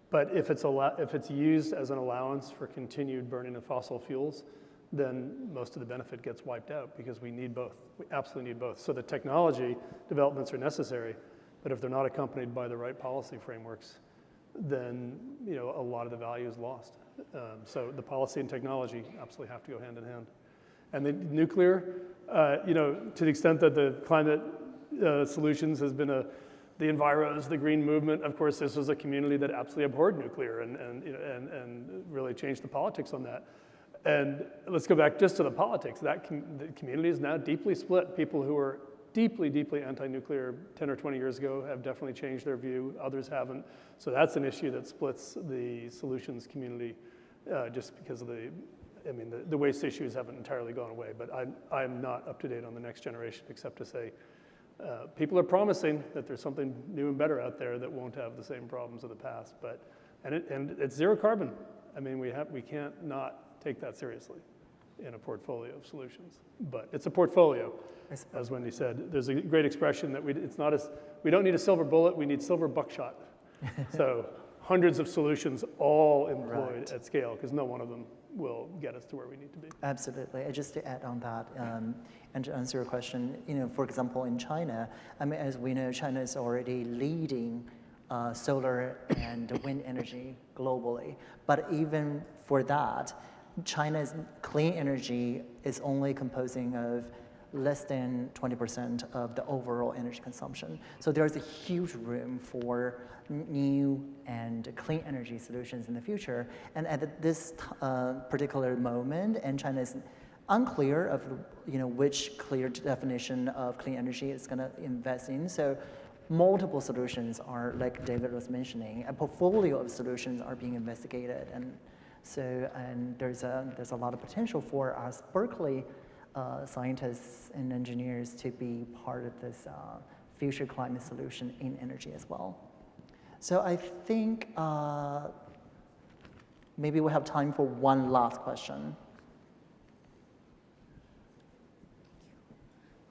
But if it's used as an allowance for continued burning of fossil fuels, then most of the benefit gets wiped out because we need both. We absolutely need both. So the technology developments are necessary, but if they're not accompanied by the right policy frameworks, then a lot of the value is lost. So the policy and technology absolutely have to go hand in hand. And the nuclear, to the extent that the climate solutions has been the enviros, the green movement, of course, this was a community that absolutely abhorred nuclear and really changed the politics on that. And let's go back just to the politics. The community is now deeply split. People who were deeply, deeply anti-nuclear 10 or 20 years ago have definitely changed their view. Others haven't. So that's an issue that splits the solutions community just because of the waste issues haven't entirely gone away. But I'm not up to date on the next generation except to say people are promising that there's something new and better out there that won't have the same problems of the past. And it's zero carbon. I mean, we can't not take that seriously. in a portfolio of solutions. But it's a portfolio, as Wendy said. There's a great expression that we don't need a silver bullet, we need silver buckshot. So hundreds of solutions all employed at scale, because no one of them will get us to where we need to be. Absolutely. Just to add on that, and to answer your question, for example, in China, as we know, China is already leading solar and wind energy globally. But even for that, China's clean energy is only composing of less than 20% of the overall energy consumption. So there's a huge room for new and clean energy solutions in the future. And at this particular moment, and China is unclear of which clear definition of clean energy it's going to invest in. So multiple solutions are, like David was mentioning, a portfolio of solutions are being investigated. And there's a lot of potential for us Berkeley scientists and engineers to be part of this future climate solution in energy as well. So I think maybe we have time for one last question.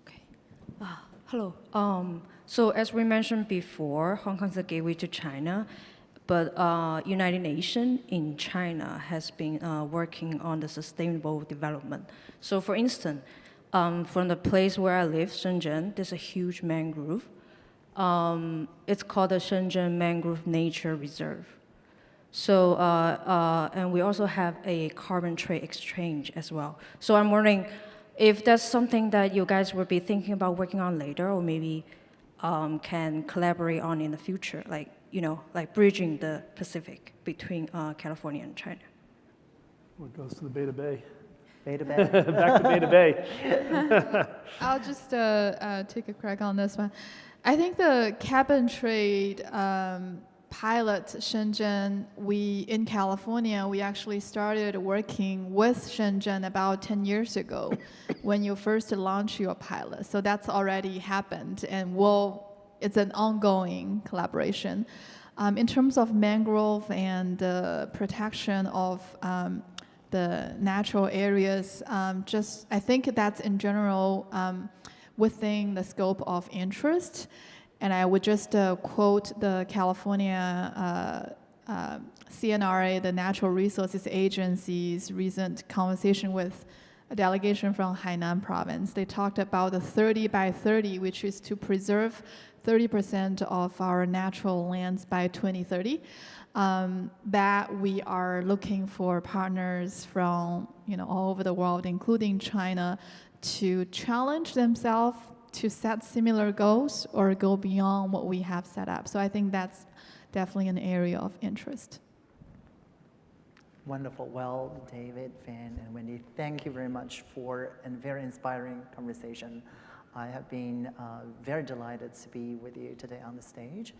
Okay. Hello. So as we mentioned before, Hong Kong is a gateway to China, but United Nations in China has been working on the sustainable development. So for instance, from the place where I live, Shenzhen, there's a huge mangrove. It's called the Shenzhen Mangrove Nature Reserve. So, and we also have a carbon trade exchange as well. So I'm wondering if that's something that you guys will be thinking about working on later, or maybe can collaborate on in the future, like bridging the Pacific between California and China. What goes to the Beta Bay? Beta Bay. Back to Beta Bay. I'll just take a crack on this one. I think the carbon trade pilot Shenzhen, in California, we actually started working with Shenzhen about 10 years ago when you first launched your pilot. So that's already happened, and it's an ongoing collaboration. In terms of mangrove and protection of the natural areas, I think that's in general within the scope of interest. And I would just quote the California CNRA, the Natural Resources Agency's recent conversation with a delegation from Hainan province. They talked about the 30 by 30, which is to preserve 30% of our natural lands by 2030. That we are looking for partners from all over the world, including China, to challenge themselves to set similar goals or go beyond what we have set up. So I think that's definitely an area of interest. Wonderful. Well, David, Van, and Wendy, thank you very much for a very inspiring conversation. I have been very delighted to be with you today on the stage.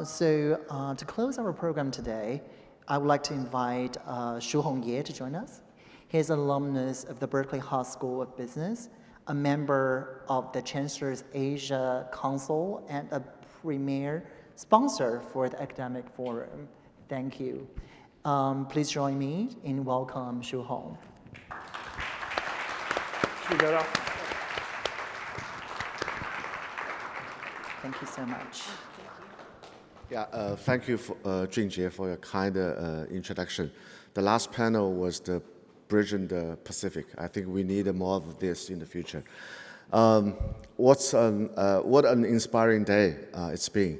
So to close our program today, I would like to invite Shu Hongye to join us. He's an alumnus of the Berkeley Haas School of Business, a member of the Chancellor's Asia Council, and a premier sponsor for the Academic Forum. Thank you. Please join me in welcome Shu Hong. Thank you so much. Yeah, thank you, Junjie, for your kind introduction. The last panel was the bridging the Pacific. I think we need more of this in the future. What an inspiring day it's been.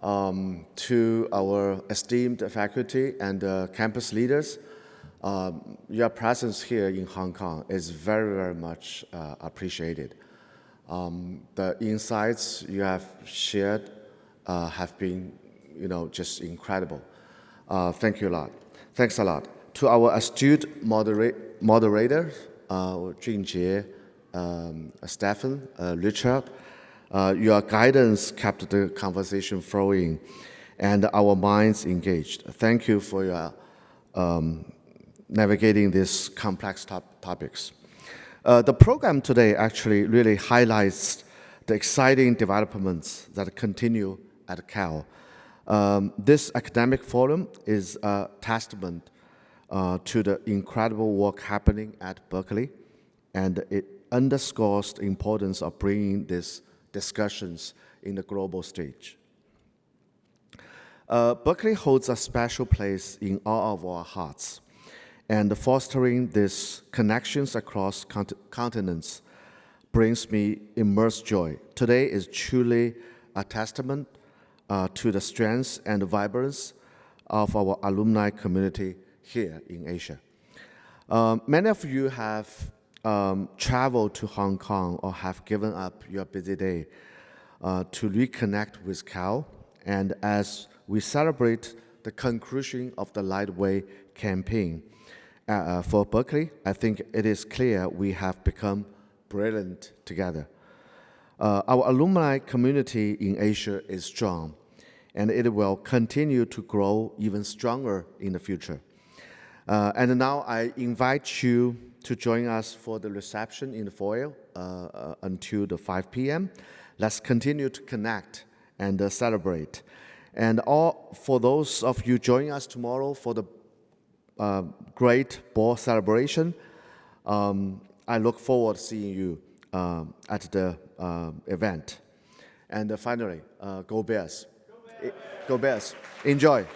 To our esteemed faculty and campus leaders, your presence here in Hong Kong is very, very much appreciated. The insights you have shared have been, just incredible. Thank you a lot. Thanks a lot. To our astute moderators, Junjie, Stefan, Richard, your guidance kept the conversation flowing and our minds engaged. Thank you for your navigating these complex topics. The program today actually really highlights the exciting developments that continue at Cal. This academic forum is a testament to the incredible work happening at Berkeley, and it underscores the importance of bringing these discussions in the global stage. Berkeley holds a special place in all of our hearts, and fostering these connections across continents brings me immense joy. Today is truly a testament to the strength and vibrance of our alumni community here in Asia. Many of you have traveled to Hong Kong or have given up your busy day to reconnect with Cal, and as we celebrate the conclusion of the Lightway campaign for Berkeley, I think it is clear we have become brilliant together. Our alumni community in Asia is strong, and it will continue to grow even stronger in the future. And now I invite you to join us for the reception in the foyer until the 5 p.m. Let's continue to connect and celebrate. And for those of you joining us tomorrow for the great ball celebration, I look forward to seeing you at the event. And finally, go Bears. Go Bears. Enjoy.